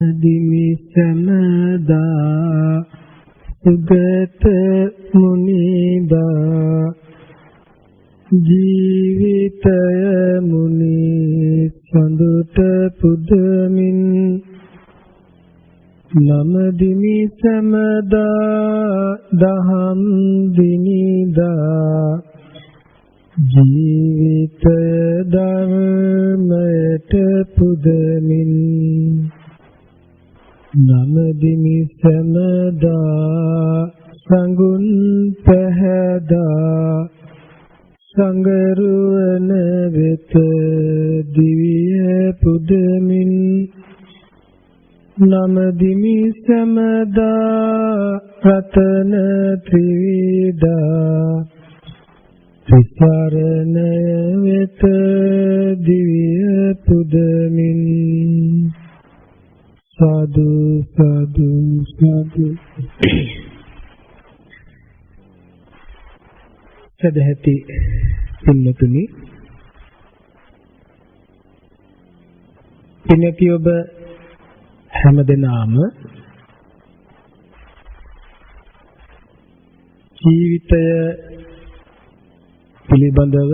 දිමි සමදා සුගත මුනිදා ජීවිතය මුනි සඳුට පුදමින් නම දිමි සමදා දහම් දිනිදා ජීවිතය ධර්මයට පුදමින් නම දිමි සමදා සංගුණ පහදා සංගරුවන වෙත දිවිය පුදමින් නම දිමි සමදා රතන ත්‍රිවිධා විසරණය වෙත දිවිය පුදමින් සාදු සාදු සාදු. සදහැති පින්නතුනි, පින්නති ඔබ හැමදෙනාම ජීවිතය පිළිබඳව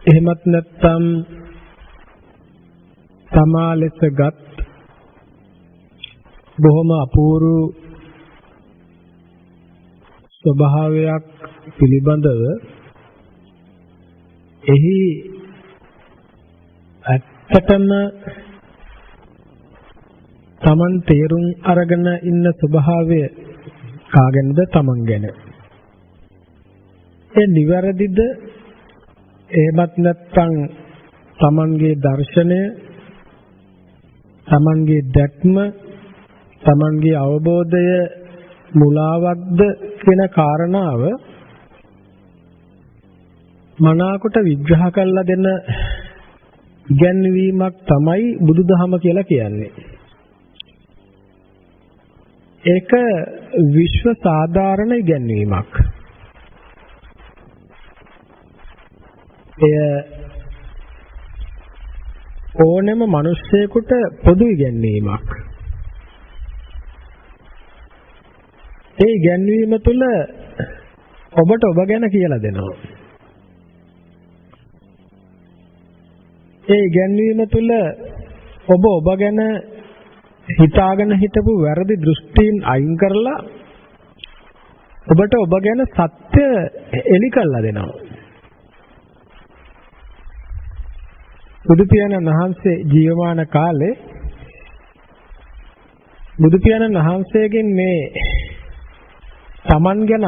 එහෙමත් නැත්නම් තමා ලෙසගත් බොහොම අපූර්ව ස්වභාවයක් පිළිබඳව එහි ඇත්තටම තමන් තේරුම් අරගෙන ඉන්න ස්වභාවය කාගෙන්ද? තමන් ගැන. ඒ නිවැරදිද? එහෙමත් නැත්නම් තමන්ගේ දර්ශනය, තමන්ගේ දැක්ම, තමන්ගේ අවබෝධය මුලාවක්ද කියන කාරණාව මනාකොට විග්‍රහ කරලා දෙන ඉගැන්වීමක් තමයි බුදුදහම කියලා කියන්නේ. ඒක විශ්ව සාධාරණ ඉගැන්වීමක්. එය ඕනෑම මිනිසෙකුට පොදු ඉගැන්වීමක්. ඒ ඉගැන්වීම තුළ ඔබට ඔබ ගැන කියලා දෙනවා. ඒ ඉගැන්වීම තුළ ඔබ ගැන හිතාගෙන හිටපු වැරදි දෘෂ්ටීන් අයින් කරලා ඔබට ඔබ ගැන සත්‍ය එලි කරලා දෙනවා. බුදු පියාණන් වහන්සේ ජීවමාන කාලේ බුදු පියාණන් වහන්සේගෙන් මේ තමන් ගැන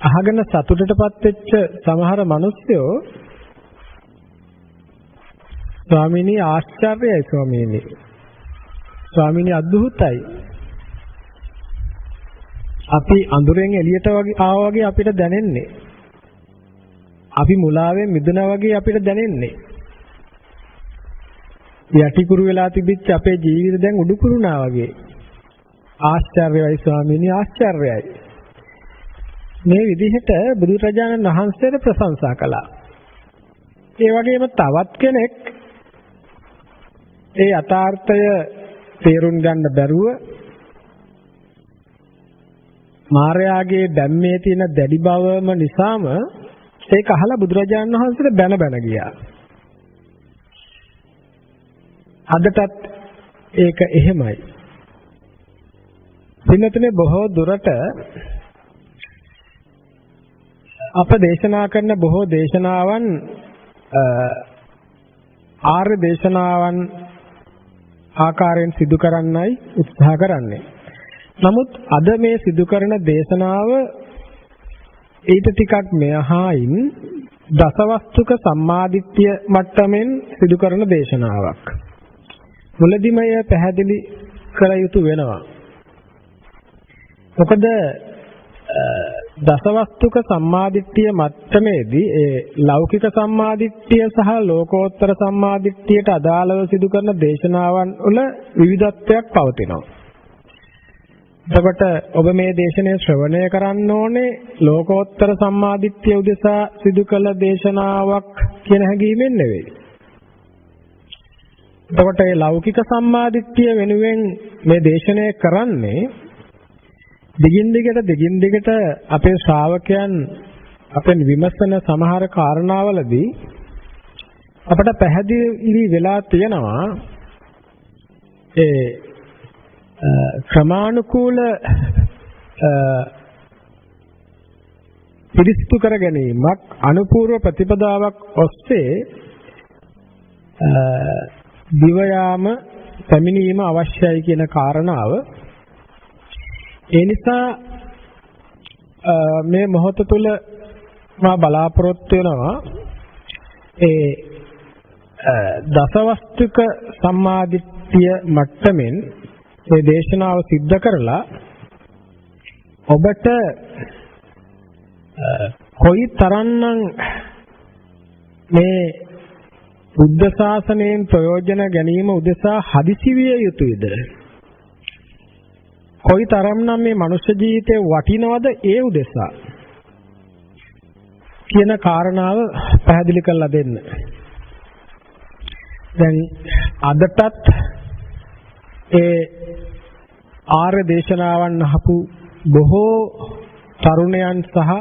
අහගෙන සතුටටපත් වෙච්ච සමහර මිනිස්සුયો ස්වාමීනි ආශ්චර්යයි ස්වාමීනි අද්භූතයි. අපි අඳුරෙන් එළියට ආවා වගේ අපිට දැනෙන්නේ. අපි මුලාවෙන් මිදුණා වගේ අපිට දැනෙන්නේ. යටිකුරු වෙලා තිබිච්ච අපේ ජීවිත දැන් උඩුකුරුනා වගේ. ආශ්චර්යයි ස්වාමීනි ආශ්චර්යයි. මේ විදිහට බුදුරජාණන් වහන්සේට ප්‍රශංසා කළා. ඒ වගේම තවත් කෙනෙක් ඒ යථාර්ථය තේරුම් ගන්න බැරුව මායාවේ ධම්මේ තියෙන දැඩි බවම නිසාම ඒක අහලා බුදුරජාණන් වහන්සේට බැන ගියා. අදටත් ඒක එහෙමයි. පින්නතුනේ බොහෝ දුරට අප දේශනා කරන බොහෝ දේශනාවන් ආර්ය දේශනාවන් ආකාරයෙන් සිදු කරන්නයි උත්සාහ කරන්නේ. නමුත් අද මේ සිදු කරන දේශනාව ඊට ටිකක් මෙහායින් දසවස්තුක සම්මාදිට්ඨිය මට්ටමින් සිදු කරන දේශනාවක්. මුලදිම එය පැහැදිලි කර යුතු වෙනවා. මොකද දසවස්තුක සම්මාදිට්ඨිය මට්ටමේදී ඒ ලෞකික සම්මාදිට්ඨිය සහ ලෝකෝත්තර සම්මාදිට්ඨියට අදාළව සිදු කරන දේශනාවන් වල විවිධත්වයක් පවතිනවා. එතකොට ඔබ මේ දේශනය ශ්‍රවණය කරන්න ඕනේ ලෝකෝත්තර සම්මාදිට්ඨිය උදෙසා සිදු කළ දේශනාවක් කියන හැඟීමෙන් නෙවෙයි. එතකොට මේ ලෞකික සම්මාදිට්ඨිය වෙනුවෙන් මේ දේශනය කරන්නේ දිගින් දිගට අපේ ශ්‍රාවකයන් අපෙන් විමසන සමහර කාරණාවලදී අපට පැහැදිලි වෙලා තියෙනවා ඒ ක්‍රමානුකූල පිරිසිදු කර ගැනීමක් අනුපූර්ව ප්‍රතිපදාවක් ඔස්සේ දිව යාම පැමිණීම අවශ්‍යයි කියන කාරණාව. ඒ නිසා මේ මොහොත තුල මා බලාපොරොත්තු වෙනවා ඒ දසවස්තුක සම්මාදිට්ඨිය මට්ටමින් මේ දේශනාව සිද්ධ කරලා ඔබට කොයි තරම්නම් මේ බුද්ධ ශාසනයෙන් ප්‍රයෝජන ගැනීම උදෙසා හදිසි විය යුතුයද? කොයි තරම්නම් මේ මනුෂ්‍ය ජීවිතේ වටිනවද ඒ උදෙසා කියන කාරණාව පැහැදිලි කරලා දෙන්න. දැන් අදටත් ඒ ආර්ය දේශනාවන් අහපු බොහෝ තරුණයන් සහ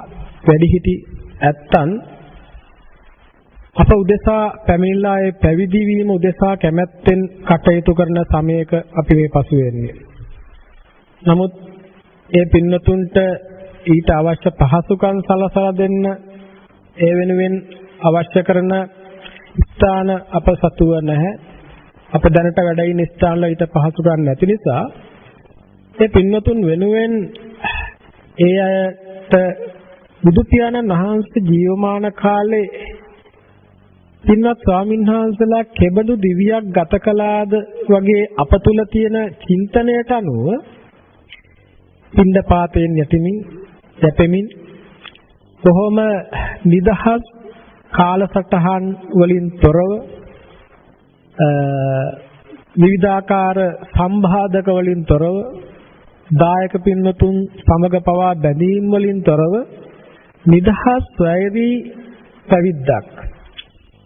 වැඩිහිටි ඇත්තන් අප උදෙසා පැමිණලා ඒ පැවිදි වීම උදෙසා කැමැත්තෙන් කටයුතු කරන සමයක අපි මේ පසු වෙන්නේ. නමුත් ඒ පින්නතුන්ට ඊට අවශ්‍ය පහසුකම් සලසලා දෙන්න ඒ වෙනුවෙන් අවශ්‍ය කරන ස්ථාන අප සතුව නැහැ. අප දැනට වැඩ ඉන්න ස්ථානවල ඊට පහසුකම් නැති නිසා ඒ පින්නතුන් වෙනුවෙන් ඒ අයට බුදු පියාණන් වහන්සේ ජීවමාන කාලේ පින්වත් ස්වාමීන් වහන්සේලා කෙබඳු දිවියක් ගත කළාද වගේ අප තුල තියෙන චින්තනයට අනුව පින්ඩපාතයෙන් යැපෙමින් කොහොම නිදහස් කාලසටහන් වලින් තොරව විවිධාකාර සම්බාධක වලින් තොරව දායක පින්වතුන් සමග පවා බැඳීම් වලින් තොරව නිදහස් වෛරී පැවිද්දක්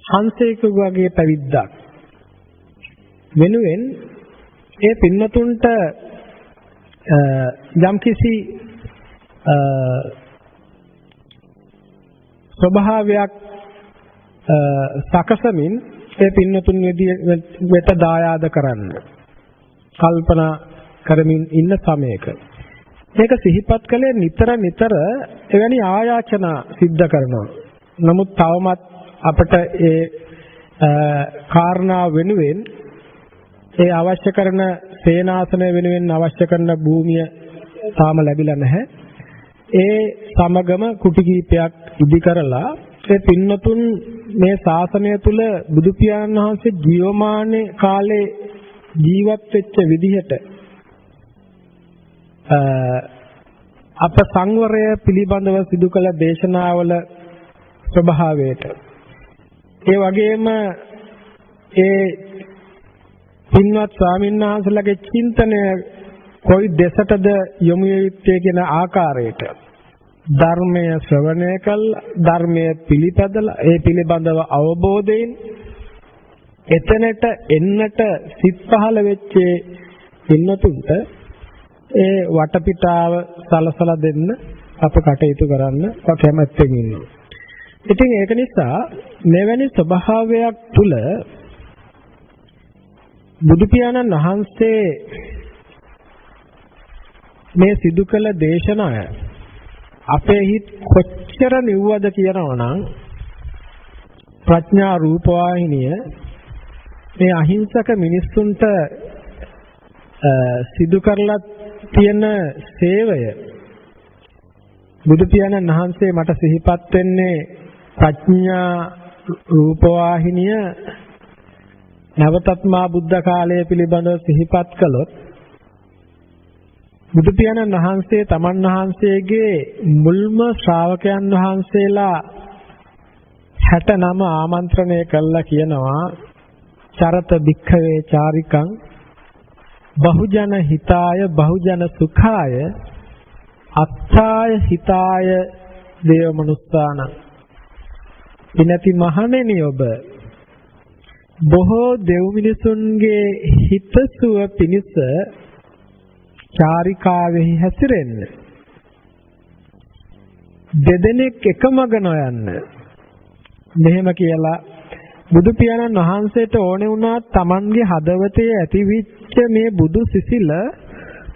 හංසේක වගේ පැවිද්දක් වෙනුවෙන් ඒ පින්වතුන්ට යම්කිසි ස්වභාවයක් සකසමින් ඒ පින්වතුන් වෙත දායාද කරන්න කල්පනා කරමින් ඉන්න සමයක මේක සිහිපත් කළේ නිතර එවැනි ආයාචනා සිද්ධ කරනවා. නමුත් තවමත් අපට ඒ කාරණා වෙනුවෙන් ඒ අවශ්‍ය කරන සේනාසනය වෙනුවෙන් අවශ්‍ය කරන භූමිය තාම ලැබිලා නැහැ. ඒ සමගම කුටි කීපයක් ඉදි කරලා ඒ පින්නතුන් මේ ශාසනය තුල බුදු පියාණන් වහන්සේ ජීවමාන කාලේ ජීවත් වෙච්ච විදිහට අප සංවරය පිළිබඳව සිදු කළ දේශනාවල ස්වභාවයට ඒ වගේම ඒ පින්වත් ස්වාමීන් වහන්සේලාගේ චින්තනය කොයි දෙසටද යොමු යුත්තේ කියන ආකාරයට ධර්මය ශ්‍රවණය කළා ධර්මය පිළිපදලා ඒ පිළිබඳව අවබෝධයෙන් එතනට එන්නට සිත් පහළ වෙච්ච පින්නතුන්ට ඒ වටපිටාව සලසලා දෙන්න අප කටයුතු කරන්න කැමැත්තෙන් ඉන්නවා. ඉතින් ඒක නිසා මෙවැනි ස්වභාවයක් තුල බුදු පියාණන් වහන්සේ මේ සිදු කළ දේශනාව අපේ හිත් කොච්චර නිව්වද කියනවනම් ප්‍රඥා රූපවාහිනිය මේ අහිංසක මිනිස්සුන්ට සිදු කරලා තියෙන සේවය බුදු පියාණන් වහන්සේ මට සිහිපත් වෙන්නේ ප්‍රඥා රූපවාහිනිය නැවතත් මා බුද්ධ කාලය පිළිබඳව සිහිපත් කළොත් බුදු පියාණන් වහන්සේ තමන් වහන්සේගේ මුල්ම ශ්‍රාවකයන් වහන්සේලා 69 ආමන්ත්‍රණය කළා කියනවා චරත භික්ඛවේ චාරිකං බහුජන හිතාය බහුජන සුඛාය අත්ථාය හිතාය දේව මනුස්සාන ඉනති මහණෙනි ඔබ බොහෝ දෙව් මිනිසුන්ගේ හිතසුව පිණිස චාරිකාවෙහි හැසිරෙන්න. දෙදෙනෙක් එකමග නොයන්න. මෙහෙම කියලා බුදු පියාණන් වහන්සේට ඕනේ වුණා තමන්ගේ හදවතේ ඇතිවිච්ච මේ බුදු සිසිල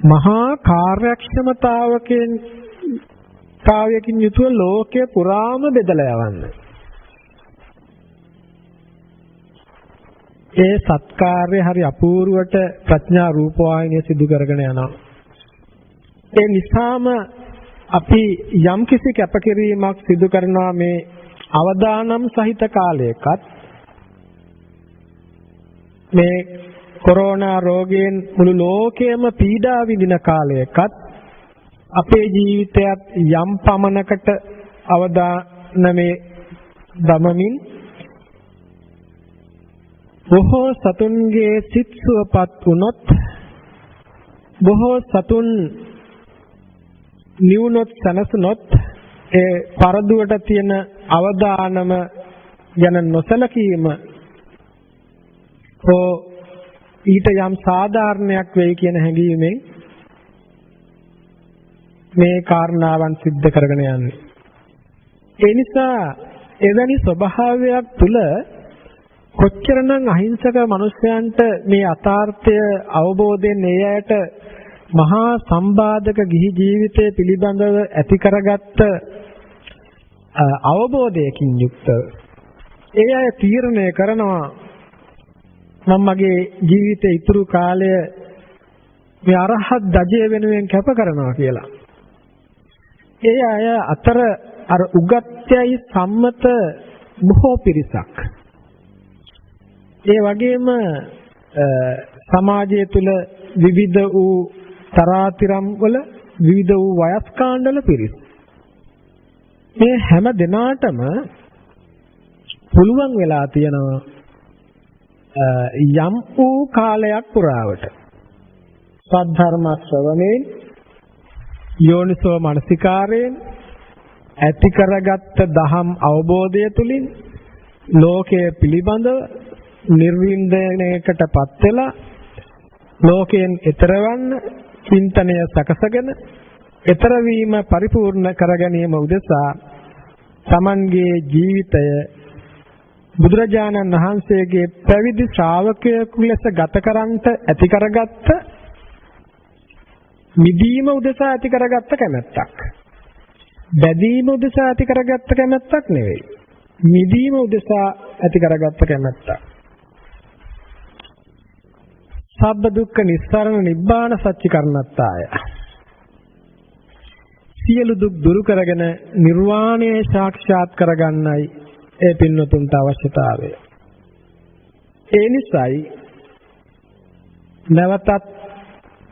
මහා කාර්යක්ෂමතාවකින් යුතුව ලෝකේ පුරාම බෙදලා යවන්න. ඒ සත්කාර්ය හරි අපූර්වට ප්‍රඥා රූපවාහිනිය සිදු කරගෙන යනවා. ඒ නිසාම අපි යම්කිසි කැපකිරීමක් සිදු කරනවා මේ අවදානම් සහිත කාලයකත් මේ කොරෝනා රෝගයෙන් මුළු ලෝකයම පීඩා විඳින කාලයකත් අපේ ජීවිතයත් යම් පමණකට අවදානමේ දමමින් බොහෝ සතුන්ගේ සිත් සුවපත් වුණොත් බොහෝ සතුන් නිවුනොත් සනසනොත් ඒ පරදුවට තියෙන අවදානම යන නොසලකීම ඊට යම් සාධාරණයක් වෙයි කියන හැඟීමෙන් මේ කාරණාවන් සිද්ධ කරගෙන යන්නේ. ඒ නිසා එවැනි ස්වභාවයක් තුල කොච්චරනම් අහිංසක මිනිසයන්ට මේ අතාර්ථය අවබෝධයෙන් ඒ අයට මහා සම්බාධක ගිහි ජීවිතය පිළිබඳව ඇති කරගත්ත අවබෝධයකින් යුක්තව ඒ අය තීරණය කරනවා මම මගේ ජීවිතේ ඉතුරු කාලය මේ අරහත් ධජය වෙනුවෙන් කැප කරනවා කියලා. ඒ අය අතර අර උගත්යයි සම්මත බොහෝ පිරිසක්. ඒ වගේම සමාජය තුළ විවිධ වූ තරාතිරම් වල විවිධ වූ වයස් කාණ්ඩවල පිරිස්. මේ හැම දිනාටම පුළුවන් වෙලා තියෙනවා යම් වූ කාලයක් පුරාවට සද්ධර්ම ශ්‍රවණයෙන් යෝනිසෝ මනසිකාරයෙන් ඇති කරගත්ත දහම් අවබෝධය තුලින් ලෝකයේ පිළිබඳව නිර්වින්දනයකටපත් වෙලා ලෝකයෙන් එතරවන්න චින්තනය සකසගෙන එතර වීම පරිපූර්ණ කර ගැනීම උදෙසා තමන්ගේ ජීවිතය බුදුරජාණන් වහන්සේගේ පැවිදි ශ්‍රාවකයෙකු ලෙස ගත කරන්ට ඇති කරගත්ත මිදීම උදෙසා ඇති කරගත්ත කැමැත්තක්. බැදීම උදෙසා ඇති කරගත්ත කැමැත්තක් නෙවෙයි. මිදීම උදෙසා ඇති කරගත්ත කැමැත්තක්. සබ්බ දුක්ඛ නිස්සාරණ නිබ්බාන සච්චිකරණත්තාය. සියලු දුක් දුරු කරගෙන නිර්වාණය සාක්ෂාත් කරගන්නයි ඒ පින්වතුන්ට අවශ්‍යතාවය. ඒ නිසායි නැවතත්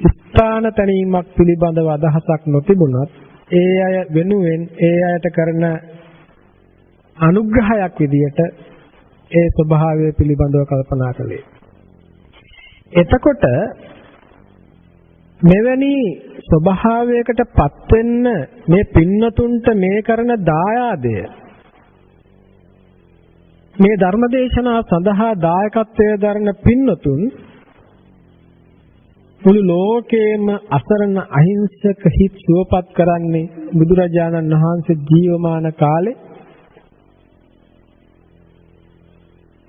ස්ථාන තැනීමක් පිළිබඳව අදහසක් නොතිබුණත් ඒ අය වෙනුවෙන් ඒ අයට කරන අනුග්‍රහයක් විදියට ඒ ස්වභාවය පිළිබඳව කල්පනා කළේ. එතකොට මෙවැනි ස්වභාවයකට පත් වෙන්න මේ පින්නතුන්ට මේ කරන දායාදය මේ ධර්මදේශනා සඳහා දායකත්වය දරන පින්නතුන් මුළු ලෝකේම අසරණ අහිංසක හිත් සුවපත් කරන්නේ බුදුරජාණන් වහන්සේ ජීවමාන කාලේ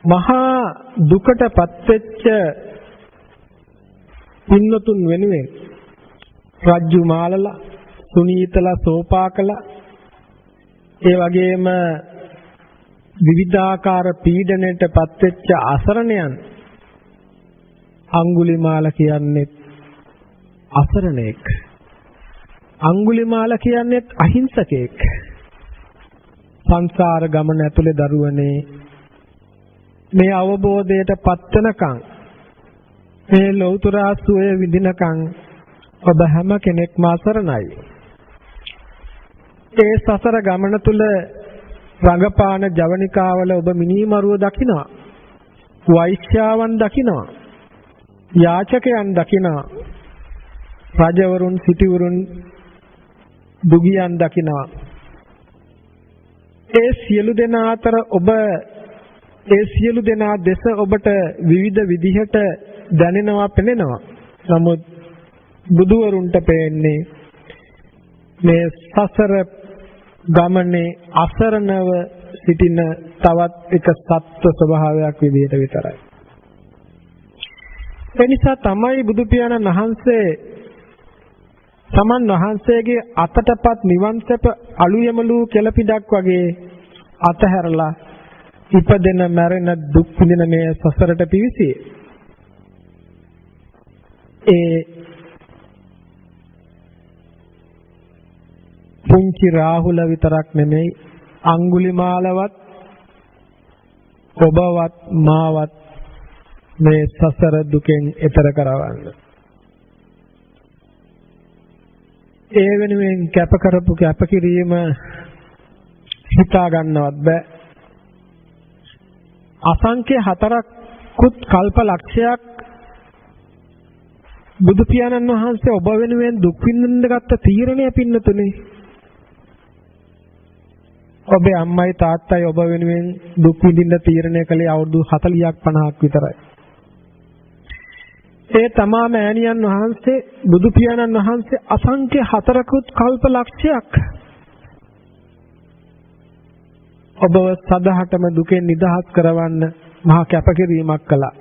මහා දුකටපත් වෙච්ච පින්නතුන් වෙනුවෙන් රජ්ජු මාලලා සුනීතලා සෝපාකලා ඒ වගේම විවිධාකාර පීඩනයටපත් වෙච්ච අසරණයන් අඟුලිමාල කියන්නේ අසරණෙක්. අඟුලිමාල කියන්නේ අහිංසකෙක්. සංසාර ගමන ඇතුලේ දරුවනේ මේ අවබෝධයටපත් වෙනකන් මේ ලෞතර සුවය විඳිනකන් ඔබ හැම කෙනෙක්ම අසරණයි. ඒ සසර ගමන තුල රඟපාන ජවනිකාවල ඔබ මිනිමරුව දකිනවා. වෛශ්‍යාවන් දකිනවා. යාචකයන් දකිනවා. රජවරුන් සිටුවරුන් දුගියන් දකිනවා. ඒ සියලු දෙනා අතර ඔබ ඒ සියලු දෙනා දෙස ඔබට විවිධ විදිහට දැනෙනවා පෙනෙනවා. නමුත් බුදුවරුන්ට පෙන්නේ මේ සසර ගමනේ අසරණව සිටින තවත් එක සත්ව ස්වභාවයක් විදිහට විතරයි. ඒ නිසා තමයි බුදු පියාණන් වහන්සේ තමන් වහන්සේගේ අතටපත් නිවන් සැප අලු යමලු කෙළපිඩක් වගේ අතහැරලා ඉපදෙන මැරෙන දුක් විඳින මේ සසරට පිවිසියේ. ඒ පුංචි රාහුල විතරක් නෙමෙයි අඟුලිමාලවත් ඔබවත් මාවත් මේ සසර දුකෙන් එතර කරවන්න. ඒ වෙනුවෙන් කැප කරපු කැපකිරීම හිතා ගන්නවත් බෑ. අසංඛ්‍ය 4කුත් කල්ප ලක්ෂයක් බුදු පියාණන් වහන්සේ ඔබ වෙනුවෙන් දුක් විඳින්න ගත්ත තීරණය පින්නතුනේ. ඔබේ අම්මයි තාත්තයි ඔබ වෙනුවෙන් දුක් විඳින්න තීරණය කළේ අවුරුදු 40ක් 50ක් විතරයි. ඒ තමා මෑණියන් වහන්සේ බුදු පියාණන් වහන්සේ අසංඛ්‍ය 4කුත් කල්ප ලක්ෂයක් ඔබව සදහටම දුකෙන් නිදහස් කරවන්න මහා කැපකිරීමක් කළා.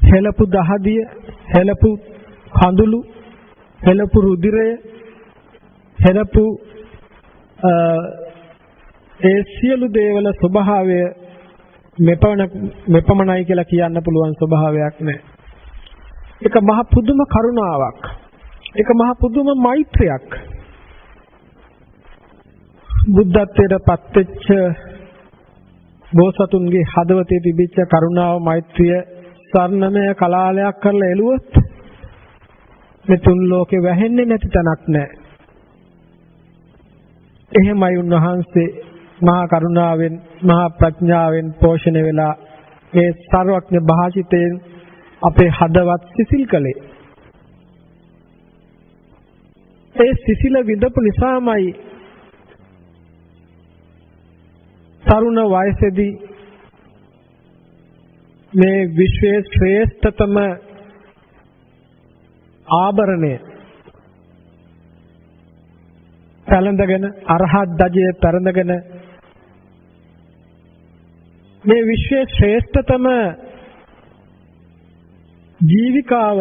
හෙළපු දහදිය, හෙළපු කඳුළු, හෙළපු රුධිරය, හෙළපු ඒ සියලු දේවල ස්වභාවය මෙපමණයි කියලා කියන්න පුළුවන් ස්වභාවයක් නැහැ. ඒක මහ පුදුම කරුණාවක්. ඒක මහ පුදුම මෛත්‍රියක්. බුද්ධත්වයට පත්වෙච්ච බෝසතුන්ගේ හදවතේ තිබිච්ච කරුණාව මෛත්‍රිය සර්ණමය කලාලයක් කරලා එළුවොත් මේ තුන් ලෝකේ වැහෙන්නේ නැති තැනක් නැහැ. එහෙමයි උන්වහන්සේ මහා කරුණාවෙන් මහා ප්‍රඥාවෙන් පෝෂණය වෙලා මේ සර්වඥ භාෂිතයෙන් අපේ හදවත් සිසිල් කළේ. ඒ සිසිල විඳපු නිසාමයි තරුණ වයසේදී මේ විශ්වයේ ශ්‍රේෂ්ඨතම ආභරණය පැලඳගෙන අරහත් ධජය පැරඳගෙන මේ විශ්වයේ ශ්‍රේෂ්ඨතම ජීවිකාව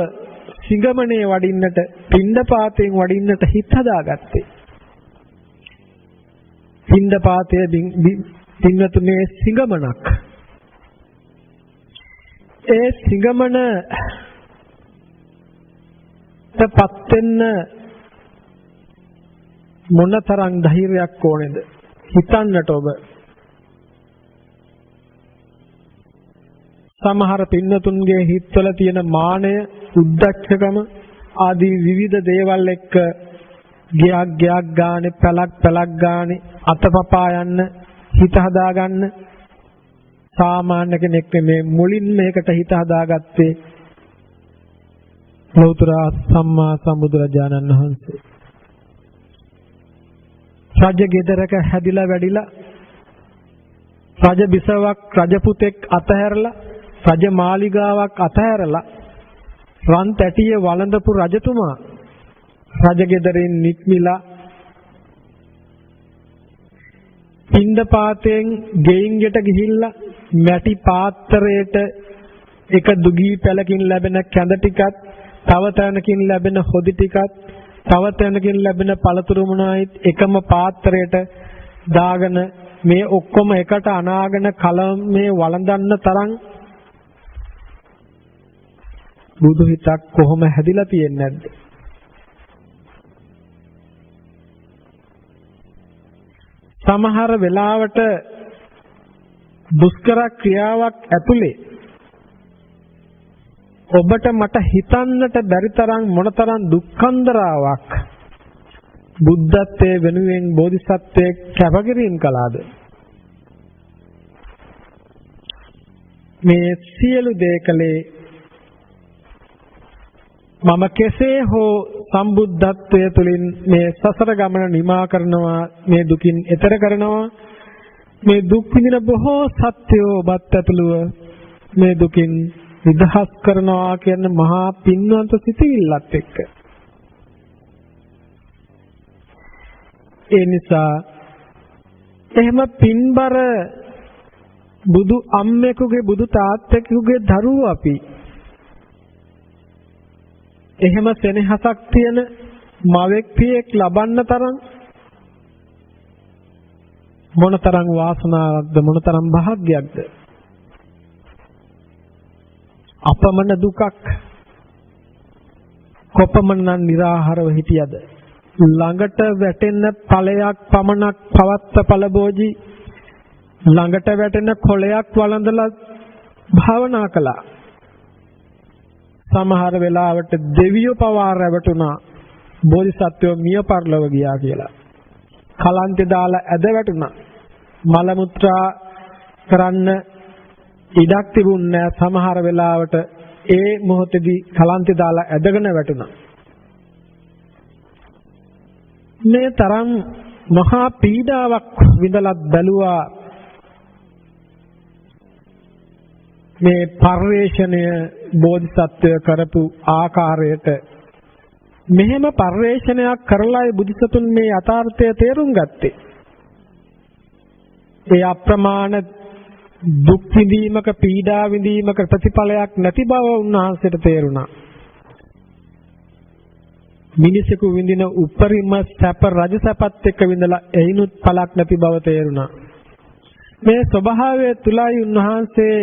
සිඟමනේ වඩින්නට පිණ්ඩපාතයෙන් වඩින්නට හිත හදාගත්තේ. පිණ්ඩපාතයේ පින්නතුනේ සිඟමනක්. ඒ සිඟමන තපත් වෙන්න මොනතරම් ධෛර්යයක් ඕනේද හිතන්නට ඔබ. සමහර පින්නතුන්ගේ හිතවල තියෙන මානය, උද්දච්චකම ආදී විවිධ දේවල් එක්ක ගයක් ගානේ පැලක් ගානේ අතපපා යන්න හිත හදාගන්න සාමාන්‍ය කෙනෙක් මේ මුලින් මේකට හිත හදාගත්තේ ලෞතර සම්මා සම්බුදුරජාණන් වහන්සේ. රජ ගෙදරක හැදිලා වැඩිලා රජ බිසවක් රජ පුතෙක් අතහැරලා රජ මාලිගාවක් අතහැරලා රන් තැටිය වළඳපු රජතුමා රජ ගෙදරින් නික්මිලා පිණ්ඩපාතයෙන් ගෙයින් ගෙට ගිහිල්ලා මැටි පාත්‍රයට එක දුගී පැලකින් ලැබෙන කැඳ ටිකත් තව තැනකින් ලැබෙන හොදි ටිකත් තව තැනකින් ලැබෙන පළතුරු මොනයිත් එකම පාත්‍රයට දාගෙන මේ ඔක්කොම එකට අනාගෙන කලමේ වළඳන්න තරම් බුදු හිතක් කොහොම හැදිලා තියෙන්නේ නැද්ද? සමහර වෙලාවට දුෂ්කර ක්‍රියාවක් ඇතුලේ ඔබට මට හිතන්නට බැරි තරම් මොනතරම් දුක්ඛන්දරාවක් බුද්ධත්වයේ වෙනුවෙන් බෝධිසත්වයේ කැපකිරීම කළාද? මේ සියලු දේ කලේ මම කෙසේ හෝ සම්බුද්ධත්වයේ තුලින් මේ සසර ගමන නිමා කරනවා, මේ දුකින් එතර කරනවා, මේ දුක් විඳින බොහෝ සත්‍යෝ බත් ඇතුළුව මේ දුකින් නිදහස් කරනවා කියන මහා පින්වන්ත සිතිවිල්ලත් එක්ක. ඒ නිසා එහෙම පින්බර බුදු අම්මෙකුගේ බුදු තාත්තෙකුගේ දරුවෝ අපි එහෙම සෙනෙහසක් තියෙන මවෙක් පියෙක් ලබන්න තරම් මොනතරම් වාසනාවක්ද මොනතරම් භාග්‍යයක්ද. අපමණ දුකක් කොපමණ निराහාරව හිටියද ළඟට වැටෙන ඵලයක් පමණක් පවත්ත ඵලභෝජි ළඟට වැටෙන කොළයක් වළඳලා භාවනා කළා. සමහර වෙලාවට දෙවියෝ පවා රැවටුණා බෝධිසත්වෝ මිය පරලොව ගියා කියලා. කලන්තේ දාලා ඇද වැටුණා. මල මුත්‍රා කරන්න ඉඩක් තිබුණේ නැහැ. සමහර වෙලාවට ඒ මොහොතේදී කලන්තේ දාලා ඇදගෙන වැටුණා. මේ තරම් මහා පීඩාවක් විඳලත් බැලුවා. මේ පරිවේෂණය බෝධිසත්වය කරපු ආකාරයට මෙහෙම පරිවේෂණයක් කරලායි බුදුසසුන් මේ යථාර්ථය තේරුම් ගත්තේ. ඒ අප්‍රමාණ දුක් විඳීමක පීඩා විඳීමක ප්‍රතිඵලයක් නැති බව උන්වහන්සේට තේරුණා. මිනිසෙකු විඳින උපරිම සැප රජ සැපත් එක්ක විඳලා එයිනුත් පළක් නැති බව තේරුණා. මේ ස්වභාවය තුලයි උන්වහන්සේ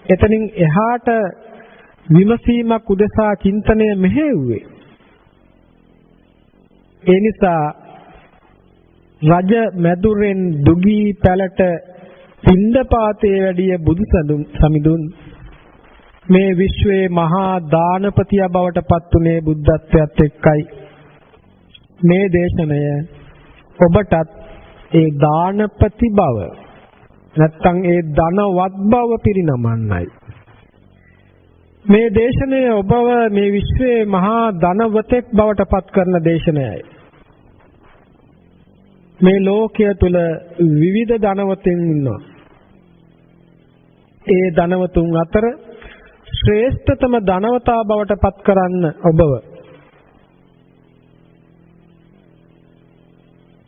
එතනින් එහාට විමසීමක් උදෙසා චින්තනය මෙහෙව්වේ. ඒ නිසා රජ මැදුරෙන් දුගී පැලට පින්දපාතේ වැඩිය බුදු සමිඳුන් මේ විශ්වයේ මහා දානපතිය බවට පත් උනේ බුද්ධත්වයට එක්කයි. මේ දේශනය ඔබටත් ඒ දානපති බව නැත්තම් ඒ ධනවත් බව පිරිනමන්නයි. මේ දේශනය ඔබව මේ විශ්වයේ මහා ධනවතෙක් බවට පත් කරන දේශනයයි. මේ ලෝකය තුල විවිධ ධනවතුන් ඉන්නවා. ඒ ධනවතුන් අතර ශ්‍රේෂ්ඨතම ධනවතා බවට පත් කරන්න ඔබව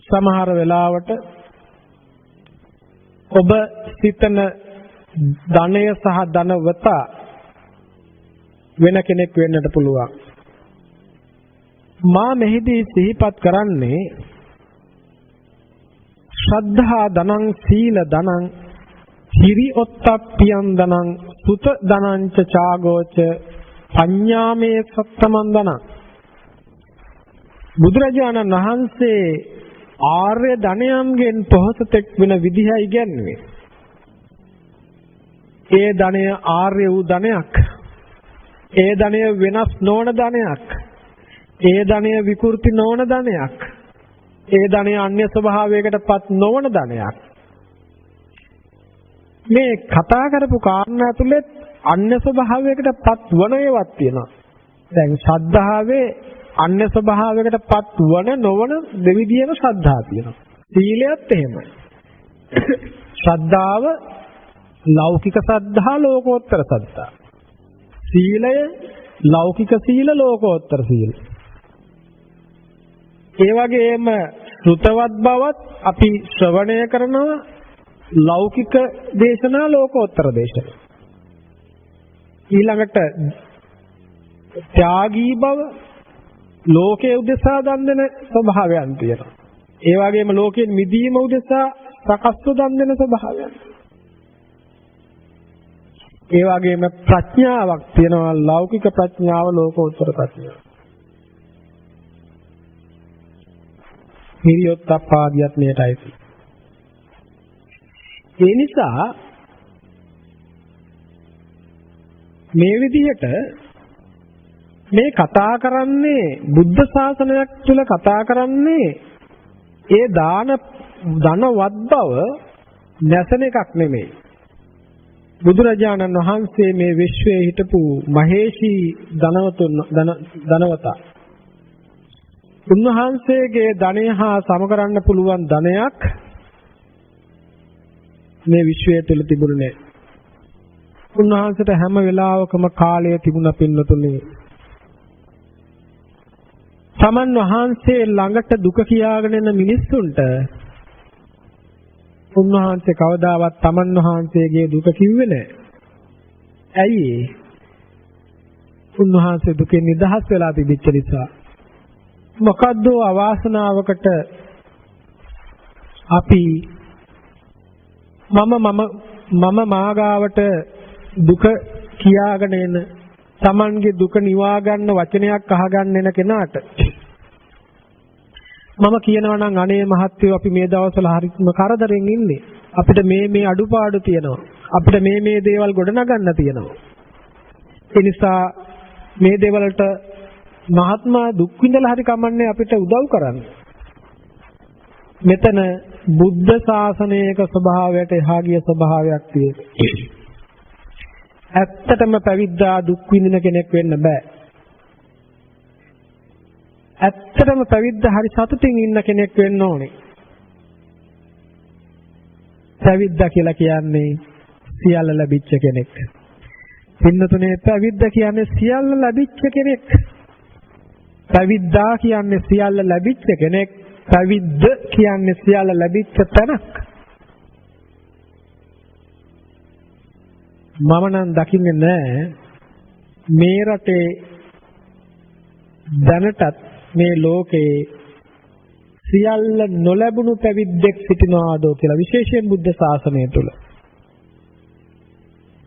සමහර වෙලාවට ඔබ සිතන ධනය සහ ධනවතා වෙන කෙනෙක් වෙන්නට පුළුවන්. මා මෙහිදී සිහිපත් කරන්නේ ශ්‍රද්ධා ධනං සීල ධනං හිරි ඔත්තප්පියං ධනං සුත ධනං ච චාගෝච පඤ්ඤාමේ සත්තමන් ධනං. බුදුරජාණන් වහන්සේ ආර්ය ධනයන්ගෙන් පොහොසතෙක් වෙන විදිහයි ඉගැන්වුවේ. ඒ ධනය ආර්ය වූ ධනයක්. ඒ ධනය වෙනස් නොවන ධනයක්. ඒ ධනය විකෘති නොවන ධනයක්. ඒ ධනය අන්‍ය ස්වභාවයකටපත් නොවන ධනයක්. මේ කතා කරපු කාරණා තුලත් අන්‍ය ස්වභාවයකටපත් වන ඒවාක් තියෙනවා. දැන් ශ්‍රද්ධාවේ අන්‍ය ස්වභාවයකටපත් වන නොවන දෙවිදියම ශ්‍රද්ධා තියෙනවා. සීලයත් එහෙමයි. ශ්‍රද්ධාව ලෞකික ශ්‍රද්ධා ලෝකෝත්තර ශ්‍රද්ධා. සීලය ලෞකික සීල ලෝකෝත්තර සීල. ඒ වගේම ශ්‍රුතවත් බවත් අපි ශ්‍රවණය කරනවා ලෞකික දේශනා ලෝකෝත්තර දේශනා. ඊළඟට ත්‍යාගී බව ලෝකයේ උදෙසා දන් දෙන ස්වභාවයන් තියෙනවා. ඒ වගේම ලෝකයෙන් මිදීම උදෙසා සකස්ව දන් දෙන ස්වභාවයන්. ඒ වගේම ප්‍රඥාවක් තියෙනවා ලෞකික ප්‍රඥාව ලෝකෝත්තර ප්‍රඥාව. හිරියොත්ප්පාදියත් මෙයටයි. ඒ නිසා මේ විදිහට මේ කතා කරන්නේ බුද්ධ ශාසනයක් තුල කතා කරන්නේ ඒ ධනවත් බව නැසෙන එකක් නෙමෙයි. බුදුරජාණන් වහන්සේ මේ විශ්වයේ හිටපු මහේෂී ධනවතා. උන්වහන්සේගේ ධනය හා සම කරන්න පුළුවන් ධනයක් මේ විශ්වය තුල තිබුණේ. උන්වහන්සේට හැම වෙලාවකම කාලය තිබුණා පින්නතුනේ. තමන් වහන්සේ ළඟට දුක කියාගෙන එන මිනිස්සුන්ට උන්වහන්සේ කවදාවත් තමන් වහන්සේගේ දුක කිව්වේ නැහැ. ඇයි? උන්වහන්සේ දුකෙන් නිදහස් වෙලා තිබිච්ච නිසා. මොකද්ද අවාසනාවකට අපි මම මාගාවට දුක කියාගෙන එන තමන්ගේ දුක නිවා ගන්න වචනයක් අහගන්න එන කෙනාට මම කියනවා නම් අනේ මහත්තයෝ අපි මේ දවස්වල හරිම කරදරෙන් ඉන්නේ. අපිට මේ අඩුපාඩු තියෙනවා. අපිට මේ දේවල් ගොඩනගන්න තියෙනවා. ඒ නිසා මේ දේවල්ට මහත්මා දුක් විඳලා හරි කමන්නේ අපිට උදව් කරන්න. මෙතන බුද්ධ ශාසනයක ස්වභාවයට එහා ගිය ස්වභාවයක් තියෙනවා. ඇත්තටම පැවිද්දා දුක් විඳින කෙනෙක් වෙන්න බෑ. ඇත්තටම පැවිද්දා හරි සතුටින් ඉන්න කෙනෙක් වෙන්න ඕනේ. පැවිද්දා කියලා කියන්නේ සියල්ල ලැබිච්ච කෙනෙක්. පින්නතුනේ පැවිද්දා කියන්නේ සියල්ල ලැබිච්ච කෙනෙක්. පැවිද්දා කියන්නේ සියල්ල ලැබිච්ච කෙනෙක්. පැවිද්ද කියන්නේ සියල්ල ලැබිච්ච තැනක්. මම නම් දකින්නේ නැහැ මේ රටේ දැනටත් මේ ලෝකේ සියල්ල නොලැබුණු පැවිද්දෙක් සිටිනවාද කියලා, විශේෂයෙන් බුද්ධ ශාසනය තුල.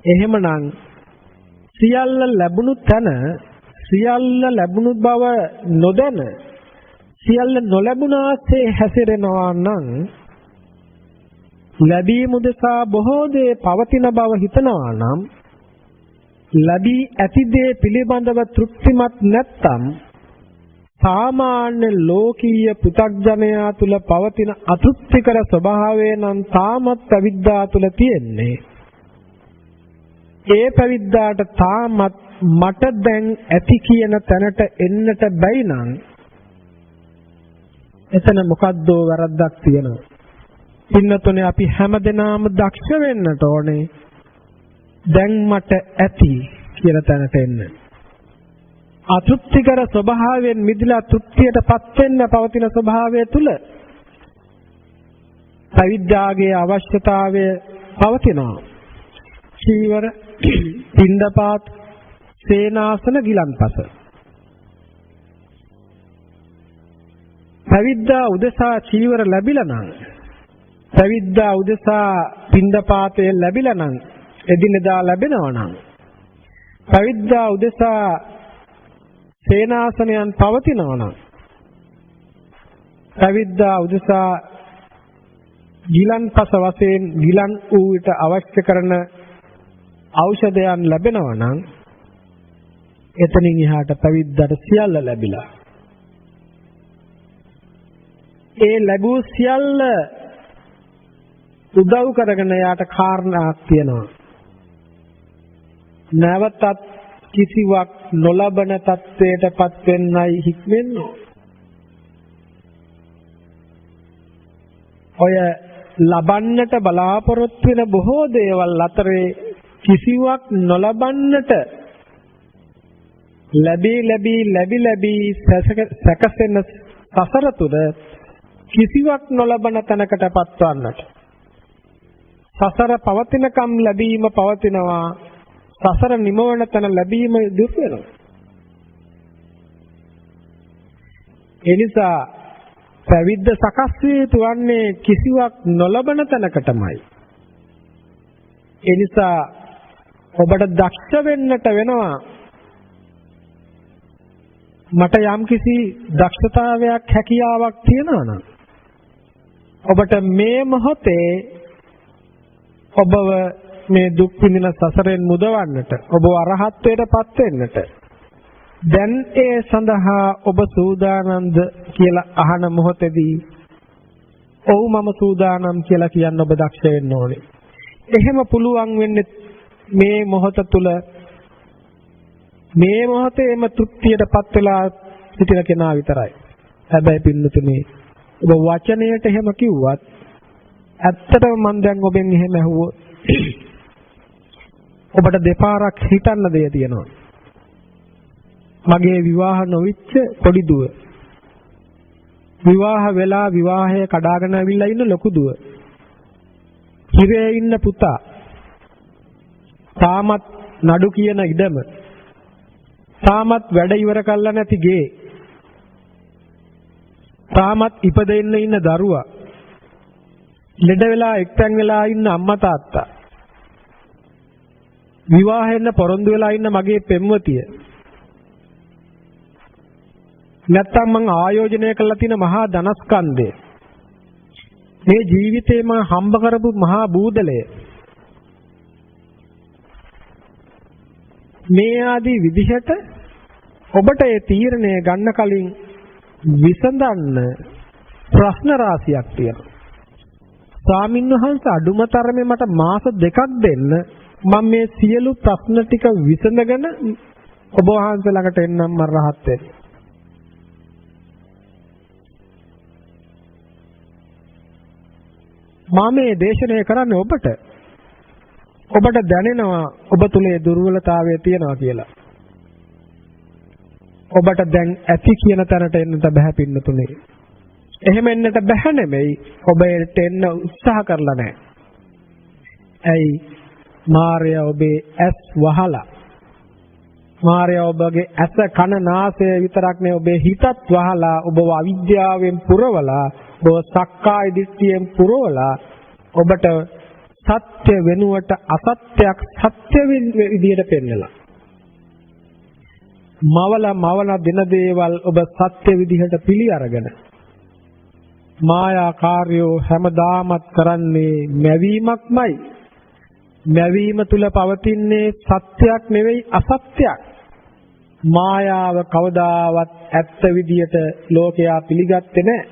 එහෙමනම් සියල්ල ලැබුණු තැන සියල්ල ලැබුණු බව නොදැන සියල්ල නොලැබුණාසේ හැසිරෙනවා නම් ලැබීම උදෙසා බොහෝ දේ පවතින බව හිතනවා නම් ලැබී ඇති දේ පිළිබඳව තෘප්තිමත් නැත්නම් සාමාන්‍ය ලෝකීය පෘථග්ජනයා තුල පවතින අතෘප්තිකර ස්වභාවය නම් තාමත් පැවිද්දා තුල තියෙන්නේ. ඒ පැවිද්දාට තාමත් මට දැන් ඇති කියන තැනට එන්නට බැයි නම් එතන මොකද්ද වැරද්දක් තියෙනවා. පින්නතුනේ අපි හැමදෙනාම දක්ෂ වෙන්නට ඕනේ දැන් මට ඇති කියන තැනට එන්න. අතෘප්තිකර ස්වභාවයෙන් මිදලා තෘප්තියටපත් වෙන්න පවතින ස්වභාවය තුල පැවිද්දාගේ අවශ්‍යතාවය පවතිනවා. චීවර, පින්දපාත, සේනාසන, ගිලන්පස. පැවිද්දා උදෙසා චීවර ලැබිලා නම්, පැවිද්දා උදෙසා පින්දපාතය ලැබිලා නම්, එදිනෙදා ලැබෙනවා නම්, පැවිද්දා උදෙසා සේනාසනයන් පවතිනවා නම්, පැවිද්දා උදෙසා ගිලන්පස වශයෙන් ගිලන් වූ විට අවශ්‍ය කරන ඖෂධයන් ලැබෙනවා නම් එතනින් එහාට පැවිද්දට සියල්ල ලැබිලා. ඒ ලැබූ සියල්ල උදව් කරගෙන යාට කාරණාවක් තියෙනවා. නැවතත් කිසිවක් නොලබන තත්වයටපත් වෙන්නයි හික්මෙන්නේ. ඔය ලබන්නට බලාපොරොත්තු වෙන බොහෝ දේවල් අතරේ කිසිවක් නොලබන්නට ලැබී සැකසෙන සසර තුර කිසිවක් නොලබන තැනකටපත් වන්නට. සසර පවතිනකම් ලැබීම පවතිනවා, සසර නිමවන තැන ලැබීම දුර වෙනවා. ඒ නිසා පැවිද්ද සකස් විය යුතු වන්නේ කිසිවක් නොලබන තැනකටමයි. ඒ නිසා ඔබට දක්ෂ වෙන්නට වෙනවා. මට යම්කිසි දක්ෂතාවයක් හැකියාවක් තියෙනවා නම් ඔබට මේ මොහොතේ ඔබව මේ දුක් විඳින සසරෙන් මුදවන්නට, ඔබ අරහත්ත්වයටපත් වෙන්නට දැන් ඒ සඳහා ඔබ සූදානම්ද කියලා අහන මොහොතේදී ඔව් මම සූදානම් කියලා කියන්න ඔබ දක්ෂ වෙන්න ඕනේ. එහෙම පුළුවන් වෙන්නේ මේ මොහොත තුල මේ මොහොතේම තෘප්තියටපත් වෙලා සිටින කෙනා විතරයි. හැබැයි පින්නතුනේ ඔබ වචනයට එහෙම කිව්වත් ඇත්තටම මම දැන් ඔබෙන් එහෙම ඇහුවොත් ඔබට දෙපාරක් හිතන්න දෙය තියෙනවා. මගේ විවාහ නොවිච්ච පොඩි දුව, විවාහ වෙලා විවාහය කඩාගෙන ඇවිල්ලා ඉන්න ලොකු දුව, හිරේ ඉන්න පුතා, තාමත් නඩු කියන ඉඩම, තාමත් වැඩ ඉවර කරලා නැති ගේ, තාමත් ඉපදෙන්න ඉන්න දරුවා, ලෙඩ වෙලා එක්තැන් වෙලා ඉන්න අම්මා තාත්තා, විවාහෙන්න පොරොන්දු වෙලා ඉන්න මගේ පෙම්වතිය, නැත්තම් මං ආයෝජනය කරලා තියෙන මහා ධනස්කන්ධය, මේ ජීවිතේ මම හම්බ කරපු මහා බූදලය, මේ ආදී විදිහට ඔබට ඒ තීරණය ගන්න කලින් විසඳන්න ප්‍රශ්න රාශියක් තියෙනවා. ස්වාමින්වහන්සේ අඩුම තරමේ මට මාස 2ක් දෙන්න, මම මේ සියලු ප්‍රශ්න ටික විසඳගෙන ඔබ වහන්සේ ළඟට එන්නම් මම රහත් වෙන්න. මම මේ දේශනය කරන්නේ ඔබට දැනෙනවා ඔබ තුලේ දුර්වලතාවය තියෙනවා කියලා. ඔබට දැන් ඇති කියන තැනට එන්නට බෑ පින්නතුනේ. එහෙම එන්නට බෑ නෙමෙයි, ඔබ එට එන්න උත්සාහ කරලා නැහැ. ඇයි? මාර්යා ඔබේ ඇස් වහලා, මාර්යා ඔබගේ ඇස කන නාසය විතරක් නෙවෙයි ඔබේ හිතත් වහලා, ඔබව අවිද්‍යාවෙන් පුරවලා, ඔබ සක්කාය දිට්ඨියෙන් පුරවලා, ඔබට සත්‍ය වෙනුවට අසත්‍යයක් සත්‍ය විදියට පෙන්නලා, මවල දෙන දේවල් ඔබ සත්‍ය විදිහට පිළි අරගෙන, මායාකාරයෝ හැමදාමත් කරන්නේ මැවීමක්මයි. මැවීම තුල පවතින්නේ සත්‍යයක් නෙවෙයි අසත්‍යයක්. මායාව කවදාවත් ඇත්ත විදියට ලෝකයා පිළිගත්තේ නැහැ.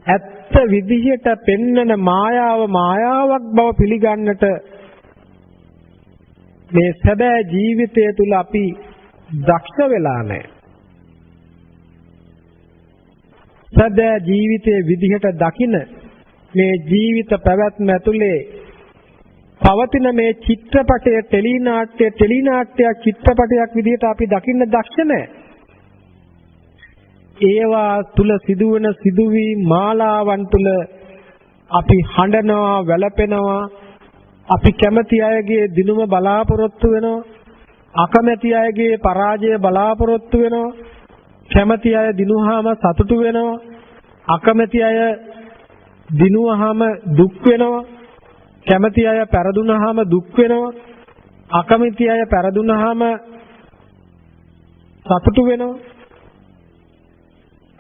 ඇත්ත විදිහට පෙන්නන මායාවක් බව පිළිගන්නට මේ සැබෑ ජීවිතය තුල අපි දක්ෂ වෙලා නැහැ. සැබෑ ජීවිතයේ විදිහට දකින මේ ජීවිත පැවැත්ම ඇතුලේ පවතින මේ චිත්‍රපටය ටෙලිනාට්‍යයක් චිත්‍රපටයක් විදිහට අපි දකින්න දක්ෂ නැහැ. ඒවා තුල සිදුවන සිදුවීම් මාලාවන් තුල අපි හඬනවා, වැළපෙනවා, අපි කැමති අයගේ දිනුම බලාපොරොත්තු වෙනවා, අකමැති අයගේ පරාජය බලාපොරොත්තු වෙනවා, කැමති අය දිනුවාම සතුටු වෙනවා, අකමැති අය දිනුවාම දුක් වෙනවා, කැමති අය පෙරදුනහම දුක් වෙනවා, අකමැති අය පෙරදුනහම සතුටු වෙනවා.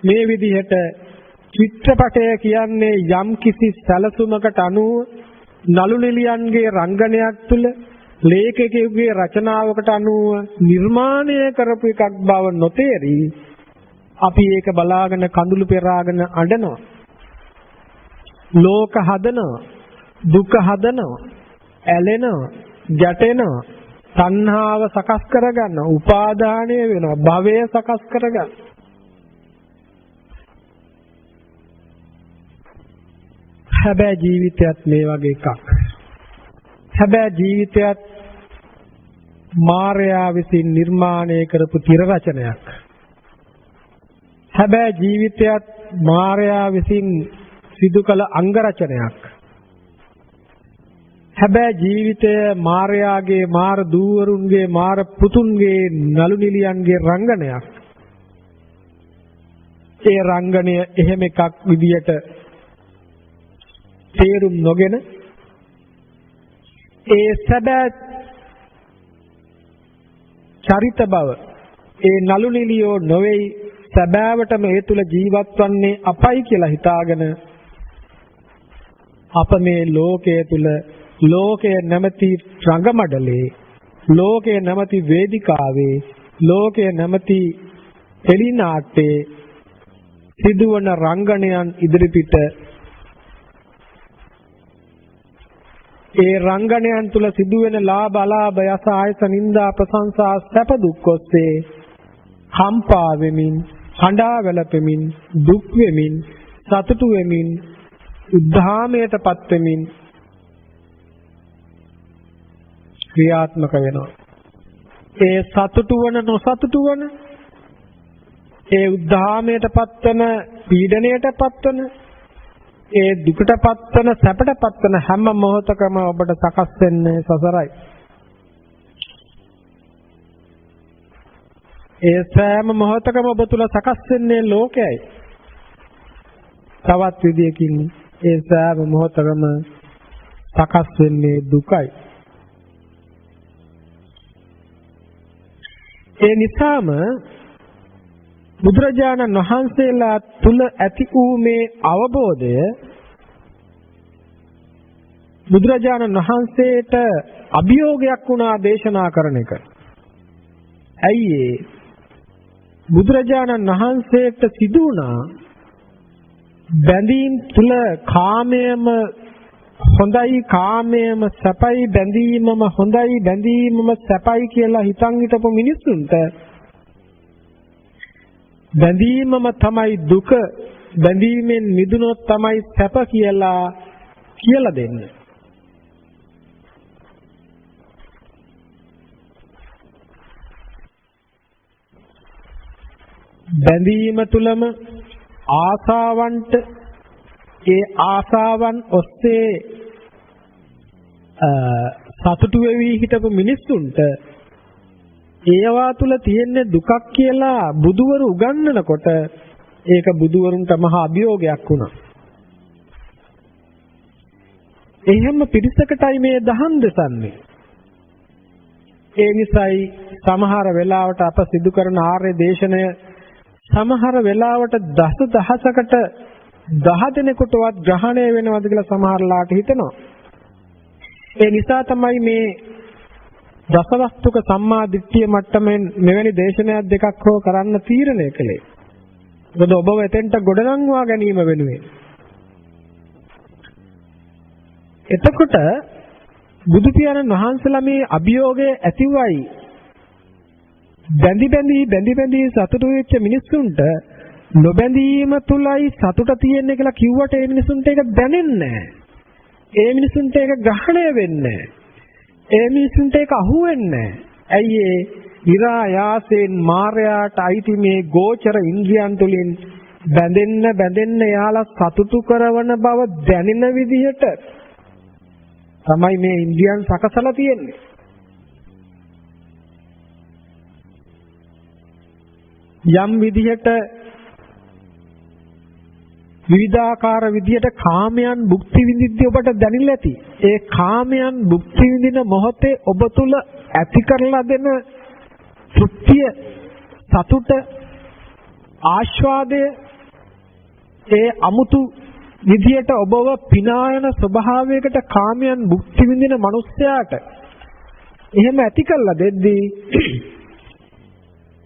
මේ විදිහට චිත්‍රපටය කියන්නේ යම් කිසි සැලසුමකට අනුව නළු නිලියන්ගේ රංගනයක් තුල ලේඛකයෙකුගේ රචනාවකට අනුව නිර්මාණය කරපු එකක් බව නොතේරි අපි ඒක බලාගෙන කඳුළු පෙරාගෙන අඬනවා. ලෝක හදනවා, දුක හදනවා, ඇලෙනවා, ගැටෙනවා, තණ්හාව සකස් කරගන්න, උපාදානය වෙනවා, භවය සකස් කරගන්න. හැබැයි ජීවිතයත් මේ වගේ එකක්. හැබැයි ජීවිතයත් මායාව විසින් නිර්මාණය කරපු තිර රචනයක්. හැබැයි ජීවිතයත් මායාව විසින් සිදු කළ අංග රචනයක්. හැබැයි ජීවිතය මායාගේ, මාර දූවරුන්ගේ, මාර පුතුන්ගේ, නළු නිලියන්ගේ රංගනයක්. ඒ රංගනය එහෙම එකක් විදියට තේරුම් නොගෙන ඒ සැබෑ චරිත බව, ඒ නළු නිලියෝ නොවේයි, සැබෑවටම ඒ තුල ජීවත් වන්නේ අපයි කියලා හිතාගෙන අප මේ ලෝකයේ තුල, ලෝකයේ නැමැති රංගමඩලේ, ලෝකයේ නැමැති වේදිකාවේ, ලෝකයේ නැමැති ටෙලිනාට්‍යයේ සිදුවන රංගනයන් ඉදිරිපිට ඒ රංගනයන් තුල සිදුවෙන ලාභ අලාභ, යස ආයස, නිന്ദා ප්‍රශංසා, සැප දුක් ඔස්සේ කම්පා වෙමින්, හඬා වැළපෙමින්, දුක් වෙමින්, සතුටු වෙමින් උද්ධාමයටපත් වෙමින් ක්‍රියාත්මක වෙනවා. ඒ සතුටු වන නොසතුටු වන, ඒ උද්ධාමයටපත් වන පීඩණයටපත් වන, ඒ දුකටපත් වන සැපටපත් වන හැම මොහොතකම ඔබට සකස් වෙන්නේ සසරයි. ඒ සෑම මොහොතකම ඔබ තුල සකස් වෙන්නේ ලෝකයයි. තවත් විදියකින් ඒ සෑම මොහොතකම සකස් වෙන්නේ දුකයි. ඒ නිසාම බුදුරජාණන් වහන්සේලා තුල ඇති වූ මේ අවබෝධය බුදුරජාණන් වහන්සේට අභියෝගයක් වුණා දේශනා කරන එක. ඇයි ඒ? බුදුරජාණන් වහන්සේට සිදු වුණා බැඳීම් තුල කාමයේම හොඳයි, කාමයේම සැපයි, බැඳීමම හොඳයි, බැඳීමම සැපයි කියලා හිතන් හිටපු මිනිස්සුන්ට බැඳීමම තමයි දුක, බැඳීමෙන් මිදුනොත් තමයි සැප කියලා දෙන්නේ. බැඳීම තුලම ආසාවන්ට, ඒ ආසාවන් ඔස්සේ සතුටු වෙවි හිටපු මිනිස්සුන්ට ඒවා තුල තියෙන දුකක් කියලා බුදුවරු උගන්වනකොට ඒක බුදුවරුන්ට මහා අභියෝගයක් වුණා. එහෙම පිරිසකටයි මේ දහම් දෙසන්නේ. ඒ නිසායි සමහර වෙලාවට අප සිදු කරන ආර්ය දේශනය සමහර වෙලාවට දසදහසකට 10 දෙනෙකුටවත් ග්‍රහණය වෙනවද කියලා සමහරලාට හිතෙනවා. ඒ නිසා තමයි මේ දසවස්තුක සම්මා දිට්ඨිය මට්ටමින් මෙවැනි දේශනයක් දෙකක් හෝ කරන්න තීරණය කළේ. මොකද ඔබව එතෙන්ට ගොඩනංවා ගැනීම වෙනුවෙන්. එතකොට බුදු පියාණන් වහන්සේලා මේ අභියෝගය ඇතිවයි බැඳි බැඳි සතුටු වෙච්ච මිනිස්සුන්ට නොබැඳීම තුලයි සතුට තියෙන්නේ කියලා කිව්වට ඒ මිනිස්සුන්ට ඒක දැනෙන්නේ නැහැ. ඒ මිනිස්සුන්ට ඒක ග්‍රහණය වෙන්නේ නැහැ. ඒ මිනිස්සුන්ට ඒක අහුවෙන්නේ නැහැ. ඇයි ඒ විරායාසයෙන් මායයට අයිති මේ ගෝචර ඉන්ද්‍රියන් තුලින් බැඳෙන්න යාලා සතුටු කරන බව දැනෙන විදිහට තමයි මේ ඉන්ද්‍රියන් සකසලා තියෙන්නේ. යම් විදිහට විවිධාකාර විදිහට කාමයන් භුක්ති විඳිද්දී ඔබට දැනෙලා ඇති. ඒ කාමයන් භුක්ති විඳින මොහොතේ ඔබ තුල ඇති කරලා දෙන තෘප්තිය, සතුට, ආස්වාදය, ඒ අමුතු විදිහට ඔබව පිනායන ස්වභාවයකට කාමයන් භුක්ති විඳින මිනිස්යාට එහෙම ඇති කරලා දෙද්දී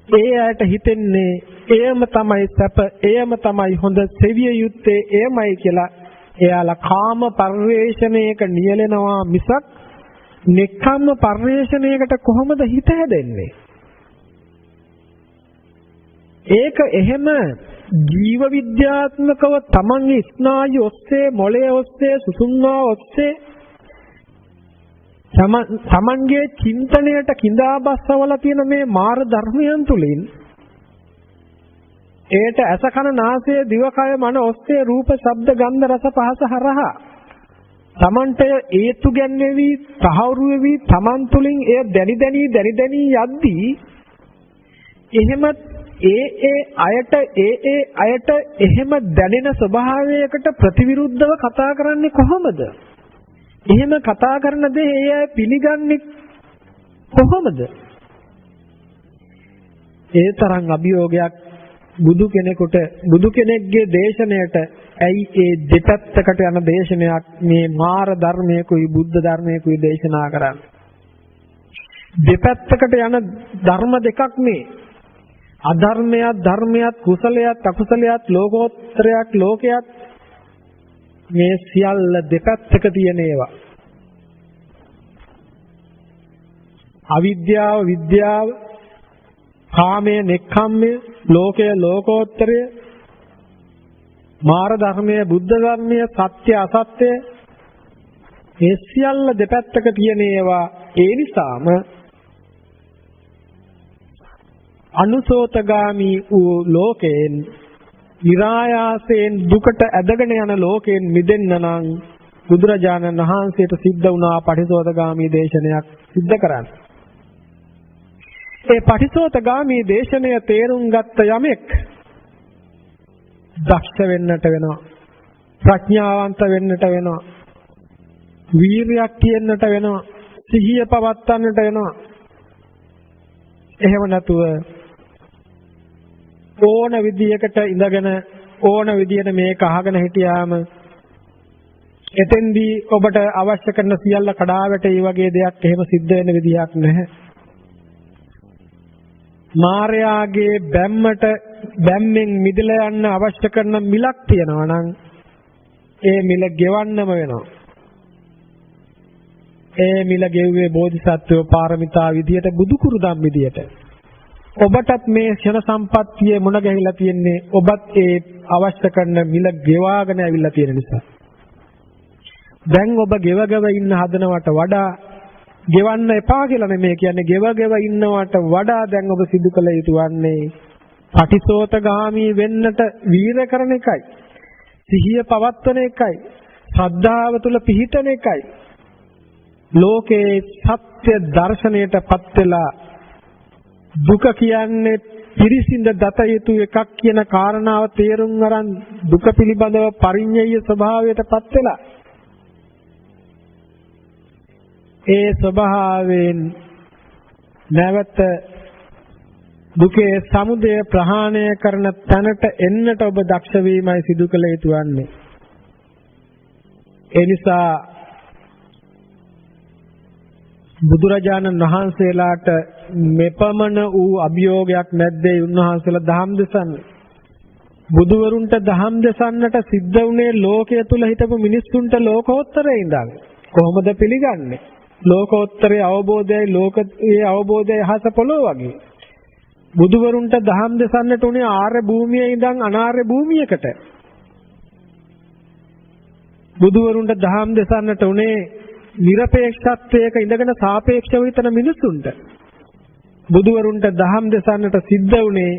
ඒ ඇයට හිතෙන්නේ එයම තමයි සැප, එයම තමයි හොඳ, සෙවිය යුත්තේ එයමයි කියලා එයාලා කාම පරිවේෂණයක නියැලෙනවා මිසක් නෙක්ඛම්ම පරිවේෂණයකට කොහොමද හිත හැදෙන්නේ? ඒක එහෙම ජීව විද්‍යාත්මකව තමන්ගේ ස්නායු ඔස්සේ, මොළය ඔස්සේ, සුසුම්නා ඔස්සේ තමන්ගේ චින්තනයට කිඳා බස්සවල තියෙන මේ මාර ධර්මයන් තුලින් ඒට ඇස කන නාසය දිවකය මන ඔස්සේ රූප ශබ්ද ගන්ධ රස පහස හරහා තමන්ට ඒතු ගැන්වෙවි තහවුරු වෙවි තමන් තුලින් එය දැනි යද්දී එහෙම ඒ අයට එහෙම දැනෙන ස්වභාවයකට ප්‍රතිවිරුද්ධව කතා කරන්නේ කොහොමද? එහෙම කතා කරන දේ ඒ අය පිළිගන්නේ කොහොමද? ඒ තරම් අභියෝගයක් බුදු කෙනෙක්ගේ දේශනයට ඇයි ඒ දෙපැත්තකට යන දේශනයක් මේ මාර ධර්මයකුයි බුද්ධ ධර්මයකුයි දේශනා කරන්නේ? දෙපැත්තකට යන ධර්ම දෙකක් මේ. අධර්මයක් ධර්මයක්, කුසලයක් අකුසලයක්, ලෝකෝත්තරයක් ලෝකයක්, මේ සියල්ල දෙපැත්තක තියෙන ඒවා. අවිද්‍යාව විද්‍යාව, කාමය නෙක්ඛම්මය, ලෝකය ලෝකෝත්තරය, මාර ධර්මය, බුද්ධ ධර්මය, සත්‍ය අසත්‍ය ඒ සියල්ල දෙපැත්තක තියෙන ඒවා. ඒ නිසාම අනුසෝතගාමී වූ ලෝකයෙන්, නිරායාසයෙන් දුකට ඇදගෙන යන ලෝකයෙන් මිදෙන්න නම් බුදුරජාණන් වහන්සේට සිද්ධ වුණා පටිසෝතගාමී දේශනයක් සිද්ධ කරන්න. ඒ පටිසෝතගාමී දේශනය තේරුම් ගත්ත යමෙක් දක්ෂ වෙන්නට වෙනවා, ප්‍රඥාවන්ත වෙන්නට වෙනවා, වීරියක් තියෙන්නට වෙනවා, සිහිය පවත්වන්නට වෙනවා. එහෙම නැතුව ඕන විදියකට ඉඳගෙන ඕන විදියට මේක අහගෙන හිටියාම එතෙන්දී ඔබට අවශ්‍ය කරන සියල්ල කඩා වැටේ වගේ දෙයක් එහෙම සිද්ධ වෙන විදියක් නැහැ. මායාගේ බැම්මෙන් මිදලා යන්න අවශ්‍ය කරන මිලක් තියෙනවා නම් ඒ මිල ගෙවන්නම වෙනවා. ඒ මිල ගෙව්වේ බෝධිසත්වෝ පාරමිතා විදියට, බුදු කුරුදම් විදියට. ඔබටත් මේ ක්ෂණ සම්පත්තියේ මුණ ගැහිලා තියෙන්නේ ඔබත් ඒ අවශ්‍ය කරන මිල ගෙවාගෙන ඇවිල්ලා තියෙන නිසා. දැන් ඔබ ගෙවගව ඉන්න හදනවට වඩා ගෙවන්න එපා කියලා නෙමෙයි කියන්නේ, ගෙවගව ඉන්නවට වඩා දැන් ඔබ සිදු කළ යුතු වන්නේ පටිසෝතගාමී වෙන්නට වීර කරන එකයි, සිහිය පවත්වන එකයි, ශ්‍රද්ධාව තුල පිහිටන එකයි. ලෝකේ සත්‍ය දර්ශනයටපත් වෙලා දුක කියන්නේ පිරිසිඳ දත යුතු එකක් කියන කාරණාව තේරුම් අරන් දුක පිළිබඳව පරිඤ්ඤය ස්වභාවයටපත් වෙලා ඒ ස්වභාවයෙන් නැවත දුකේ සමුදය ප්‍රහාණය කරන තැනට එන්නට ඔබ දක්ෂ වීමයි සිදු කළ යුතු වන්නේ. ඒ නිසා බුදුරජාණන් වහන්සේලාට මෙපමණ වූ අභියෝගයක් නැද්දේ උන්වහන්සේලා දහම් දෙසන්නේ. බුදුවරුන්ට දහම් දෙසන්නට සිද්ධ වුණේ ලෝකයේ තුල හිටපු මිනිස්සුන්ට ලෝකෝත්තරේ ඉඳන්. කොහොමද පිළිගන්නේ? ලෝකෝත්තරයේ අවබෝධයයි ලෝකයේ අවබෝධයයි හස පොළොව වගේ. බුදුවරුන්ට දහම් දෙසන්නට උනේ ආර්ය භූමියේ ඉඳන් අනාර්ය භූමියකට. බුදුවරුන්ට දහම් දෙසන්නට උනේ නිරපේක්ෂත්වයක ඉඳගෙන සාපේක්ෂව හිතන මිනිසුන්ට. බුදුවරුන්ට දහම් දෙසන්නට සිද්ධ වුණේ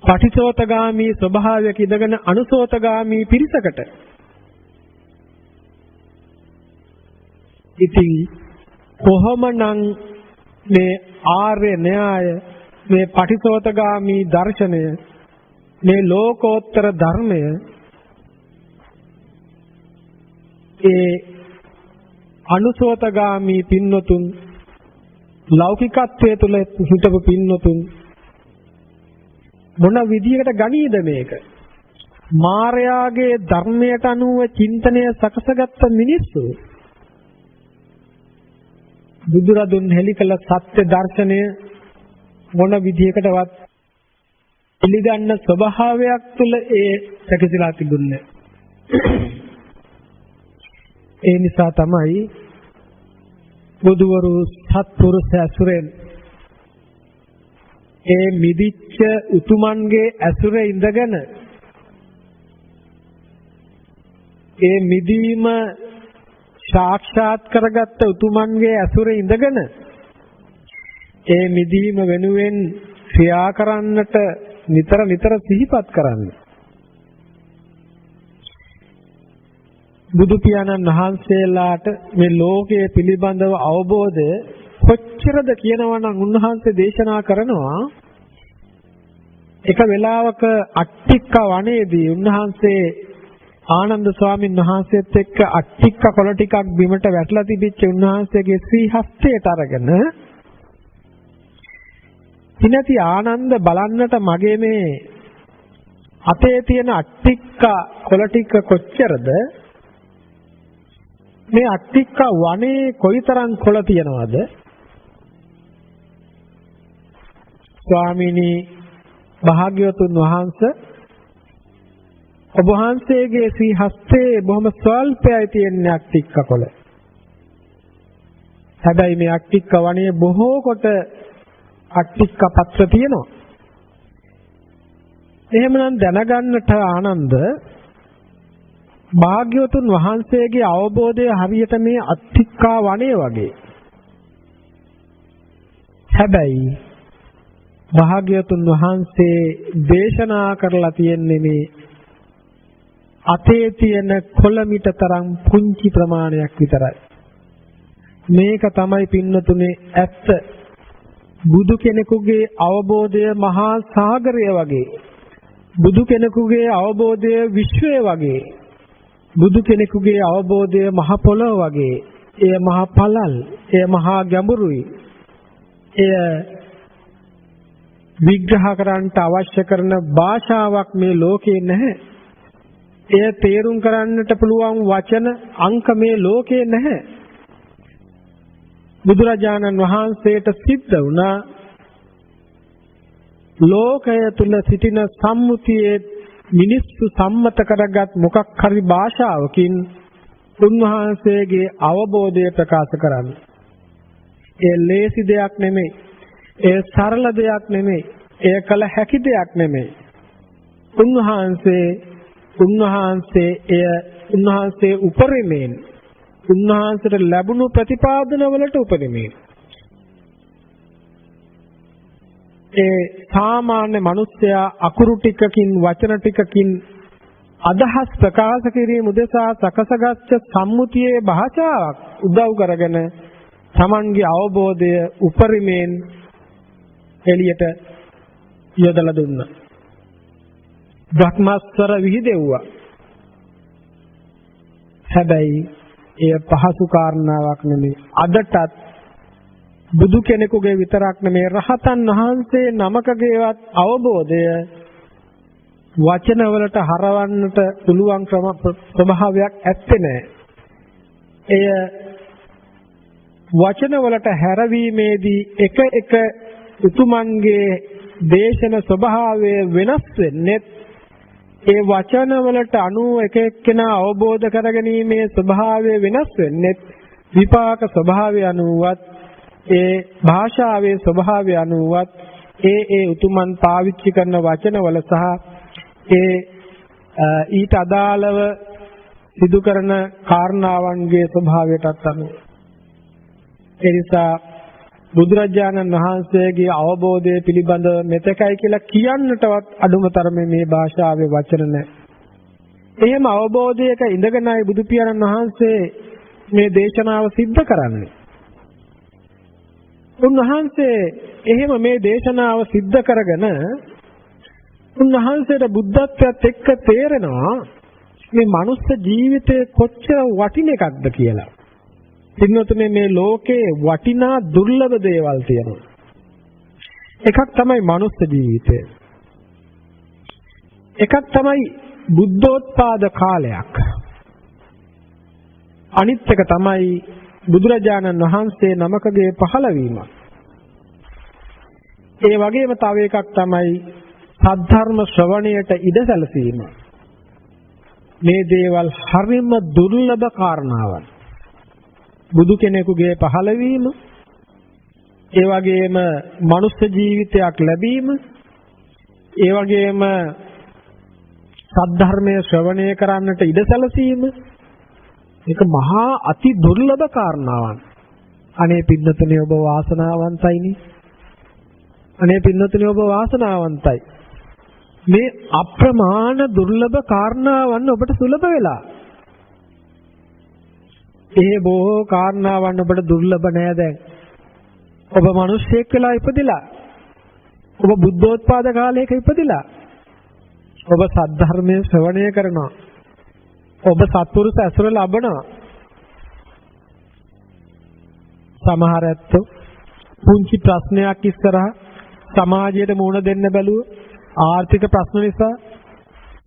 පටිසෝතගාමී ස්වභාවයක ඉඳගෙන අනුසෝතගාමී පිරිසකට. ඉතින් කොහොමනම් මේ ආර්ය න්‍යාය, මේ පටිසෝතගාමී දර්ශනය, මේ ලෝකෝත්තර ධර්මය ඒ අනුසෝතගාමී පින්නතුන්, ලෞකිකත්වයේ තුල හිටපු පින්නතුන් මොන විදියකට ගනීද මේක? මායාගේ ධර්මයට අනුව චින්තනය සකසගත්ත මිනිස්සු බුදුරදුන් හෙළි කළ සත්‍ය දර්ශනය මොන විදියකටවත් පිළිගන්න ස්වභාවයක් තුල ඒ සැකසීලා තිබුණේ. ඒ නිසා තමයි බුදුවරු සත්පුරුෂ ඇසුරෙන් ඒ මිදිච්ච උතුමන්ගේ ඇසුරේ ඉඳගෙන ඒ මිදීම සාක්ෂාත් කරගත්ත උතුමන්ගේ ඇසුරේ ඉඳගෙන ඒ මිදීම වෙනුවෙන් ක්‍රියා කරන්නට නිතර සිහිපත් කරන්න. බුදු පියාණන් වහන්සේලාට මේ ලෝකයේ පිළිබඳව අවබෝධය කොච්චරද කියනවා නම් උන්වහන්සේ දේශනා කරනවා. එක වෙලාවක අට්ටික්ක වනයේදී උන්වහන්සේ ආනන්ද ස්වාමීන් වහන්සේත් එක්ක අට්ටික්ක කොළ ටිකක් බිමට වැටලා තිබිච්ච උන්වහන්සේගේ ශ්‍රී හස්තයට අරගෙන "ඉනති ආනන්ද, බලන්නට මගේ මේ අතේ තියෙන අට්ටික්ක කොළ ටික කොච්චරද? මේ අට්ටික්ක වනේ කොයිතරම් කොළ තියනවද?" ස්වාමීනි, භාග්‍යවතුන් වහන්සේ, ඔබ වහන්සේගේ ශ්‍රී හස්තේ බොහොම ස්වල්පයයි තියෙන අට්ටික්ක කොළ. හැබැයි මේ අට්ටික්ක වනේ බොහෝ කොට අට්ටික්ක පත්‍ර තියෙනවා. එහෙමනම් දැනගන්නට ආනන්ද භාග්‍යවතුන් වහන්සේගේ අවබෝධය හරියට මේ අත්තික්කා වනය වගේ. හැබැයි භාග්‍යවතුන් වහන්සේ දේශනා කරලා තියෙන්නේ මේ අතේ තියෙන කොළමිට තරම් පුංචි ප්‍රමාණයක් විතරයි. මේක තමයි පින්නතුනේ ඇත්ත. බුදු කෙනෙකුගේ අවබෝධය මහා සාගරය වගේ. බුදු කෙනෙකුගේ අවබෝධය විශ්වය වගේ. බුදු කෙනෙකුගේ අවබෝධය මහ පොළොව වගේ. එය මහ පළල්, එය මහා ගැඹුරුයි. එය විග්‍රහ කරන්නට අවශ්‍ය කරන භාෂාවක් මේ ලෝකේ නැහැ. එය තේරුම් කරන්නට පුළුවන් වචන අංක මේ ලෝකේ නැහැ. බුදුරජාණන් වහන්සේට සිද්ධ වුණා ලෝකය තුල සිටින සම්මුතියේ මිනිස්සු සම්මත කරගත් මොකක් හරි භාෂාවකින් උන්වහන්සේගේ අවබෝධය ප්‍රකාශ කරන්න. ඒ ලේසි දෙයක් නෙමෙයි. ඒ සරල දෙයක් නෙමෙයි. ඒ කල හැකි දෙයක් නෙමෙයි. උන්වහන්සේ උපරිමයෙන් උන්වහන්සේට ලැබුණු ප්‍රතිපාදන වලට උපරිමයෙන් ඒ සාමාන්‍ය මිනිස්සයා අකුරු ටිකකින් වචන ටිකකින් අදහස් ප්‍රකාශ කිරීම උදෙසා සකසගත් සම්මුතියේ භාෂාවක් උදව් කරගෙන තමන්ගේ අවබෝධය උපරිමයෙන් එළියට යොදලා දුන්නා. බ්‍රහ්මස්වර විහිදෙව්වා. හැබැයි එය පහසු කාරණාවක් නෙමෙයි. අදටත් බුදු කෙනෙකුගේ විතරක් නෙමෙයි රහතන් වහන්සේ නමකගේවත් අවබෝධය වචන වලට හරවන්නට පුළුවන් ස්වභාවයක් ඇත්තේ නැහැ. එය වචන වලට හැරවීමේදී එක එක උතුමන්ගේ දේශන ස්වභාවය වෙනස් වෙන්නේ ඒ වචන වලට අනුව එක එක්කෙනා අවබෝධ කරගැනීමේ ස්වභාවය වෙනස් වෙන්නේ විපාක ස්වභාවය අනුවත් ඒ භාෂාවේ ස්වභාවය අනුවත් ඒ උතුමන් පාවිච්චි කරන වචන වල සහ ඒ ඊට අදාළව සිදු කරන කාරණාවන්ගේ ස්වභාවයටත් අනුව ඒ නිසා බුදුරජාණන් වහන්සේගේ අවබෝධය පිළිබඳ මෙතකයි කියලා කියන්නටවත් අඩුම තරමේ මේ භාෂාවේ වචන නැහැ. එහෙම අවබෝධයක ඉඳගෙනයි බුදු පියාණන් වහන්සේ මේ දේශනාව සිද්ධ කරන්නේ. උන්වහන්සේ එහෙම මේ දේශනාව සිද්ධ කරගෙන උන්වහන්සේට බුද්ධත්වයට එක්ක තේරෙනවා මේ මනුස්ස ජීවිතය කොච්චර වටින එකක්ද කියලා. පින්වතුනි මේ ලෝකේ වටිනා දුර්ලභ දේවල් තියෙනවා. එකක් තමයි මනුස්ස ජීවිතය. එකක් තමයි බුද්ධෝත්පාද කාලයක්. අනිත් එක තමයි බුදුරජාණන් වහන්සේ නමකගේ පහළවීම. ඒ වගේම තව එකක් තමයි සද්ධර්ම ශ්‍රවණයට ඉඩ සැලසීම. මේ දේවල් හරිම දුර්ලභ කාරණාවන්. බුදු කෙනෙකුගේ පහළවීම, ඒ වගේම මනුස්ස ජීවිතයක් ලැබීම, ඒ වගේම සද්ධර්මයේ ශ්‍රවණය කරන්නට ඉඩ සැලසීම, ඒක මහා අති දුර්ලභ කාරණාවක්. අනේ පින්නතුනේ ඔබ වාසනාවන්තයිනේ. අනේ පින්නතුනේ ඔබ වාසනාවන්තයි. මේ අප්‍රමාණ දුර්ලභ කාරණාවන් ඔබට සුලභ වෙලා. ඒ බොහෝ කාරණාවන් ඔබට දුර්ලභ නෑ දැන්. ඔබ මිනිස්සෙක් වෙලා ඉපදිලා. ඔබ බුද්ධෝත්පාද කාලයක ඉපදිලා. ඔබ සද්ධර්මයේ ශ්‍රවණය කරනවා. ඔබ සත්පුරුෂ ඇසුර ලබනවා. සමහර ඇත්තෝ පුංචි ප්‍රශ්නයක් ඉස්සරහා සමාජයට මුහුණ දෙන්න බැලුව ආර්ථික ප්‍රශ්න නිසා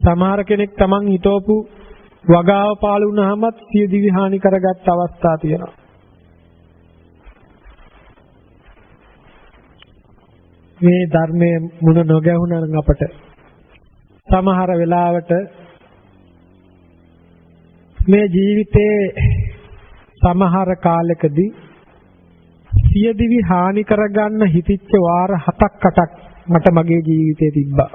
සමහර කෙනෙක් Taman හිතවපු වගාව පාළු වුණාමත් සිය දිවි හානි කරගත් අවස්ථා තියෙනවා. මේ ධර්මයේ මුණ නොගැහුණා නම් අපට සමහර වෙලාවට මේ ජීවිතේ සමහර කාලෙකදී සිය දිවි හානි කරගන්න හිතිච්ච වාර 7ක් 8ක් මට මගේ ජීවිතේ තිබ්බා.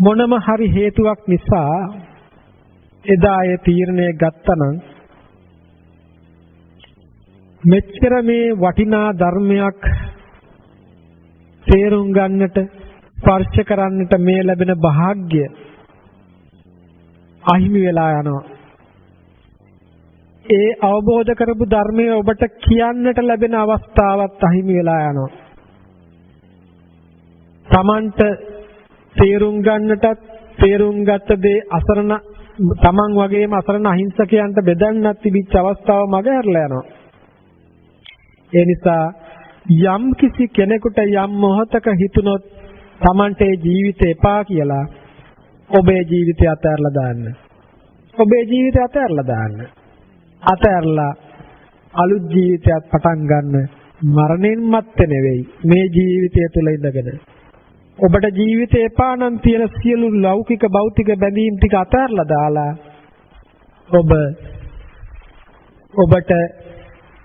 මොනම හරි හේතුවක් නිසා එදා ඒ තීරණය ගත්තනම් මෙච්චර මේ වටිනා ධර්මයක් තේරුම් ගන්නට ස්පර්ශ කරන්නට මේ ලැබෙන වාසනාව අහිමි වෙලා යනවා. ඒ අවබෝධ කරපු ධර්මයේ ඔබට කියන්නට ලැබෙන අවස්ථාවත් අහිමි වෙලා යනවා. තමන්ට තේරුම් ගන්නටත් තේරුම් ගත්ත දේ අසරණ තමන් වගේම අසරණ අහිංසකයන්ට බෙදන්නත් තිබිච්ච අවස්ථාව මගහැරලා යනවා. ඒ නිසා යම් කිසි කෙනෙකුට යම් මොහතක හිතුනොත් තමන්ට ඒ ජීවිතේ එපා කියලා ඔබේ ජීවිතය අතහැරලා දාන්න. ඔබේ ජීවිතය අතහැරලා දාන්න. අතහැරලා අලුත් ජීවිතයක් පටන් ගන්න. මරණයෙන් මත්තේ නෙවෙයි මේ ජීවිතය තුළ ඉඳගෙන. ඔබට ජීවිතේ එපා නම් තියෙන සියලු ලෞකික භෞතික බැඳීම් ටික අතහැරලා දාලා ඔබට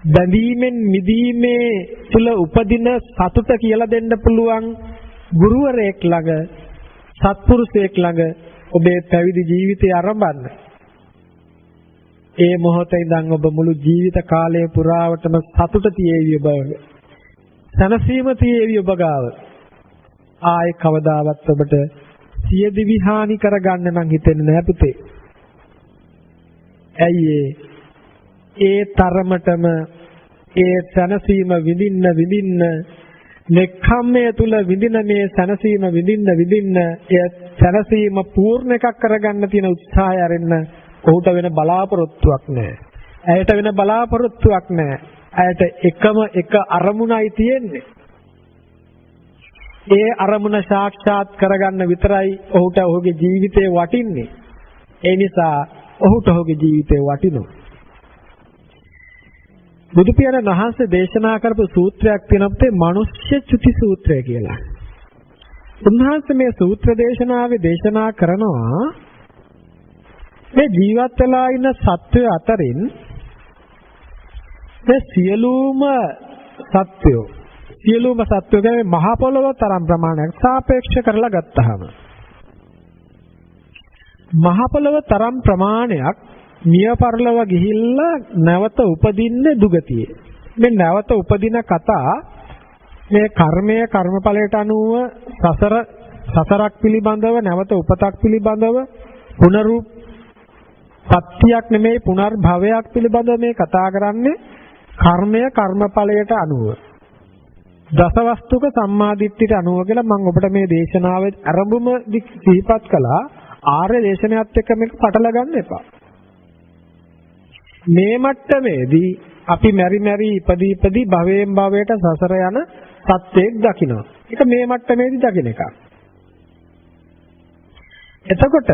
බැඳීමෙන් මිදීමේ තුල උපදින සතුට කියලා දෙන්න පුළුවන් ගුරුවරයෙක් ළඟ සත්පුරුෂයෙක් ළඟ ඔබේ පැවිදි ජීවිතය ආරම්භන්න. ඒ මොහොතේ ඉඳන් ඔබ මුළු ජීවිත කාලය පුරාවටම සතුට තියේවි ඔබ. සනසීම තියේවි ඔබ ගාව. ආයේ කවදාවත් ඔබට සියදිවි හානි කරගන්න නම් හිතෙන්නේ නැහැ පුතේ. ඇයි ඒ තරමටම ඒ සනසීම විඳින්න නෙක්ඛම්මයේ තුල විඳින මේ සනසීම විඳින්න ඒ සනසීම පූර්ණ එකක් කරගන්න තියෙන උත්සාහය අරින්න ඔහුට වෙන බලාපොරොත්තුවක් නැහැ. ඇයට වෙන බලාපොරොත්තුවක් නැහැ. ඇයට එකම එක අරමුණයි තියෙන්නේ. ඒ අරමුණ සාක්ෂාත් කරගන්න විතරයි ඔහුට ඔහුගේ ජීවිතේ වටින්නේ. ඒ නිසා ඔහුට ඔහුගේ ජීවිතේ වටිනවා. බුදු පියාණන් වහන්සේ දේශනා කරපු සූත්‍රයක් තියෙනවා මනුෂ්‍ය චුති සූත්‍රය කියලා. උන්වහන්සේ මේ සූත්‍ර දේශනාවේ දේශනා කරනවා මේ ජීවත් වෙලා ඉන්න සත්වය අතරින් මේ සියලුම සත්වයෝ කියන්නේ මහ පොළොව තරම් ප්‍රමාණයක් සාපේක්ෂ කරලා ගත්තාම මහ පොළොව තරම් ප්‍රමාණයක් මිය පරලොව ගිහිල්ලා නැවත උපදින්නේ දුගතියේ. මේ නැවත උපදින කතා මේ කර්මය කර්මඵලයට අනුව සසරක් පිළිබඳව නැවත උපතක් පිළිබඳව පුනරුත්පත්තියක් නෙමෙයි පුනර්භවයක් පිළිබඳව මේ කතා කරන්නේ කර්මය කර්මඵලයට අනුව. දසවස්තුක සම්මාදිට්ඨියට අනුව කියලා මම ඔබට මේ දේශනාවේ ආරම්භම සිහිපත් කළා. ආර්ය දේශනාවත් එක්ක මේක පටල ගන්න එපා. මේ මට්ටමේදී අපි මෙරි ඉපදී භවයෙන් භවයට සසර යන සත්‍යයක් දකිනවා. ඒක මේ මට්ටමේදී දකින එක. එතකොට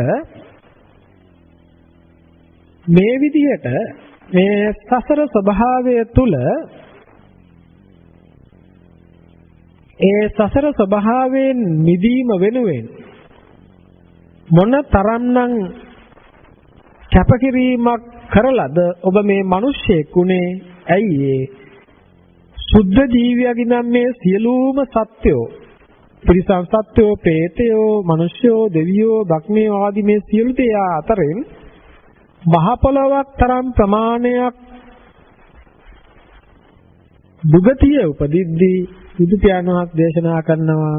මේ විදිහට මේ සසර ස්වභාවය තුල ඒ සසර ස්වභාවයෙන් මිදීම වෙනුවෙන් මොන තරම්නම් කැපකිරීමක් කරලද ඔබ මේ මිනිස්සෙක් උනේ? ඇයි ඒ සුද්ධ ජීවියාගේ නම් මේ සියලුම සත්වෝ ත්‍රිසං සත්වෝ പ്രേතයෝ මිනිස්යෝ දෙවියෝ බ්‍රහ්මයෝ ආදී මේ සියලු දේ අතරින් මහ පොළොවක් තරම් ප්‍රමාණයක් දුගතිය උපදිද්දී බුදු පියාණන් වහන්සේ දේශනා කරනවා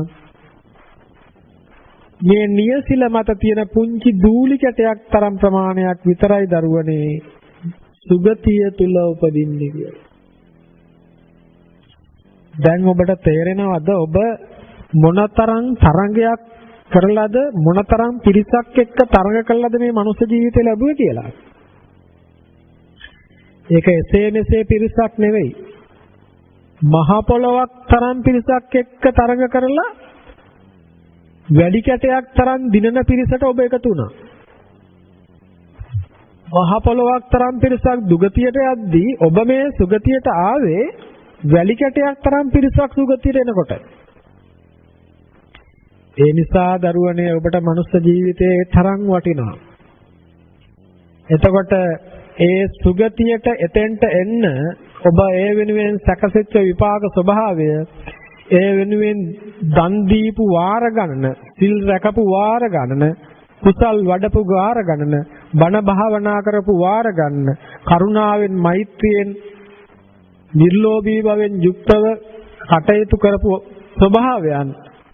මේ නියසිල මත තියෙන පුංචි දූලි කැටයක් තරම් ප්‍රමාණයක් විතරයි දරුවනේ සුගතිය තුල උපදින්නේ කියලා. දැන් ඔබට තේරෙනවද ඔබ මොනතරම් තරංගයක් කරලාද මොනතරම් පිරිසක් එක්ක තරඟ කළාද මේ මනුස්ස ජීවිතය ලැබුවේ කියලා? ඒක එසේ මෙසේ පිරිසක් නෙවෙයි. මහ පොළොවක් තරම් පිරිසක් එක්ක තරඟ කරලා වැඩි කැටයක් තරම් දිනන පිරිසට ඔබ එකතු වුණා. මහ පොළොවක් තරම් පිරිසක් දුගතියට යද්දී ඔබ මේ සුගතියට ආවේ වැඩි කැටයක් තරම් පිරිසක් සුගතියට එනකොට. ඒ නිසා දරුවනේ ඔබට මනුස්ස ජීවිතේ තරම් වටිනවා. එතකොට ඒ සුගතියට එතෙන්ට එන්න ඔබ ඒ වෙනුවෙන් සැකසෙච්ච විපාක ස්වභාවය ඒ වෙනුවෙන් දන් දීපු වාර ගණන, සිල් රැකපු වාර ගණන, කුසල් වඩපු වාර ගණන, බණ භාවනා කරපු වාර ගණන, කරුණාවෙන් මෛත්‍රියෙන් නිර්ලෝභී භවෙන් යුක්තව කටයුතු කරපු ස්වභාවයන්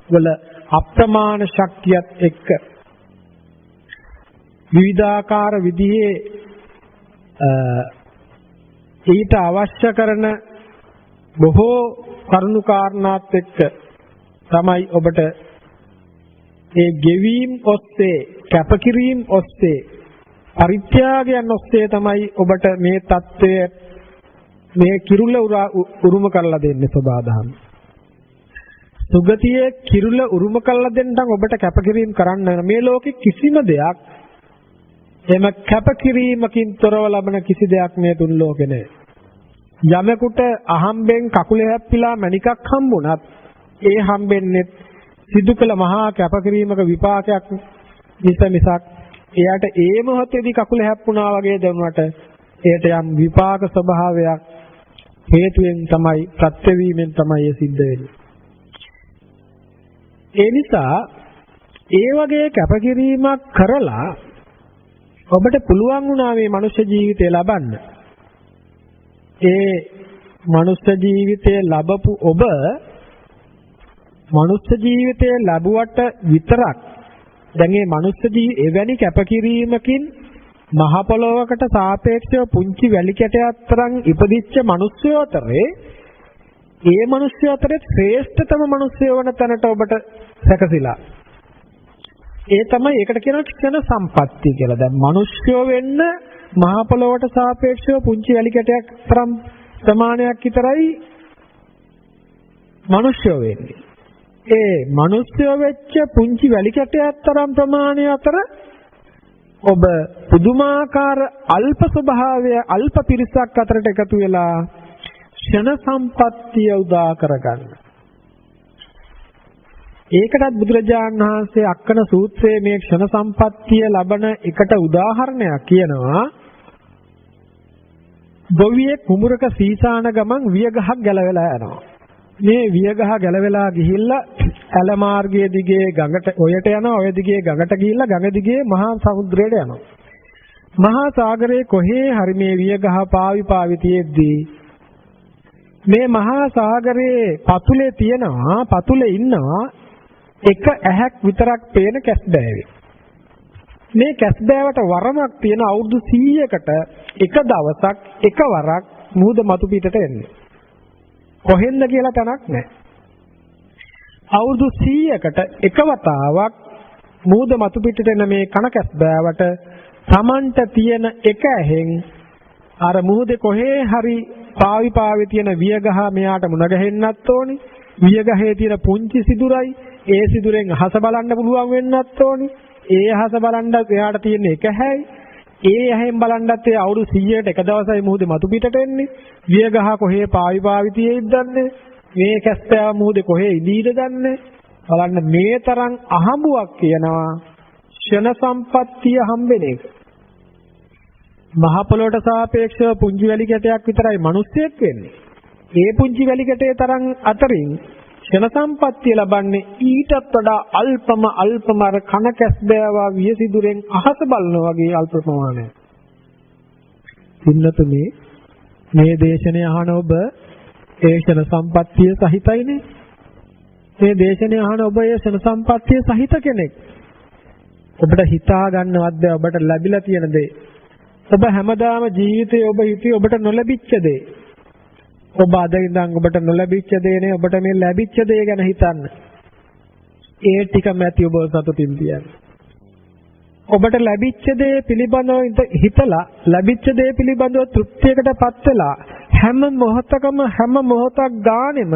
වල අප්‍රමාණ ශක්තියත් එක්ක විවිධාකාර විදිහේ ඊට අවශ්‍ය කරන බොහෝ කරුණු කාරණාත් එක්ක තමයි ඔබට ඒ ගෙවීම් ඔස්සේ, කැපකිරීම ඔස්සේ, පරිත්‍යාගයන් ඔස්සේ තමයි ඔබට මේ தත්ත්වය, මේ කිරුළ උරුම කරලා දෙන්නේ සබාදහම්. සුගතියේ කිරුළ උරුම කරලා දෙන්නම් ඔබට කැපකිරීම කරන්න. මේ ලෝකෙ කිසිම දෙයක් එම කැපකිරීමකින් තොරව ලබන කිසි දෙයක් මේ තුන් ලෝකේ නැහැ. යමෙකුට අහම්බෙන් කකුල හැප්පිලා මණිකක් හම්බුණත් ඒ හම්බෙන්නේ සිදු කළ මහා කැපකිරීමක විපාකයක් මිසක් එයාට ඒ මොහොතේදී කකුල හැප්පුණා වගේ දැනුණට එයට යම් විපාක ස්වභාවයක් හේතුයෙන් තමයි, ප්‍රත්‍යවීමෙන් තමයි සිද්ධ වෙන්නේ. ඒ නිසා ඒ වගේ කැපකිරීමක් කරලා ඔබට පුළුවන් වුණා මේ මනුෂ්‍ය ජීවිතය ලබන්න. ඒ මනුෂ්‍ය ජීවිතය ලැබපු ඔබ මනුෂ්‍ය ජීවිතය ලැබුවට විතරක් දැන් මේ මනුෂ්‍ය එවැනි කැපකිරීමකින් මහ පොළොවකට සාපේක්ෂව පුංචි වැලි කැටයක් තරම් ඉපදිච්ච මිනිස්සු අතරේ ඒ මිනිස්සු අතරේ ශ්‍රේෂ්ඨතම මිනිස්සු වන තැනට ඔබට සැකසিলা. ඒ තමයි ඒකට කියනවා ක්ෂණ සම්පත්තිය කියලා. දැන් මිනිස්සු වෙන්න මහ පොළොවට සාපේක්ෂව පුංචි වැලි කැටයක් තරම් ප්‍රමාණයක් විතරයි මිනිස්සු වෙන්නේ. ඒ මිනිස්සු වෙච්ච පුංචි වැලි කැටයක් තරම් ප්‍රමාණය අතර ඔබ පුදුමාකාර අල්ප ස්වභාවය අල්ප පිරිසක් අතරට එකතු වෙලා ක්ෂණ සම්පත්තිය උදා කරගන්න. ඒකටත් බුදුරජාණන් වහන්සේ අක්කන සූත්‍රයේ මේ ක්ෂණ සම්පත්තිය ලබන එකට උදාහරණයක් කියනවා. ගොවියේ කුඹරක සීසාන ගමන් වියගහක් ගැලවෙලා යනවා. මේ වියගහ ගැලවෙලා ගිහිල්ලා ඇල මාර්ගයේ දිගේ ගඟට ඔයට යනවා. ඔය දිගේ ගඟට ගිහිල්ලා ගඟ දිගේ මහා සමුද්‍රයට යනවා. මහා සාගරයේ කොහේ හරි මේ වියගහ පාවි තියෙද්දී මේ මහා සාගරයේ පතුලේ තියෙනවා, පතුලේ ඉන්නවා එක ඇහැක් විතරක් පේන කැස්බෑවෙක්. මේ කැස්බෑවට වරමක් තියෙන අවුරුදු 100කට එක දවසක් එකවරක් මුහුද මතු පිටට එන්නේ. කොහෙන්ද කියලා තැනක් නැහැ. අවුරුදු 100කට එක වතාවක් මුහුද මතු පිටට එන මේ කන කැස්බෑවට Tamanට තියෙන එක ඇහෙන් අර මුහුදේ කොහේ හරි පාවි තියෙන වියගහ මෙයාට මුණ ගැහෙන්නත් ඕනි. වියගහේ තියෙන පුංචි සිදුරයි ඒ සිදුරෙන් අහස බලන්න පුළුවන් වෙන්නත් ඕනි. ඒ අහස බලන්නත් එයාට තියෙන එක හැයි. ඒ ඇහෙන් බලන්නත් ඒ අවුරුදු 100කට එක දවසයි මුහුදේ මතු පිටට එන්නේ. වියගහ කොහේ පාවි තියෙයිද දන්නේ. මේ කැස්බෑව මුහුදේ කොහේ ඉදීද දන්නේ. බලන්න මේ තරම් අහඹුවක් කියනවා ක්ෂණ සම්පත්තිය හම්බෙන එක. මහ පොළොවට සාපේක්ෂව පුංචි වැලි කැටයක් විතරයි මිනිස්සෙක් වෙන්නේ. ඒ පුංචි වැලි කැටේ තරම් අතරින් ක්ෂණ සම්පත්තිය ලබන්නේ ඊටත් වඩා අල්පම අර කන කැස්බෑවා වියසිදුරෙන් අහස බලනවා වගේ අල්ප ප්‍රමාණයක්. පින්නතුනේ මේ දේශනේ අහන ඔබ ඒ ක්ෂණ සම්පත්තිය සහිතයිනේ. මේ දේශනේ අහන ඔබ ඒ ක්ෂණ සම්පත්තිය සහිත කෙනෙක්. ඔබට හිතා ගන්නවත් බෑ ඔබට ලැබිලා තියෙන දේ. ඔබ හැමදාම ජීවිතේ ඔබ හිතුවේ ඔබට නොලැබිච්ච දේ. ඔබ අද ඉඳන් ඔබට නොලැබිච්ච දේ නේ ඔබට මේ ලැබිච්ච දේ ගැන හිතන්න. ඒ ටිකම ඇති ඔබ සතුටින් තියන්න. ඔබට ලැබිච්ච දේ පිළිබඳව හිතලා ලැබිච්ච දේ පිළිබඳව තෘප්තියකටපත් වෙලා හැම මොහොතක් ගානෙම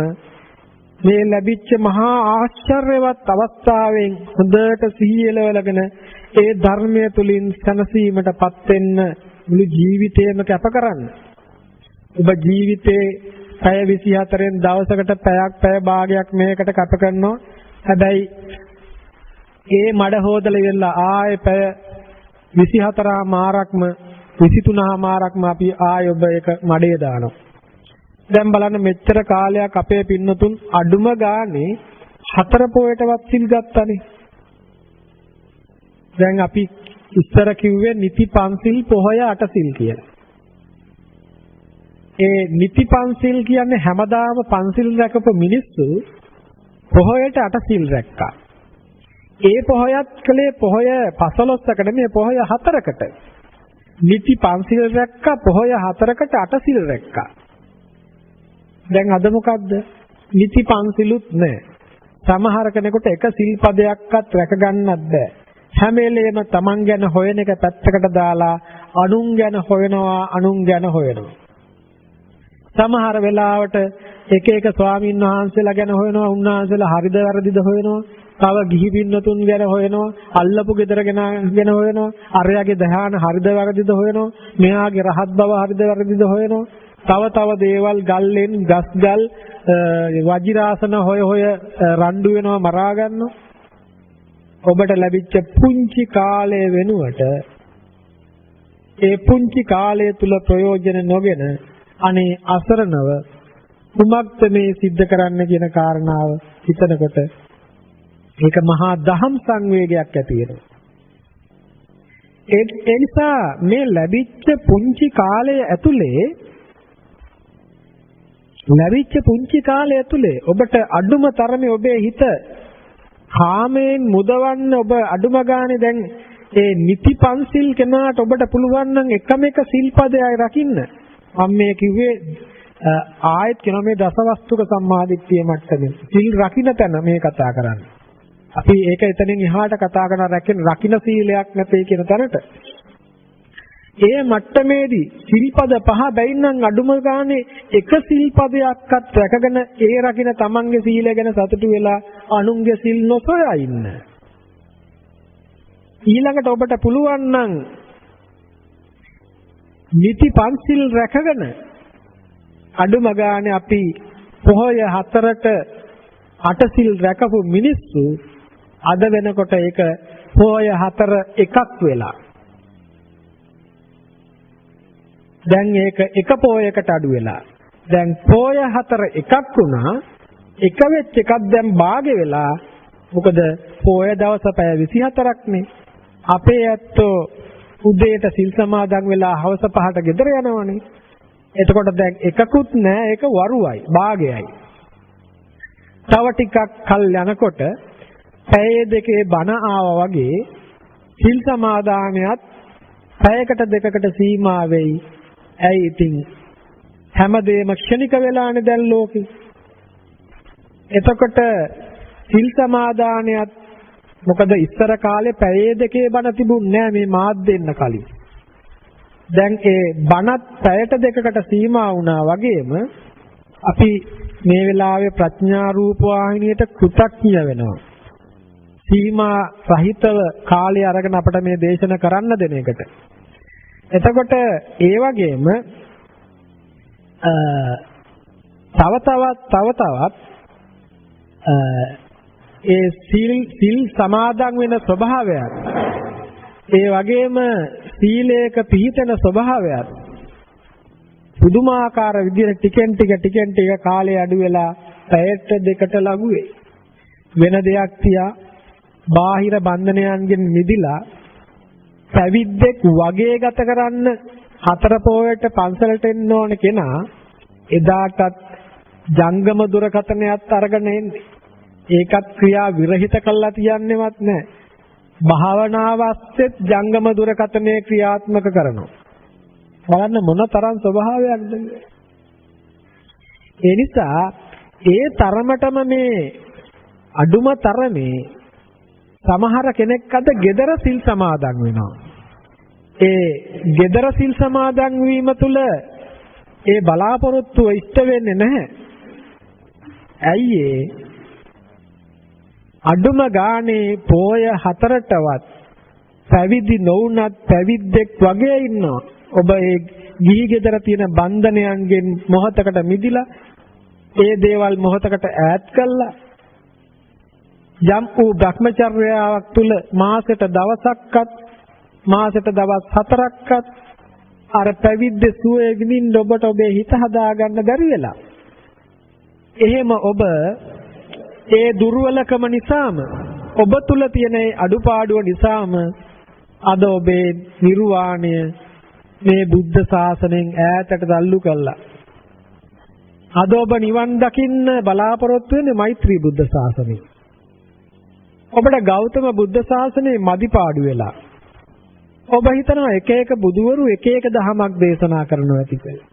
මේ ලැබිච්ච මහා ආශ්චර්යවත් අවස්ථාවෙන් හොඳට සිහිය එළවලගෙන ඒ ධර්මය තුලින් සැනසීමටපත් වෙන්න මුළු ජීවිතේම කැප කරන්න. ඔබ ජීවිතේ පැය 24න් දවසකට පැය භාගයක් මේකට කැප කරනවා. හැබැයි ඒ මඩ හොදලා ඉවරලා ආයේ පැය 24 මාරක්ම 23 මාරක්ම අපි ආයේ ඔබ ඒක මඩේ දානවා. දැන් බලන්න මෙච්චර කාලයක් අපේ පින්නතුන් අඩුම ගානේ 4 පොයටවත් සිල් ගත්තානේ. දැන් අපි ඉස්සර කිව්වේ නිති පන්සිල් පොහොය 8 සිල් කියලා. ඒ නිති පන්සිල් කියන්නේ හැමදාම පන්සිල් රැකපු මිනිස්සු පොහොයට 8 සිල් රැක්කා. ඒ පොහොයත් කලේ පොහොය 15කට නෙමෙයි පොහොය 4කට. නිති පන්සිල් රැක්කා පොහොය 4කට 8 සිල් රැක්කා. දැන් අද මොකද්ද? නිති පන්සිලුත් නැහැ. සමහර කෙනෙකුට එක සිල්පදයක්වත් රැක ගන්නත් බෑ. හැම වෙලේම Taman ගැන හොයන එක පැත්තකට දාලා අනුන් ගැන හොයනවා. සමහර වෙලාවට එක එක ස්වාමීන් වහන්සේලා ගැන හොයනවා, උන්වහන්සේලා හරිද වැරදිද හොයනවා. තව ගිහි පින්නතුන් ගැන හොයනවා, අල්ලපු ගෙදර ගැන හොයනවා, අරයාගේ ධ්‍යාන හරිද වැරදිද හොයනවා, මෙයාගේ රහත් බව හරිද වැරදිද හොයනවා. තව දේවල් ගල්ලෙන් ගස්ගල් වජිරාසන හොය රණ්ඩු වෙනවා, මරා ගන්නවා. ඔබට ලැබිච්ච පුංචි කාලය වෙනුවට ඒ පුංචි කාලය තුල ප්‍රයෝජන නොගෙන අනේ අසරණව කුමක්ද මේ සිද්ධ කරන්න කියන කාරණාව හිතනකොට ඒක මහා දහම් සංවේගයක් ඇති වෙනවා. ඒ නිසා මේ ලැබිච්ච පුංචි කාලය ඇතුලේ ඔබට අඩුම තරමේ ඔබේ හිත කාමයෙන් මුදවන්න ඔබ අඩුම ගානේ දැන් ඒ නිති පන්සිල් කෙනාට ඔබට පුළුවන් නම් එකම එක සිල්පදයයි රකින්න. මම මේ කිව්වේ ආයත් කියන මේ දසවස්තුක සම්මාදිට්ඨිය මට්ටමේ සිල් රකින්න තැන මේ කතා කරන්නේ. අපි ඒක එතනින් එහාට කතා කරන රකින්න සීලයක් නැtei කියන තැනට. ඒ මට්ටමේදී සිල්පද 5 බැයින් නම් අඩුම ගානේ එක සිල්පදයක්වත් රැකගෙන ඒ රකින්න තමන්ගේ සීලය ගැන සතුටු වෙලා අනුන්ගේ සිල් නොසොයා ඉන්න. ඊළඟට ඔබට පුළුවන් නම් නිති පන්සිල් රැකගෙන අඩුම ගානේ අපි පොහොය 4ට 8 සිල් රැකපු මිනිස්සු අද වෙනකොට ඒක පොහොය 4 එකක් වෙලා. දැන් ඒක එක පොයකට අඩු වෙලා. දැන් පොය 4 එකක් වුණා. එක වෙච්ච එකක් දැන් භාගෙ වෙලා. මොකද පොය දවස පැය 24ක් නේ. අපේ ඇත්තෝ උදේට සිල් සමාදන් වෙලා හවස 5ට ගෙදර යනවනේ. එතකොට දැන් එකකුත් නෑ, ඒක වරුවයි, භාගයයි. තව ටිකක් කල් යනකොට පැය දෙකේ බණ ආවා වගේ සිල් සමාදානයත් පැයකට දෙකකට සීමා වෙයි. ඇයි ඉතින් හැමදේම ක්ෂණික වෙලානේ දැන් ලෝකේ. එතකොට සිල් සමාදානයත් මොකද ඉස්සර කාලේ පැයේ දෙකේ බණ තිබුණේ නෑ මේ මාත් දෙන්න කලින්. දැන් ඒ බණත් පැයට දෙකකට සීමා වුණා වගේම අපි මේ වෙලාවේ ප්‍රඥා රූප වාහිනියට කෘතඥ වෙනවා. සීමා සහිතව කාලය අරගෙන අපිට මේ දේශන කරන්න දෙන එකට. එතකොට ඒ වගේම තව තවත් ඒ සිල් සමාදන් වෙන ස්වභාවයත් ඒ වගේම සීලයක පිහිටන ස්වභාවයත් පුදුමාකාර විදිහට ටිකෙන් ටික කාලය අඩු වෙලා පැයට දෙකට ලඟු වෙයි. වෙන දෙයක් තියා බාහිර බන්ධනයන්ගෙන් මිදිලා පැවිද්දෙක් වගේ ගත කරන්න 4 පොයට පන්සලට එන්න ඕන කෙනා එදාටත් ජංගම දුරකථනයත් අරගෙන එන්නේ. ඒකත් ක්‍රියා විරහිත කළා තියන්නේවත් නැහැ. භාවනාවස්සෙත් ජංගම දුරකථනයේ ක්‍රියාත්මක කරනවා. බලන්න මොන තරම් ස්වභාවයක්ද. ඒ නිසා ඒ තරමටම මේ අඩුම තරමේ සමහර කෙනෙක් අද gedara සිල් සමාදන් වෙනවා. ඒ gedara සිල් සමාදන් වීම තුළ ඒ බලාපොරොත්තුව ඉෂ්ට වෙන්නේ නැහැ. ඇයි අඩුම ගානේ පොය 4ටවත් පැවිදි නොවුනත් පැවිද්දෙක් වගේ ඉන්නවා. ඔබ ඒ ගිහි ගෙදර තියෙන බන්ධනයන්ගෙන් මොහතකට මිදිලා ඒ දේවල් මොහතකට ඈත් කළා යම් වූ භ්‍රමචර්යාවක් තුල මාසෙට දවසක්වත් මාසෙට දවස් 4ක්වත් අර පැවිද්ද සුවේ විඳින්න ඔබට ඔබේ හිත හදාගන්න බැරි වෙලා. එහෙම ඔබ ඒ දුර්වලකම නිසාම ඔබ තුල තියෙන අඩුපාඩුව නිසාම අද ඔබේ නිර්වාණය මේ බුද්ධ ශාසනයෙන් ඈතට තල්ලු කළා. අද ඔබ නිවන් දකින්න බලාපොරොත්තු වෙන්නේ මෛත්‍රී බුද්ධ ශාසනය. ඔබට ගෞතම බුද්ධ ශාසනයේ මදිපාඩු වෙලා. ඔබ හිතනවා එක එක බුදුවරු එක එක දහමක් දේශනා කරනවා ඇති කියලා.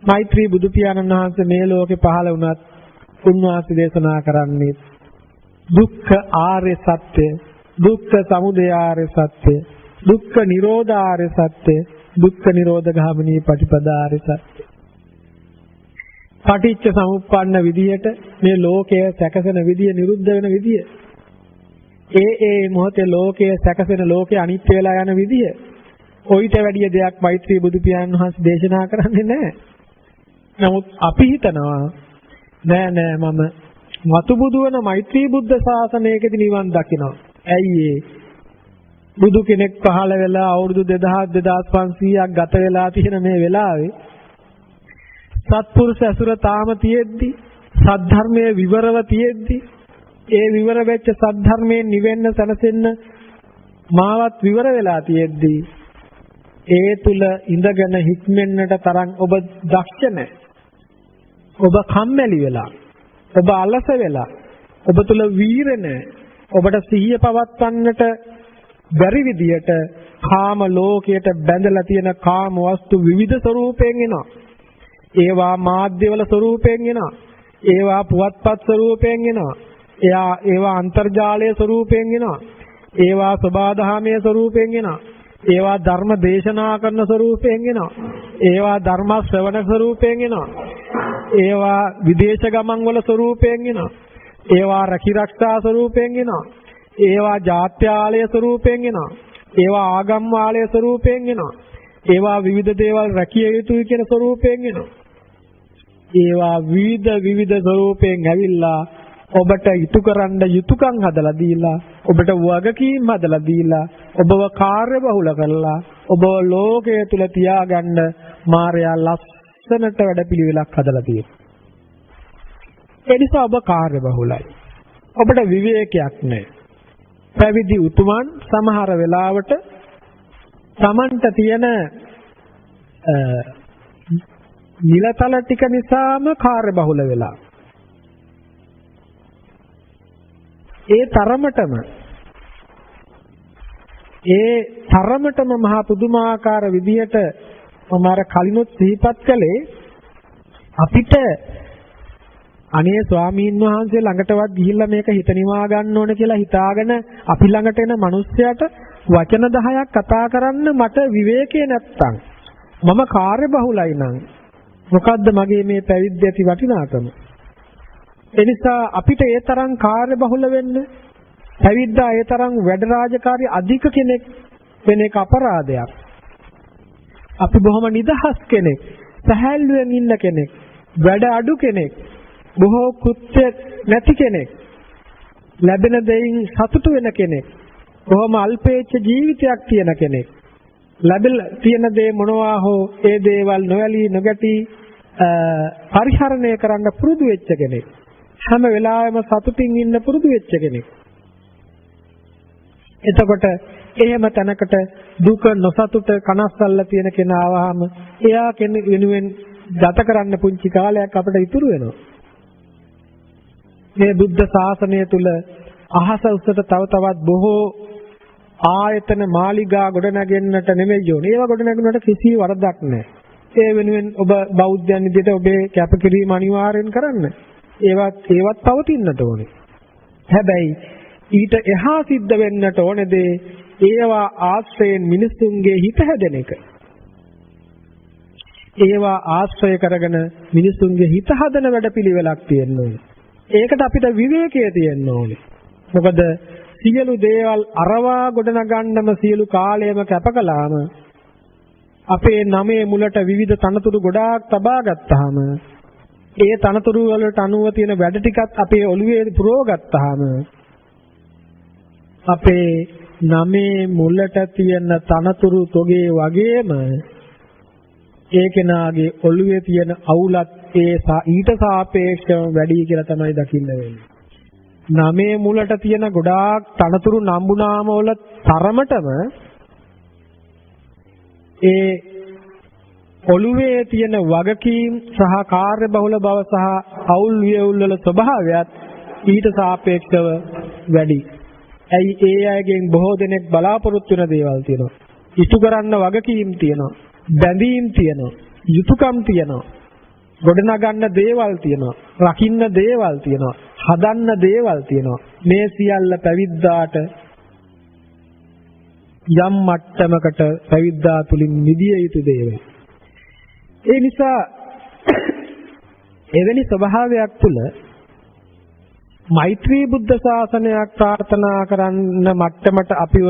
මෛත්‍රී බුදු පියාණන් වහන්සේ මේ ලෝකේ පහළ වුණත් උන්වහන්සේ දේශනා කරන්නේ දුක්ඛ ආර්ය සත්‍ය, දුක්ඛ සමුදය ආර්ය සත්‍ය, දුක්ඛ නිරෝධ ආර්ය සත්‍ය, දුක්ඛ නිරෝධ ගාමිනී පටිපදා ආර්ය සත්‍ය. පටිච්ච සමුප්පන්න විදියට මේ ලෝකය සැකසෙන විදිය, නිරුද්ධ වෙන විදිය, ඒ මොහොතේ ලෝකයේ සැකසෙන ලෝකේ අනිත්‍ය වෙලා යන විදිය, ඔయిత වැඩිය දෙයක් මෛත්‍රී බුදු පියාණන් වහන්සේ දේශනා කරන්නේ නැහැ. නමුත් අපි හිතනවා නෑ මම මතු බුදු වෙන මෛත්‍රී බුද්ධ ශාසනයකදී නිවන් දකිනවා. ඇයි බුදු කෙනෙක් පහළ වෙලා අවුරුදු 2500ක් ගත වෙලා තියෙන මේ වෙලාවේ සත්පුරුෂ ඇසුර තාම තියෙද්දි, සද්ධර්මයේ විවරව තියෙද්දි, ඒ විවර වෙච්ච සද්ධර්මයෙන් නිවෙන්න සැනසෙන්න මාවත් විවර වෙලා තියෙද්දි ඒ තුල ඉඳගෙන හික්මෙන්නට තරම් ඔබ දක්ෂ නැහැ. ඔබ කම්මැලි වෙලා, ඔබ අලස වෙලා, ඔබ තුල වීර නැහැ. ඔබට සිහිය පවත්වන්නට බැරි විදියට කාම ලෝකයට බැඳලා තියෙන කාම වස්තු විවිධ ස්වරූපයෙන් එනවා. ඒවා මාධ්‍යවල ස්වරූපයෙන් එනවා. ඒවා පුවත්පත් ස්වරූපයෙන් එනවා. ඒවා අන්තර්ජාලයේ ස්වරූපයෙන් එනවා. ඒවා සබාධාමයේ ස්වරූපයෙන් එනවා. ඒවා ධර්ම දේශනා කරන ස්වරූපයෙන් එනවා. ඒවා ධර්ම ශ්‍රවණ ස්වරූපයෙන් එනවා. ඒවා විදේශ ගමන් වල ස්වරූපයෙන් එනවා. ඒවා රැකිරක්ෂා ස්වරූපයෙන් එනවා. ඒවා ජාත්‍යාලය ස්වරූපයෙන් එනවා. ඒවා ආගම් වාලය ස්වරූපයෙන් එනවා. ඒවා විවිධ දේවල් රැකිය යුතුයි කියන ස්වරූපයෙන් එනවා. ඒවා විවිධ ස්වරූපයෙන් ඇවිල්ලා ඔබට ඉටු කරන්න යුතුයකම් හදලා දීලා, ඔබට වගකීම් හදලා දීලා, ඔබව කාර්යබහුල කරලා, ඔබව ලෝකයේ තුල තියාගන්න මායя ලස්සනට වැඩපිළිවෙලක් හදලා තියෙනවා. ඒ නිසා ඔබ කාර්යබහුලයි. ඔබට විවේකයක් නැහැ. පැවිදි උතුමන් සමහර වෙලාවට Tamanට තියෙන නිලතල ටික නිසාම කාර්යබහුල වෙලා. ඒ තරමටම මහා පුදුමාකාර විදියට මම අර කලිනුත් සිහිපත් කළේ අපිට අනේ ස්වාමීන් වහන්සේ ළඟටවත් ගිහිල්ලා මේක හිත නිවා ගන්න ඕන කියලා හිතාගෙන අපි ළඟට එන මිනිස්සයාට වචන 10ක් කතා කරන්න මට විවේකේ නැත්තම් මම කාර්යබහුලයි නම් මොකද්ද මගේ මේ පැවිද්ද ඇති වටිනාකම? එනිසා අපිට ඒ තරම් කාර්යබහුල වෙන්න, පැවිද්දා ඒ තරම් වැඩ රාජකාරී අධික කෙනෙක් වෙන එක අපරාධයක්. අපි බොහොම නිදහස් කෙනෙක්, සහැල්ලුවෙන් ඉන්න කෙනෙක්, වැඩ අඩු කෙනෙක්, බොහෝ කෘත්‍ය නැති කෙනෙක්, ලැබෙන දෙයින් සතුටු වෙන කෙනෙක්, බොහොම අල්පේච්ඡ ජීවිතයක් තියෙන කෙනෙක්, ලැබෙලා තියෙන දේ මොනවා හෝ ඒ දේවල් නොයලී නොගැටි පරිහරණය කරන්න පුරුදු වෙච්ච කෙනෙක්, හැම වෙලාවෙම සතුටින් ඉන්න පුරුදු වෙච්ච කෙනෙක්. එතකොට එහෙම තැනකට දුක නොසතුට කනස්සල්ල තියෙන කෙනා ආවහම එයා කෙනෙක් වෙනුවෙන් ගත කරන්න පුංචි කාලයක් අපිට ඉතුරු වෙනවා. මේ බුද්ධ ශාසනය තුල අහස උසට තව තවත් බොහෝ ආයතන මාලිගා ගොඩනගෙන්නට නෙමෙයි ඕනේ. ඒවා ගොඩනගනකොට කිසි වරදක් නැහැ. ඒ වෙනුවෙන් ඔබ බෞද්ධයන් විදිහට ඔබේ කැපකිරීම අනිවාර්යෙන් කරන්න. ඒවත් පවතින්නට ඕනේ. හැබැයි ඊට එහා සිද්ධ වෙන්නට ඕනේ දේ ඒවා ආශ්‍රයෙන් මිනිසුන්ගේ හිත හැදෙන එක. ඒවා ආශ්‍රය කරගෙන මිනිසුන්ගේ හිත හදන වැඩපිළිවෙලක් තියෙන්න ඕනේ. ඒකට අපිට විවේකයේ තියෙන්න ඕනේ. මොකද සියලු දේවල් අරවා ගොඩනගන්නම සියලු කාලයම කැපකලාම අපේ නමේ මුලට විවිධ තනතුරු ගොඩාක් තබා ගත්තාම ඒ තනතුරු වලට අනුව තියෙන වැඩ ටිකත් අපේ ඔළුවේ පුරව ගත්තාම අපේ නමේ මුලට තියෙන තනතුරු තොගේ වගේම ඒ කෙනාගේ ඔළුවේ තියෙන අවුලත් ඊට සාපේක්ෂව වැඩි කියලා තමයි දකින්න වෙන්නේ. නමේ මුලට තියෙන ගොඩාක් තනතුරු නම්බුනාම වල තරමටම ඒ ඔළුවේ තියෙන වගකීම් සහ කාර්යබහුල බව සහ අවුල් වියවුල් වල ස්වභාවයත් ඊට සාපේක්ෂව වැඩි. ඇයි ඒ අයගෙන් බොහෝ දෙනෙක් බලාපොරොත්තු වෙන දේවල් තියෙනවා. ඉටු කරන්න වගකීම් තියෙනවා. බැඳීම් තියෙනවා. යුතුයකම් තියෙනවා. ගොඩනගන්න දේවල් තියෙනවා. රකින්න දේවල් තියෙනවා. හදන්න දේවල් තියෙනවා. මේ සියල්ල පැවිද්දාට යම් මට්ටමකට පැවිද්දා තුලින් නිදිය යුතු දේවල්. ඒ නිසා එවැනි ස්වභාවයක් තුල මෛත්‍රී බුද්ධ ශාසනයක් ප්‍රාර්ථනා කරන්න මට්ටමට අපිව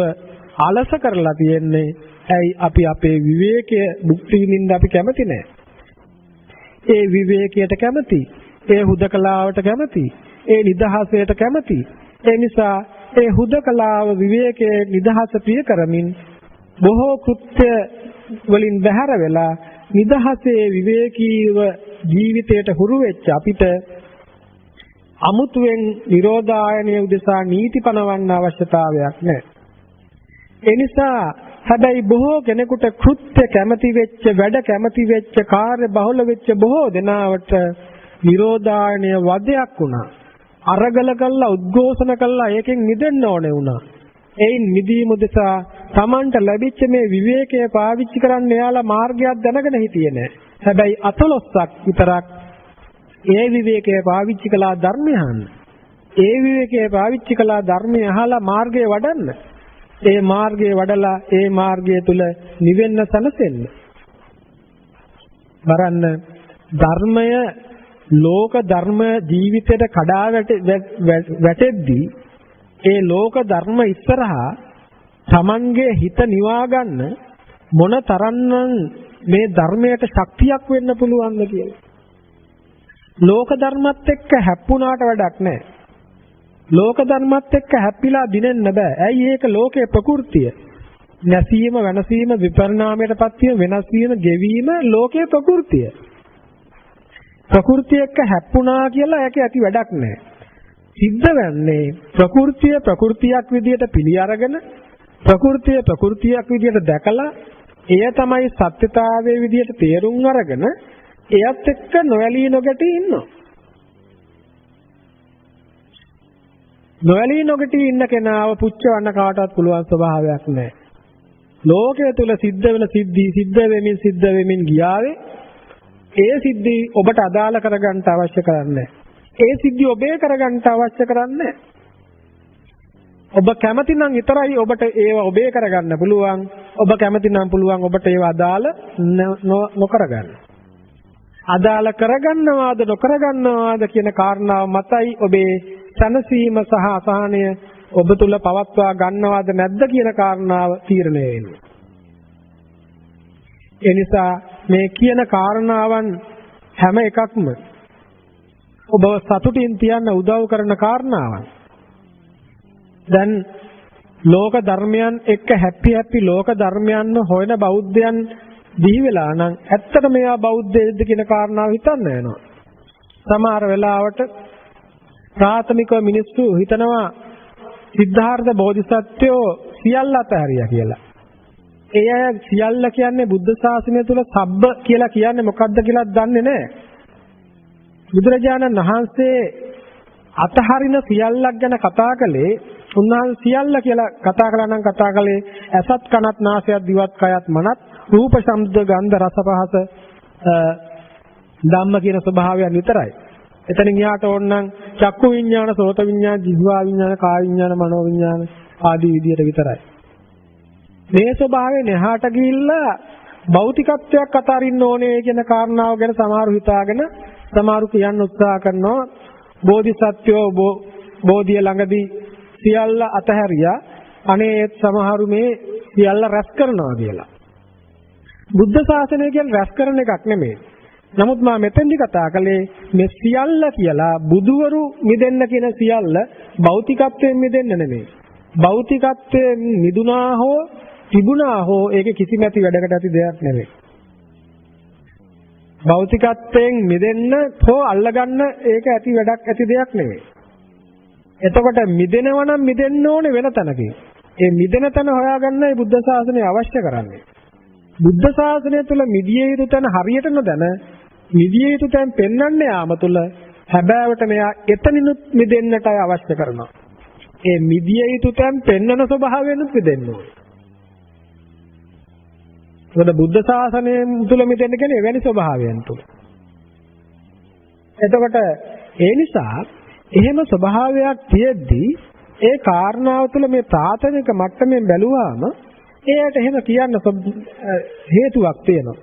අලස කරලා තියෙන්නේ. ඇයි අපි අපේ විවේකයේ භුක්ති විඳින්න අපි කැමති නැහැ. ඒ විවේකයට කැමති, ඒ හුදකලාවට කැමති, ඒ නිදහසට කැමති. ඒ නිසා ඒ හුදකලාව විවේකයේ නිදහස ප්‍රිය කරමින් බොහෝ කෘත්‍ය වලින් බැහැර වෙලා නිදහසේ විවේකීව ජීවිතයට හුරු වෙච්ච අපිට අමුතුවෙන් නිරෝධායනයේ උදෙසා නීති පනවන්න අවශ්‍යතාවයක් නැහැ. ඒ නිසා හැබැයි බොහෝ කෙනෙකුට කෘත්‍ය කැමති වෙච්ච, වැඩ කැමති වෙච්ච, කාර්ය බහුල වෙච්ච බොහෝ දෙනාට නිරෝධායනය වදයක් වුණා. අරගල කළා, උද්ඝෝෂණ කළා, ඒකෙන් මිදෙන්න ඕනේ වුණා. එයින් මිදීම උදෙසා Tamanට ලැබිච්ච මේ විවේකය පාවිච්චි කරන්න එයාලා මාර්ගයක් දැනගෙන හිටියේ නැහැ. හැබැයි අතලොස්සක් විතරක් ඒ විවේකය පාවිච්චි කළා ධර්මය අහන්න. ඒ විවේකය පාවිච්චි කළා ධර්මය අහලා මාර්ගය වඩන්න. ඒ මාර්ගය වඩලා ඒ මාර්ගය තුල නිවෙන්න සනසෙන්න. බලන්න ධර්මය ලෝක ධර්ම ජීවිතයට කඩා වැටෙද්දී ඒ ලෝක ධර්ම ඉස්සරහා Tamanගේ හිත නිවා ගන්න මොන තරම්නම් මේ ධර්මයට ශක්තියක් වෙන්න පුළුවන්ද කියලා. ලෝක ධර්මත් එක්ක හැප්පුණාට වැඩක් නැහැ. ලෝක ධර්මත් එක්ක හැප්පිලා දිනෙන්න බෑ. ඇයි ඒක ලෝකයේ ප්‍රകൃතිය. නැසීම, වෙනසීම, විපරිණාමයටපත් වීම, වෙනස් වීම, ගෙවීම ලෝකයේ ප්‍රകൃතිය. ප්‍රകൃතිය එක්ක හැප්පුණා කියලා ඒක ඇති වැඩක් නැහැ. සිද්ධ වෙන්නේ ප්‍රകൃතිය ප්‍රകൃතියක් විදියට පිළි අරගෙන, ප්‍රകൃතිය ප්‍රകൃතියක් විදියට දැකලා, එය තමයි සත්‍යතාවයේ විදියට තේරුම් අරගෙන එයත් එක්ක නොඇලී නොගැටී ඉන්නවා. නොඇලී නොගැටී ඉන්න කෙනාව පුච්චවන්න කාටවත් පුළුවන් ස්වභාවයක් නැහැ. ලෝකයේ තුල සිද්ධ වෙන සිද්ධ වෙමින් ගියාවේ ඒ සිද්ධි ඔබට අදාළ කරගන්න අවශ්‍ය කරන්නේ. ඒ සිද්ධි ඔබේ කරගන්න අවශ්‍ය කරන්නේ. ඔබ කැමති නම් විතරයි ඔබට ඒව ඔබේ කරගන්න පුළුවන්. ඔබ කැමති නම් පුළුවන් ඔබට ඒව අදාළ නොකරගන්න. අදාළ කරගන්නවාද නොකරගන්නවාද කියන කාරණාව මතයි ඔබේ සනසීම සහ අසහනය ඔබ තුල පවත්වා ගන්නවාද නැද්ද කියන කාරණාව තීරණය වෙන්නේ. ඒ නිසා මේ කියන කාරණාවන් හැම එකක්ම ඔබ සතුටින් තියන්න උදව් කරන කාරණාවන්. දැන් ලෝක ධර්මයන් එක්ක හැපි ලෝක ධර්මයන්ම හොයන බෞද්ධයන් දිවි වෙලා නම් ඇත්තට මේවා බෞද්ධයද කියන කාරණාව හිතන්න වෙනවා. සමහර වෙලාවට ප්‍රාථමිකව මිනිස්සු හිතනවා සිද්ධාර්ථ බෝධිසත්වෝ සියල්ල අතහැරියා කියලා. ඒ අය සියල්ල කියන්නේ බුද්ධ ශාසනය තුල සබ්බ කියලා කියන්නේ මොකක්ද කියලා දන්නේ නැහැ. බුදුරජාණන් වහන්සේ අතහරින සියල්ලක් ගැන කතා කළේ උන්වහන්සේ සියල්ල කියලා කතා කළා නම් කතා කළේ ඇසත් කනත් නාසයත් දිවත් කයත් මනත් රූප ශබ්ද ගන්ධ රස පහස ධම්ම කියන ස්වභාවයන් විතරයි. එතනින් යාට ඕනනම් චක්කු විඤ්ඤාණ, සෝත විඤ්ඤාණ, ජීවා විඤ්ඤාණ, කාය විඤ්ඤාණ, මනෝ විඤ්ඤාණ ආදී විදියට විතරයි. මේ ස්වභාවයෙන් එහාට ගිහිල්ලා භෞතිකත්වයක් අතරින්න ඕනේ කියන කාරණාව ගැන සමහරු හිතාගෙන සමහරු කියන්න උත්සාහ කරනවා බෝධිසත්වෝ බෝධිය ළඟදී සියල්ල අතහැරියා අනේ සමහරු මේ සියල්ල රැස් කරනවා කියලා. බුද්ධ ශාසනය කියන්නේ රැස් කරන එකක් නෙමෙයි. නමුත් මා මෙතෙන්දි කතා කළේ මේ සියල්ල කියලා බුදුවරු මිදෙන්න කියන සියල්ල භෞතිකත්වයෙන් මිදෙන්න නෙමෙයි. භෞතිකත්වයෙන් මිදුණා හෝ තිබුණා හෝ ඒක කිසිම ඇති වැඩකට ඇති දෙයක් නෙමෙයි. භෞතිකත්වයෙන් මිදෙන්න හෝ අල්ලගන්න ඒක ඇති වැඩක් ඇති දෙයක් නෙවෙයි. එතකොට මිදෙනවා නම් මිදෙන්න ඕනේ වෙන තැනකින්. ඒ මිදෙන තැන හොයාගන්නයි බුද්ධ ශාසනය අවශ්‍ය කරන්නේ. බුද්ධ ශාසනය තුළ මිදිය යුතු තැන හරියට නොදැන මිදිය යුතු තැන් පෙන්වන්න යාම තුළ හැබෑවට මෙයා එතනිනුත් මිදෙන්නටයි අවශ්‍ය කරනවා. ඒ මිදිය යුතු තැන් පෙන්වන ස්වභාවයෙන්ුත් මිදෙන්න ඕනේ. මොකද බුද්ධ ශාසනය තුළ මිදෙන්න කියන්නේ එවැනි ස්වභාවයන් තුළ. එතකොට ඒ නිසා එහෙම ස්වභාවයක් තියෙද්දී ඒ කාරණාව තුළ මේ ප්‍රාථමික මට්ටමින් බැලුවාම ඒකට එහෙම කියන්න හේතුවක් තියෙනවා.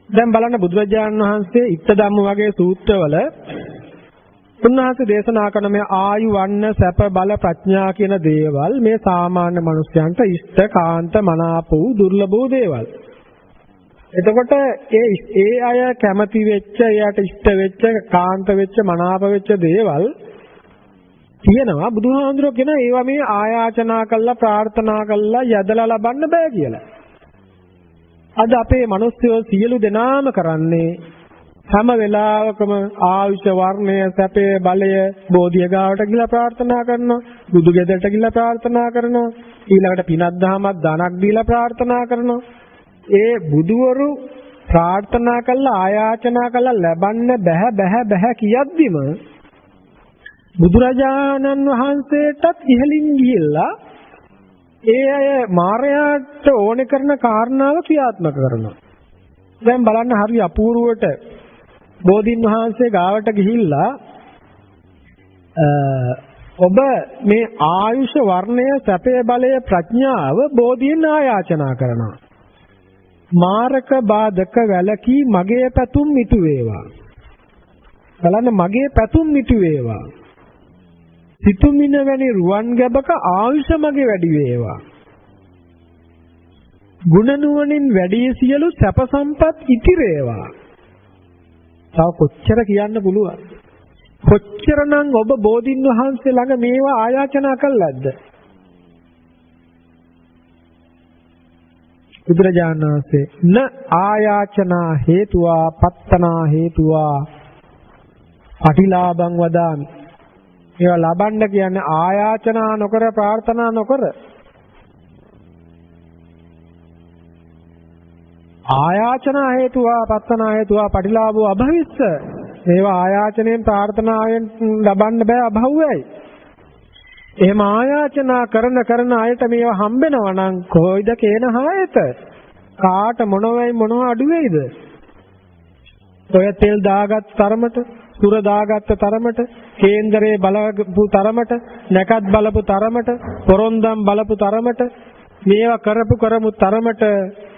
දැන් බලන්න බුදුරජාණන් වහන්සේ ඉත්ත ධම්ම වගේ සූත්‍රවල උන්වහන්සේ දේශනා කරන මේ ආයු වන්න සැප බල ප්‍රඥා කියන දේවල් මේ සාමාන්‍ය මිනිස්යන්ට ඉෂ්ට කාන්ත මනාප වූ දුර්ලභ වූ දේවල්. එතකොට ඒ අය කැමති වෙච්ච, එයාට ඉෂ්ට වෙච්ච, කාන්ත වෙච්ච, මනාප වෙච්ච දේවල් තියෙනවා. බුදුහාමුදුරුවෝ කියන ඒවා මේ ආයාචනා කළා, ප්‍රාර්ථනා කළා යදලා ලබන්න බෑ කියලා. අද අපේ මිනිස්සු සියලු දෙනාම කරන්නේ හැම වෙලාවකම ආයුෂ වර්ණය සැපේ බලය බෝධිය ගාවට ගිහිලා ප්‍රාර්ථනා කරනවා, බුදු ගෙදරට ගිහිලා ප්‍රාර්ථනා කරනවා, ඊළඟට පිනක් දහමක් දානක් දීලා ප්‍රාර්ථනා කරනවා. ඒ බුදුවරු ප්‍රාර්ථනා කළා ආයාචනා කළා ලබන්න බෑ කියද්දිම බුදුරජාණන් වහන්සේටත් ඉහළින් ගිහිල්ලා ඒ අය මායයට ඕනේ කරන කාරණාව ක්‍රියාත්මක කරනවා. දැන් බලන්න හරි අපූර්වට බෝධින් වහන්සේ ගාවට ගිහිල්ලා ඔබ මේ ආයුෂ වර්ණය සැපේ බලය ප්‍රඥාව බෝධියෙන් ආයාචනා කරනවා. මාරක බාධක වැලකී මගේ පැතුම් මිතු වේවා. බලන්න මගේ පැතුම් මිතු වේවා. සිතුමින වැනි රුවන් ගැබක ආයුෂ මගේ වැඩි වේවා. ගුණ නුවණින් වැඩි සියලු සැප සම්පත් ඉතිරේවා. තව කොච්චර කියන්න පුළුවන්? කොච්චරනම් ඔබ බෝධින් වහන්සේ ළඟ මේවා ආයාචනා කළාද? බුදුරජාණන් වහන්සේ න ආයාචනා හේතුවා පත්තනා හේතුවා පටිලාභං වදාමි. ඒවා ලබන්න කියන්නේ ආයාචනා නොකර ප්‍රාර්ථනා නොකර. ආයාචනා හේතුවා පත්තනා හේතුවා පටිලාභෝ අභවිස්ස. ඒවා ආයාචනයෙන් ප්‍රාර්ථනාවෙන් ලබන්න බෑ අභව්‍යයි. එහෙම ආයාචනා කරන අයට මේවා හම්බෙනවා නම් කොයිද කේන හායත? කාට මොනවයි අඩු වෙයිද? ඔය තෙල් දාගත් තරමට, සුර දාගත් තරමට, කේන්දරේ බලපු තරමට, නැකත් බලපු තරමට, පොරොන්දම් බලපු තරමට, මේවා කරමු තරමට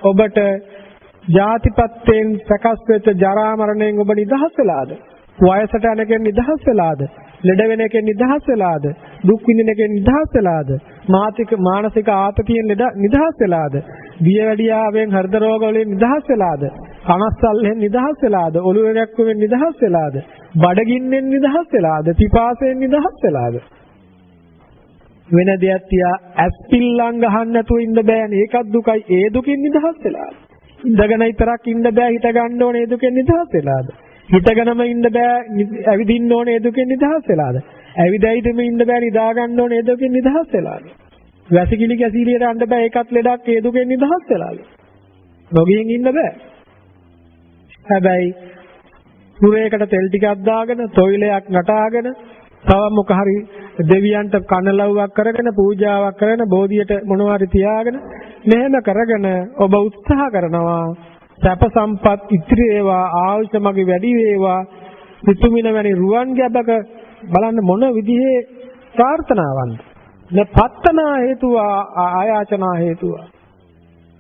ඔබට ජාතිපත්තෙන් සකස් වෙච්ච ජරා මරණයෙන් ඔබ නිදහස් වෙලාද? වයසට යන කෙනෙක් නිදහස් වෙලාද? ලෙඩ වෙන කෙනෙක් නිදහස් වෙලාද? දුක් විඳින කෙනෙක් නිදහස් වෙලාද? මානසික ආතතියෙන් නිදහස් වෙලාද? දියවැඩියාවෙන් හෘද රෝග වලින් නිදහස් වෙලාද? කනස්සල්ලෙන් නිදහස් වෙලාද? ඔළුව ගැක්කුවෙන් නිදහස් වෙලාද? බඩගින්නෙන් නිදහස් වෙලාද? පිපාසයෙන් නිදහස් වෙලාද? වෙන දෙයක් තියා ඇස්පිල්ලම් ගහන්න නැතුව ඉන්න බෑනේ. ඒකත් දුකයි. ඒ දුකින් නිදහස් වෙලාද? ඉඳගෙන විතරක් ඉන්න බෑ, හිත ගන්න ඕනේ. ඒ දුකෙන් නිදහස් වෙලාද? හිතගෙනම ඉන්න බෑ, ඇවිදින්න ඕනේ. ඒ දුකෙන් නිදහස් වෙලාද? ඇවිදයිදම ඉන්න බෑ, නිදා ගන්න ඕනේ. ඒ දුකෙන් නිදහස් වෙලාද? වැසිකිලි කැසිලියට යන්න බෑ, ඒකත් ලෙඩක්. ඒ දුකෙන් නිදහස් වෙලාද? නොගියෙන් ඉන්න බෑ. හැබැයි සුරේකට තෙල් ටිකක් දාගෙන, තොইলයක් නටාගෙන, තව මොක හරි දෙවියන්ට කනලව්වක් කරගෙන, පූජාවක් කරගෙන, බෝධියට මොනවා හරි තියාගෙන මෙහෙම කරගෙන ඔබ උත්සාහ කරනවා සැප සම්පත් ඉතිරි වේවා, ආයුෂ මගේ වැඩි වේවා, සිතුමින වැනි රුවන් ගැබක. බලන්න මොන විදිහේ ප්‍රාර්ථනාවන්ද? පත්තනා හේතුවා ආයාචනා හේතුවා.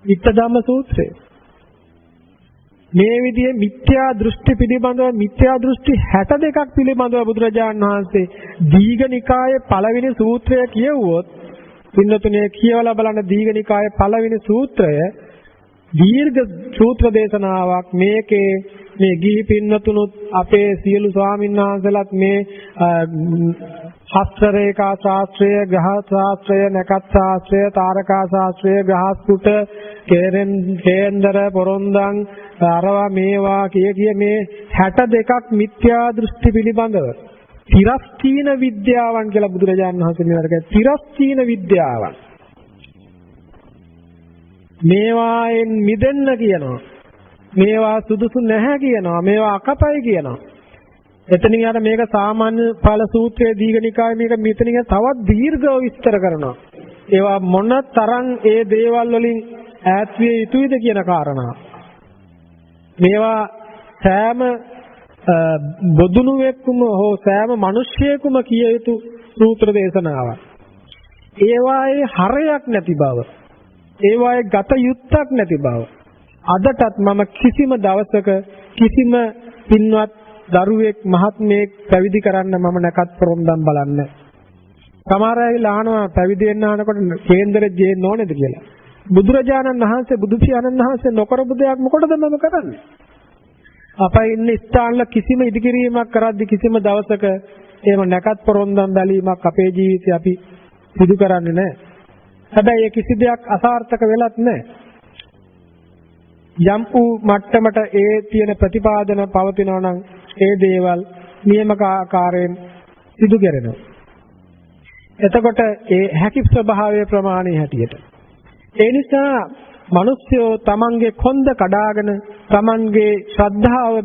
ඉත්ත ධම්ම සූත්‍රය. මේ විදිහේ මිත්‍යා දෘෂ්ටි පිළිබඳව මිත්‍යා දෘෂ්ටි 62ක් පිළිබඳව බුදුරජාණන් වහන්සේ දීඝනිකායේ පළවෙනි සූත්‍රය කියවුවොත්, පින්නතුනේ කියවලා බලන්න දීඝනිකායේ පළවෙනි සූත්‍රය දීර්ඝ සූත්‍ර දේශනාවක්. මේකේ මේ ගිහි පින්නතුනුත් අපේ සියලු ස්වාමීන් වහන්සේලාත් මේ හස්ත රේඛා ශාස්ත්‍රය, ග්‍රහ ශාස්ත්‍රය, නැකත් ශාස්ත්‍රය, තාරකා ශාස්ත්‍රය, ග්‍රහස්කුට, කේන්දර, පොරොන්දම්, අරවා මේවා කිය මේ 62ක් මිත්‍යා දෘෂ්ටි පිළිබඳව තිරස්චීන විද්‍යාවන් කියලා බුදුරජාණන් වහන්සේ මේවට කියයි. තිරස්චීන විද්‍යාවන්. මේවායින් මිදෙන්න කියනවා. මේවා සුදුසු නැහැ කියනවා. මේවා අකපයි කියනවා. එතනින් යාට මේක සාමාන්‍ය ඵල සූත්‍රයේ දීඝනිකායේ මේක මෙතනින් තවත් දීර්ඝව විස්තර කරනවා. ඒවා මොන තරම් ඒ දේවල් වලින් ඈත් විය යුතුයිද කියන කාරණා. මේවා සෑම බොදුනුවෙක්ම හෝ සෑම මිනිසියෙකුම කිය යුතු සූත්‍ර දේශනාවක්. ඒවායේ හරයක් නැති බව. ඒවායේ ගත යුත්තක් නැති බව. අදටත් මම කිසිම දවසක කිසිම පින්වත් දරුවෙක් මහත්මයෙක් පැවිදි කරන්න මම නැකත් පොරොන්දම් බලන්නේ. සමහර අය අහනවා පැවිදි වෙන්න අහනකොට කේන්දරේ ජීන්න ඕනේද කියලා. බුදුරජාණන් වහන්සේ බුදු පියාණන් වහන්සේ නොකරපු දෙයක් මොකටද මම කරන්නේ? අපේ ඉන්න ස්ථානවල කිසිම ඉදිකිරීමක් කරද්දි කිසිම දවසක එහෙම නැකත් පොරොන්දම් බැලීමක් අපේ ජීවිතේ අපි සිදු කරන්නේ නැහැ. හැබැයි ඒ කිසි දෙයක් අසාර්ථක වෙලත් නැහැ. යම් වූ මට්ටමට ඒ තියෙන ප්‍රතිපාදන පවතිනවා නම් ඒ දේවල් නියමක ආකාරයෙන් සිදු කරනවා. එතකොට ඒ හැකි ස්වභාවයේ ප්‍රමාණය හැටියට. ඒ නිසා මිනිස්යෝ තමන්ගේ කොන්ද කඩාගෙන තමන්ගේ ශ්‍රද්ධාව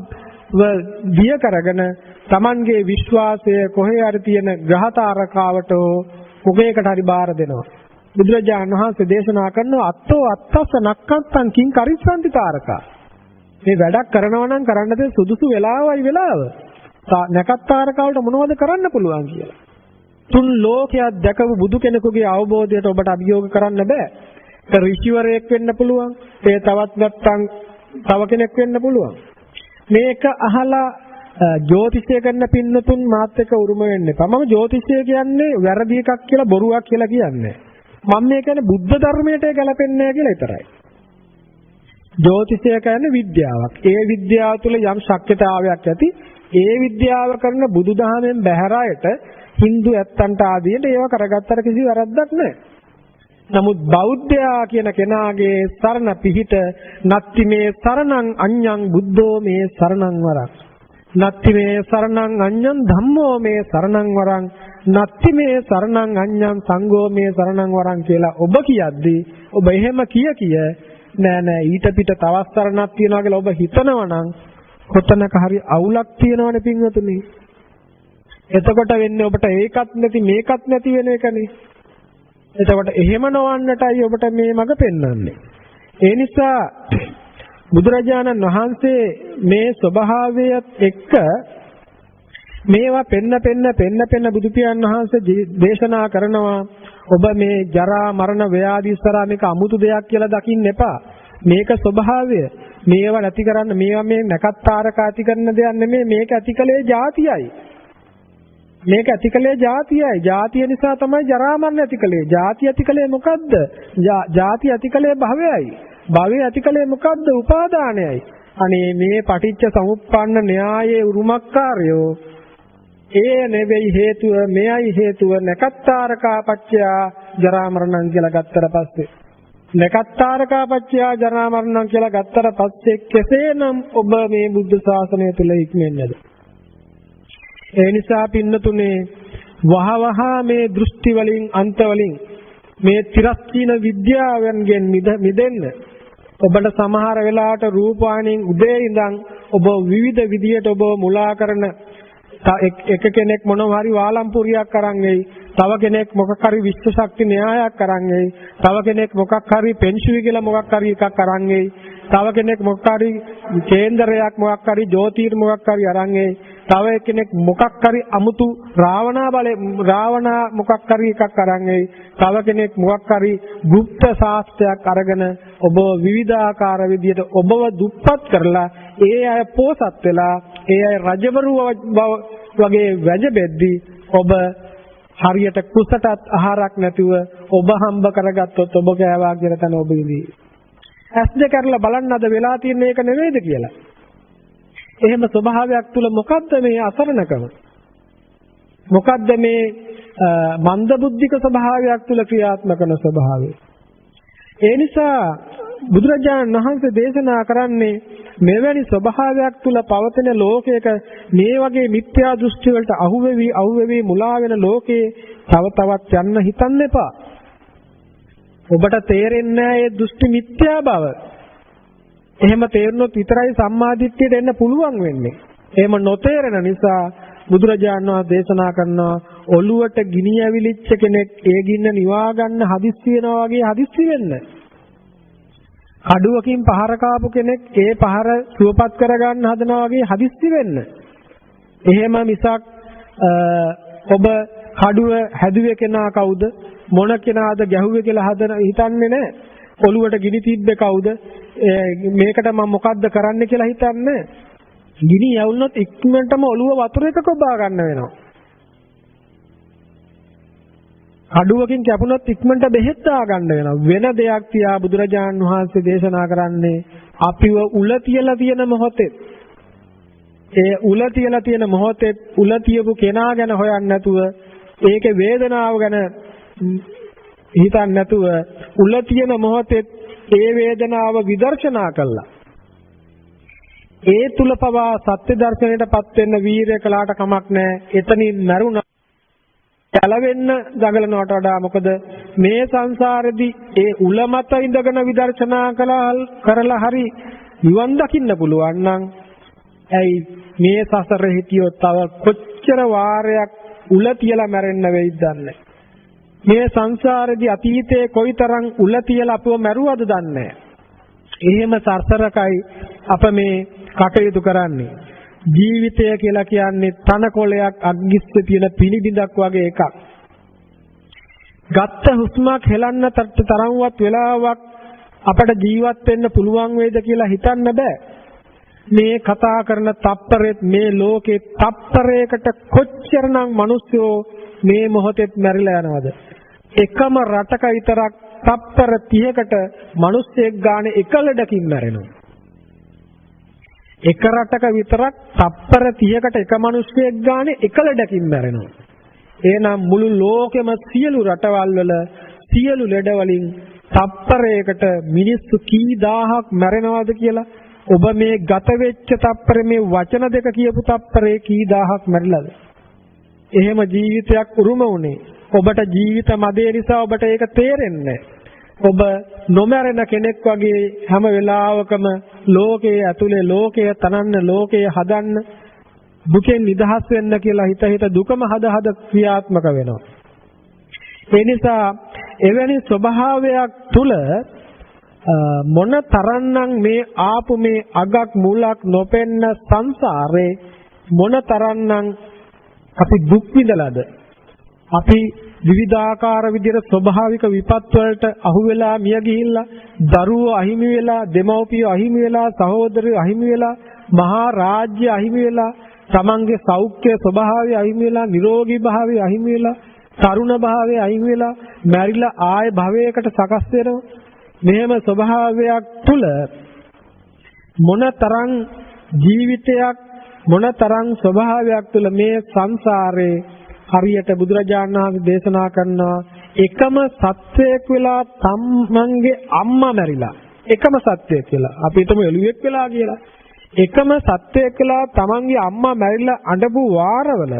දිය කරගෙන තමන්ගේ විශ්වාසය කොහේ හරි තියෙන ග්‍රහතාරකාවට මොකේකට හරි බාර දෙනවා. බුදුරජාණන් වහන්සේ දේශනා කරනවා අත්තෝ අත්තස්ස නක්කත්තං කිං කරිස්සන්ති තාරකා. මේ වැඩක් කරනවා නම් කරන්න තියෙන සුදුසු වෙලාවයි වෙලාව. නැකත් තාරකාවට මොනවද කරන්න පුළුවන් කියලා. තුන් ලෝකයක් දැකපු බුදු කෙනෙකුගේ අවබෝධයට ඔබට අභියෝග කරන්න බෑ. ඒ ඍෂිවරයෙක් වෙන්න පුළුවන්. ඒ තවත් නැත්තම් තව කෙනෙක් වෙන්න පුළුවන්. මේක අහලා ජ්‍යොතිෂය කරන පින්නතුන් මාත් එක්ක උරුම වෙන්න එපා. මම ජ්‍යොතිෂය කියන්නේ වැරදි එකක් කියලා බොරුවක් කියලා කියන්නේ. මම මේ කියන්නේ බුද්ධ ධර්මයට ගැලපෙන්නේ නැහැ කියලා විතරයි. ජ්‍යොතිෂය කියන්නේ විද්‍යාවක්. ඒ විද්‍යාව තුළ යම් ශක්්‍යතාවයක් ඇති. ඒ විද්‍යාව කරන බුදුදහමෙන් බැහැර අයට Hindu ඇත්තන්ට ආදීට ඒව කරගත්තට කිසි වැරද්දක් නැහැ. නමුත් බෞද්ධයා කියන කෙනාගේ සරණ පිහිට නත්ති මේ සරණං අඤ්ඤං බුද්ධෝ මේ සරණං වරං. නත්ති මේ සරණං අඤ්ඤං ධම්මෝ මේ සරණං වරං. නත්ති මේ සරණං අඤ්ඤං සංඝෝ මේ සරණං වරං කියලා ඔබ කියද්දී ඔබ එහෙම කිය නෑ ඊට පිට තවත් සරණක් තියනවා කියලා ඔබ හිතනවා නම් කොතනක හරි අවුලක් තියෙනවනේ පින්වතුනි. එතකොට වෙන්නේ ඔබට ඒකත් නැති මේකත් නැති වෙන එකනේ. එතකොට එහෙම නොවන්නටයි ඔබට මේ මඟ පෙන්වන්නේ. ඒ නිසා බුදුරජාණන් වහන්සේ මේ ස්වභාවයත් එක්ක මේවා පෙන්න බුදු පියාණන් වහන්සේ දේශනා කරනවා. ඔබ මේ ජරා මරණ ව්‍යාධි ඉස්සරහා මේක 아무තු දෙයක් කියලා දකින්න එපා. මේක ස්වභාවය. මේවා නැති කරන්න මේවා මේ නැකත්තාරක ඇති කරන දෙයක් නෙමෙයි. මේක ඇතිකලේ ಜಾතියයි. මේක ඇතිකලේ ಜಾතියයි. ಜಾතිය නිසා තමයි ජරා මරණ ඇතිකලේ. ಜಾති ඇතිකලේ මොකද්ද? ಜಾති ඇතිකලේ භවයයි. භවය ඇතිකලේ මොකද්ද? උපාදානයයි. අනේ මේ පටිච්ච සමුප්පන්න න්‍යායයේ උරුමකාරයෝ ඒ නෙවෙයි හේතුව මෙයයි හේතුව නැකත්තාරකා පච්චයා ජරා මරණං කියලා ගත්තට පස්සේ නැකත්තාරකා පච්චයා ජරා මරණං කියලා ගත්තට පස්සේ කෙසේනම් ඔබ මේ බුද්ධ ශාසනය තුල ඉක්මෙන්නේද? ඒ නිසා පින්නතුනේ වහවහ මේ දෘෂ්ටි වලින් අන්ත වලින් මේ තිරස්චීන විද්‍යාවෙන්ගෙන් මිදෙන්න ඔබට සමහර වෙලාවට රූපවාහිනියෙන් උදේ ඉඳන් ඔබ විවිධ විදියට ඔබ මුලා කරන එක කෙනෙක් මොනවා හරි වාලම්පුරියක් අරන් එයි. තව කෙනෙක් මොකක් හරි විශ්ව ශක්ති න්‍යායක් අරන් එයි. තව කෙනෙක් මොකක් හරි පෙන්ෂුවි කියලා මොකක් හරි එකක් අරන් එයි. තව කෙනෙක් මොකක් හරි කේන්දරයක් මොකක් හරි ජෝතිර් මොකක් හරි අරන් එයි. තව කෙනෙක් මොකක් හරි අමුතු රාවණා මොකක් හරි එකක් අරන් එයි. තව කෙනෙක් මොකක් හරි গুপ্ত ශාස්ත්‍රයක් අරගෙන ඔබ විවිධාකාර විදියට ඔබව දුප්පත් කරලා ඒ අය පෝසත් වෙලා ඒ අය රජවරු වගේ වැජබෙද්දී ඔබ හරියට කුසටත් ආහාරයක් නැතුව ඔබ හම්බ කරගත්තොත් ඔබ කෑවා කියන තැන ඔබ ඉඳී. ඇස් දෙක කරලා බලන්න අද වෙලා තියෙන එක නෙවෙයිද කියලා. එහෙම ස්වභාවයක් තුල මොකද්ද මේ අසරණකම? මොකද්ද මේ මන්ද බුද්ධික ස්වභාවයක් තුල ක්‍රියාත්මක කරන ස්වභාවය? ඒ නිසා බුදුරජාණන් වහන්සේ දේශනා කරන්නේ මෙවැනි ස්වභාවයක් තුල පවතින ලෝකයක මේ වගේ මිත්‍යා දෘෂ්ටි වලට අහුවෙවි මුලා වෙන ලෝකේ තව තවත් යන්න හිතන්න එපා. ඔබට තේරෙන්නේ නැහැ මේ දෘෂ්ටි මිත්‍යා බව. එහෙම තේරුනොත් විතරයි සම්මාදිට්ඨියට එන්න පුළුවන් වෙන්නේ. එහෙම නොතේරෙන නිසා බුදුරජාණන් වහන්සේ දේශනා කරනවා ඔළුවට ගිනි ඇවිලිච්ච කෙනෙක් ඒ ගින්න නිවා ගන්න හදිස්සි වෙනවා වගේ හදිස්සි වෙන්න. කඩුවකින් පහර කාපු කෙනෙක් ඒ පහර සුවපත් කරගන්න හදනවා වගේ හදිස්සි වෙන්න. එහෙම මිසක් ඔබ කඩුව හැදුවේ කෙනා කවුද මොන කෙනාද ගැහුවේ කියලා හිතන්නේ නැහැ. ඔළුවට ගිනි තිබ්බේ කවුද මේකට මම මොකද්ද කරන්න කියලා හිතන්නේ. ගිනි යවුනොත් ඉක්මනටම ඔළුව වතුර එක කොබා ගන්න වෙනවා. කඩුවකින් කැපුණොත් ඉක්මනට බෙහෙත් දා ගන්න වෙනවා. වෙන දෙයක් තියා බුදුරජාණන් වහන්සේ දේශනා කරන්නේ අපිව උල තියලා තියෙන මොහොතේ ඒ උල තියලා තියෙන මොහොතේ උල තියපු කෙනා ගැන හොයන්නේ නැතුව ඒකේ වේදනාව ගැන හිතන්නේ නැතුව උල තියෙන මොහොතේ ඒ වේදනාව විදර්ශනා කළා. ඒ තුල පවා සත්‍ය දර්ශනයටපත් වෙන්න වීරය කළාට කමක් නැහැ. එතනින් මරුණා කලවෙන්න දඟලනවට වඩා මොකද මේ සංසාරෙදී ඒ උල මත ඉඳගෙන විදර්ශනා කරලා හරි නිවන් දකින්න පුළුවන් නම් ඇයි මේ සසරේ හිටියොත් තව කොච්චර වාරයක් උල තියලා මැරෙන්න වෙයිද දන්නේ. මේ සංසාරෙදී අතීතයේ කොයිතරම් උල තියලා අපව මැරුවද දන්නේ. එහෙම සසරකයි අප මේ කටයුතු කරන්නේ. ජීවිතය කියලා කියන්නේ තනකොළයක් අග්ගිස්සේ තියෙන පිළිබිඳක් වගේ එකක්. ගත්ත හුස්මක් හෙලන්න තරම්වත් වෙලාවක් අපට ජීවත් වෙන්න පුළුවන් වේද කියලා හිතන්න බෑ. මේ කතා කරන තප්පරෙත් මේ ලෝකේ තප්පරයකට කොච්චරනම් මිනිස්සු මේ මොහොතේත් මැරිලා යනවද? එකම රටක විතරක් තප්පර 30කට මිනිස්සෙක් ගානේ එක ලඩකින් මැරෙනවා. එක රටක විතරක් තප්පර 30කට එක මිනිස්සෙක් ගානේ එක ලඩකින් මැරෙනවා. එහෙනම් මුළු ලෝකෙම සියලු රටවල් වල සියලු ලෙඩ වලින් තප්පරයකට මිනිස්සු කී දහහක් මැරෙනවද කියලා ඔබ මේ ගත වෙච්ච තප්පරේ මේ වචන දෙක කියපු තප්පරේ කී දහහක් මැරිලාද? එහෙම ජීවිතයක් උරුම වුණේ ඔබට ජීවිත මදේ නිසා ඔබට ඒක තේරෙන්නේ ඔබ නොමැරෙන කෙනෙක් වගේ හැම වෙලාවකම ලෝකයේ ඇතුලේ ලෝකයේ තනන්න ලෝකයේ හදන්න දුකෙන් නිදහස් වෙන්න කියලා හිත දුකම හද ක්‍රියාත්මක වෙනවා. ඒ නිසා එවැනි ස්වභාවයක් තුල මොන තරම්නම් මේ ආපු මේ අගක් මුලක් නොපෙන්න සංසාරේ මොන තරම්නම් අපි දුක් විඳලාද? අපි විවිධාකාර විදිහට ස්වභාවික විපත් වලට අහු වෙලා මිය ගිහිල්ලා දරුවෝ අහිමි වෙලා දෙමව්පියෝ අහිමි වෙලා සහෝදරයෝ අහිමි වෙලා මහා රාජ්‍ය අහිමි වෙලා තමන්ගේ සෞඛ්‍ය ස්වභාවය අහිමි වෙලා නිරෝගී භාවය අහිමි වෙලා තරුණ භාවය අහිමි වෙලා මැරිලා ආය භවයකට සකස් වෙනවා. මෙහෙම ස්වභාවයක් තුල මොනතරම් ජීවිතයක් මොනතරම් ස්වභාවයක් තුල මේ සංසාරේ හරියට බුදුරජාණන් වහන්සේ දේශනා කරනවා එකම සත්වයක් වෙලා තමන්ගේ අම්මා මැරිලා එකම සත්වයක් කියලා අපි හිතමු එළුවෙක් වෙලා කියලා එකම සත්වයක් වෙලා තමන්ගේ අම්මා මැරිලා අඬපු වාරවල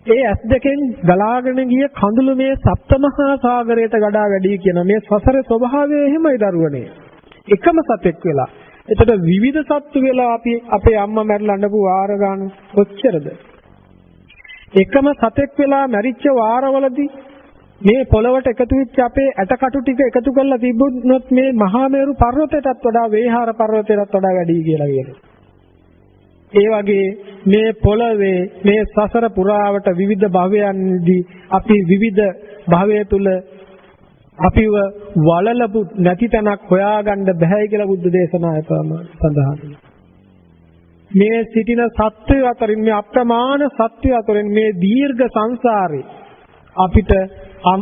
ඒ ඇස් දෙකෙන් ගලාගෙන ගිය කඳුළු මේ සප්තමහා සාගරයට වඩා වැඩි කියන මේ සසරේ ස්වභාවය එහෙමයි දරුවනේ එකම සත්වෙක් වෙලා එතකොට විවිධ සත්තු වෙලා අපි අපේ අම්මා මැරිලා අඬපු වාර ගන්න කොච්චරද එකම සතෙක් වෙලා මැරිච්ච වාරවලදී මේ පොළවට එකතු වෙච්ච අපේ ඇටකටු ටික එකතු කරලා තිබුණොත් මේ මහා මේරු පර්වතයටත් වඩා වේහාර පර්වතයටත් වඩා වැඩි කියලා කියනවා. ඒ වගේ මේ පොළවේ මේ සසර පුරාවට විවිධ භවයන්දී අපි විවිධ භවය තුල අපිව වලලපු නැති තැනක් හොයාගන්න බැහැ කියලා බුද්ධ දේශනාවම සඳහන්. මේ සිටින සත්‍ය අතරින් මේ අප්‍රමාණ සත්‍ය අතරින් මේ දීර්ඝ සංසාරේ අපිට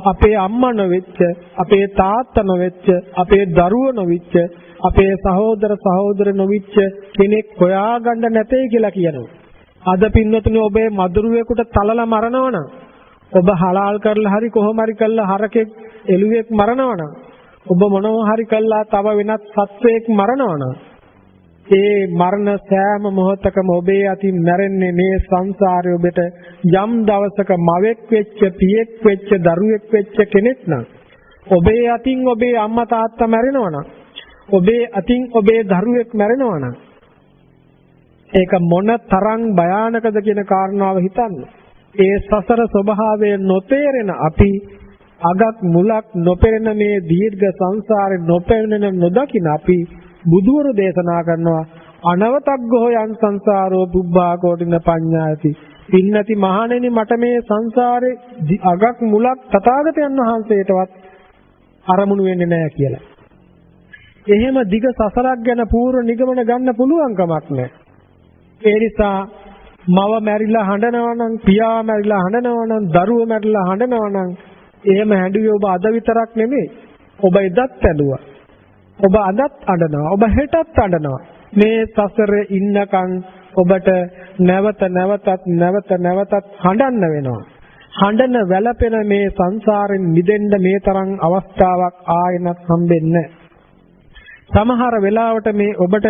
අපේ අම්මා නොවෙච්ච අපේ තාත්තා නොවෙච්ච අපේ දරුවෝ නොවෙච්ච අපේ සහෝදර නොවෙච්ච කෙනෙක් හොයාගන්න නැtei කියලා කියනවා. අද පින්වතුනි ඔබේ මදුරුවෙකුට තලලා මරනවනම් ඔබ හලාල් කරලා හරි කොහොම හරි කරලා හරකෙක් එළුවෙක් මරනවනම් ඔබ මොනවා හරි කළා තව වෙනත් සත්වයක් මරනවා නම් ඒ මරණ සෑම මොහොතකම ඔබේ අතින් මැරෙන්නේ මේ සංසාරේ ඔබට යම් දවසක මවෙක් වෙච්ච පියෙක් වෙච්ච දරුවෙක් වෙච්ච කෙනෙක් නම් ඔබේ අතින් ඔබේ අම්මා තාත්තා මැරෙනවා නම් ඔබේ අතින් ඔබේ දරුවෙක් මැරෙනවා නම් ඒක මොන තරම් භයානකද කියන කාරණාව හිතන්න. ඒ සසර ස්වභාවය නොතේරෙන අපි අගක් මුලක් නොපෙරෙන මේ දීර්ඝ සංසාරේ නොපෙරෙන නොදකින අපි බුදුවරු දේශනා කරනවා අනවතග්ගෝ යං සංසාරෝ බුබ්බා කෝටින පඤ්ඤායති. පින්නති මහණෙනි මට මේ සංසාරේ අගක් මුලක් තථාගතයන් වහන්සේටවත් අරමුණු වෙන්නේ නැහැ කියලා. එහෙම දිග සසරක් ගැන පූර්ව නිගමන ගන්න පුළුවන් කමක් නැහැ. ඒ නිසා මව මැරිලා හඬනවා නම් පියා මැරිලා හඬනවා නම් දරුවෝ මැරිලා හඬනවා නම් එහෙම හැඬුවේ ඔබ අද විතරක් නෙමෙයි. ඔබ එදත් ඇඬුවා. ඔබ අදත් අඬනවා. ඔබ හෙටත් අඬනවා. මේ සසරේ ඉන්නකන් ඔබට නැවත නැවතත් හඬන්න වෙනවා. හඬන වැළපෙන මේ සංසාරෙන් මිදෙන්න මේ තරම් අවස්ථාවක් ආයෙත් හම්බෙන්නේ සමහර වෙලාවට මේ ඔබට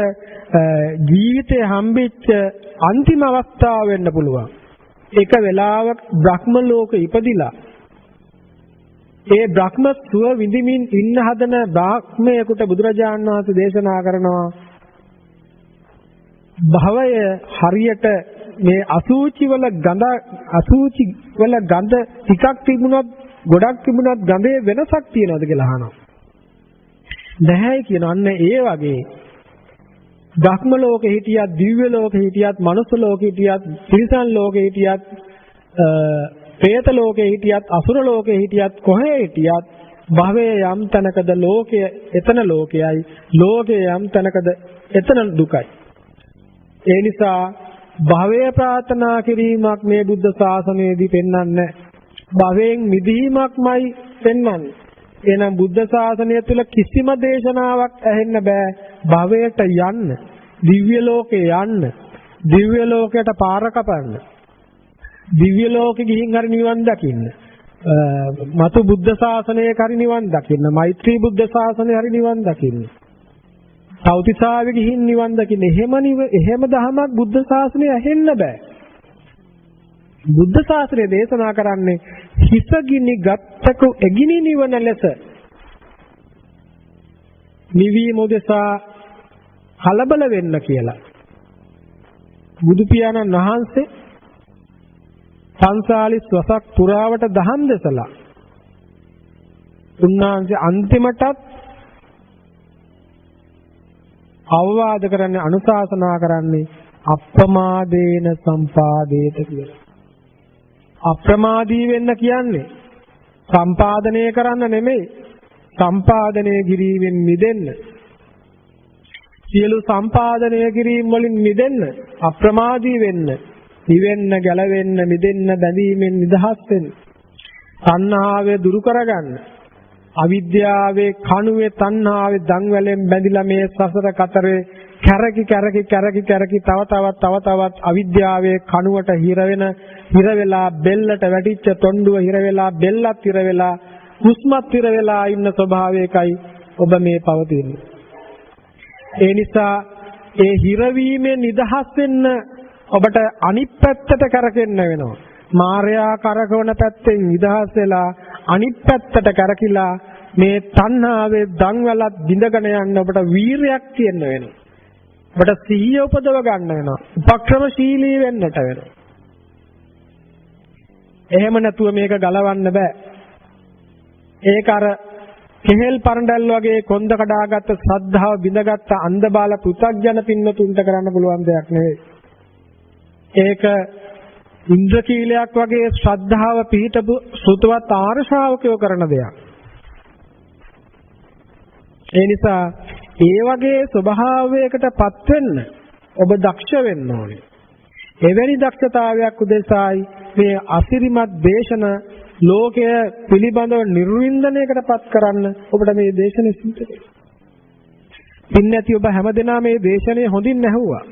ජීවිතේ හම්බෙච්ච අන්තිම අවස්ථාව වෙන්න පුළුවන්. එක වෙලාවක බ්‍රහ්ම ලෝක ඉපදිලා ඒ බ්‍රහ්ම සුව විඳිමින් ඉන්න හදන බ්‍රාහ්මණයෙකුට බුදුරජාණන් වහන්සේ දේශනා කරනවා භවය හරියට මේ අසුචි වල ගඳ ටිකක් තිබුණත් ගොඩක් තිබුණත් ගඳේ වෙනසක් තියෙනවද කියලා අහනවා. නැහැ කියන අන්න ඒ වගේ ධක්ම ලෝකෙ හිටියත් දිව්‍ය ලෝකෙ හිටියත් මනුස්ස ලෝකෙ හිටියත් තිරිසන් ලෝකෙ හිටියත් പ്രേත ලෝකෙ හිටියත් අසුර ලෝකෙ හිටියත් කොහේ හිටියත් භවයේ යම් තැනකද ලෝකය එතන ලෝකයයි ලෝකයේ යම් තැනකද එතන දුකයි. ඒ නිසා භවය ප්‍රාර්ථනා කිරීමක් මේ බුද්ධ ශාසනයේදී පෙන්වන්නේ භවයෙන් මිදීමක්මයි පෙන්වන්නේ. එහෙනම් බුද්ධ ශාසනය තුළ කිසිම දේශනාවක් ඇහෙන්න බෑ භවයට යන්න, දිව්‍ය ලෝකේ යන්න, දිව්‍ය ලෝකයට පාර කපන්න, දිව්‍ය ලෝකෙ ගිහින් හරි නිවන් දකින්න, මතු බුද්ධ ශාසනයේ හරි නිවන් දකින්න, මෛත්‍රී බුද්ධ ශාසනයේ හරි නිවන් දකින්න, සෞතිසාවෙ ගිහින් නිවන් දකින්න. එහෙම දහමක් බුද්ධ ශාසනයේ ඇහෙන්න බෑ. බුද්ධ ශාසනය දේශනා කරන්නේ හිසගිනි ගත්තකු එගිනි නිවන ලෙස නිවීම උදෙසා කලබල වෙන්න කියලා. බුදු පියාණන් වහන්සේ 45 වසක් පුරාවට දහම් දෙසලා උන්වහන්සේ අන්තිමටත් අවවාද කරන්නේ අනුශාසනා කරන්නේ අප්‍රමාදේන සම්පාදේත කියලා. අප්‍රමාදී වෙන්න කියන්නේ සම්පාදනය කරන්න නෙමෙයි, සම්පාදනය කිරීමෙන් මිදෙන්න. සියලු සම්පාදනය කිරීම වලින් මිදෙන්න, අප්‍රමාදී වෙන්න, නිවෙන්න, ගැලවෙන්න, මිදෙන්න, බැඳීමෙන් නිදහස් වෙන්න. තණ්හාව දුරු කරගන්න. අවිද්‍යාවේ කණුවේ තණ්හාවේ දන්වැලෙන් බැඳිලා මේ සසර කතරේ කැරකි තව තවත් අවිද්‍යාවේ කණුවට හිර වෙලා බෙල්ලට වැටිච්ච තොණ්ඩුව හිර වෙලා බෙල්ලත් හිර වෙලා හුස්මත් හිර වෙලා ඉන්න ස්වභාවයකයි ඔබ මේ පවතින්නේ. ඒ නිසා ඒ හිරවීමෙන් නිදහස් වෙන්න ඔබට අනිත් පැත්තට කරකෙන්න වෙනවා. මායя කරකවන පැත්තෙන් නිදහස් වෙලා අනිත් පැත්තට කරකිලා මේ තණ්හාවේ දන්වැලත් බිඳගෙන යන්න ඔබට වීරයක් තියෙන්න වෙනවා. ඔබට සිහිය උපදව ගන්න වෙනවා. උපක්‍රමශීලී වෙන්නට වෙනවා. එහෙම නැතුව මේක ගලවන්න බෑ. ඒක අර කෙහෙල් පරඬල් වගේ කොන්ද කඩාගත්ත ශ්‍රද්ධාව බිඳගත්ත අන්ධබාල පෘථග්ජන පින්නතුන්ට කරන්න පුළුවන් දෙයක් නෙවෙයි. ඒක ඉන්ද්‍රකීලයක් වගේ ශ්‍රද්ධාව පිහිටපු සුතවත් ආර්ය ශ්‍රාවකයෝ කරන දෙයක්. ඒ නිසා ඒ වගේ ස්වභාවයකටපත් වෙන්න ඔබ දක්ෂ වෙන්න ඕනේ. එවැනි දක්ෂතාවයක් උදෙසායි මේ අසිරිමත් දේශන ලෝකය පිළිබඳව නිර්වින්දනයකටපත් කරන්න ඔබට මේ දේශනේ සිද්ධ වෙන්නේ. පින්නැති ඔබ හැමදෙනා මේ දේශනේ හොඳින් ඇහුවා.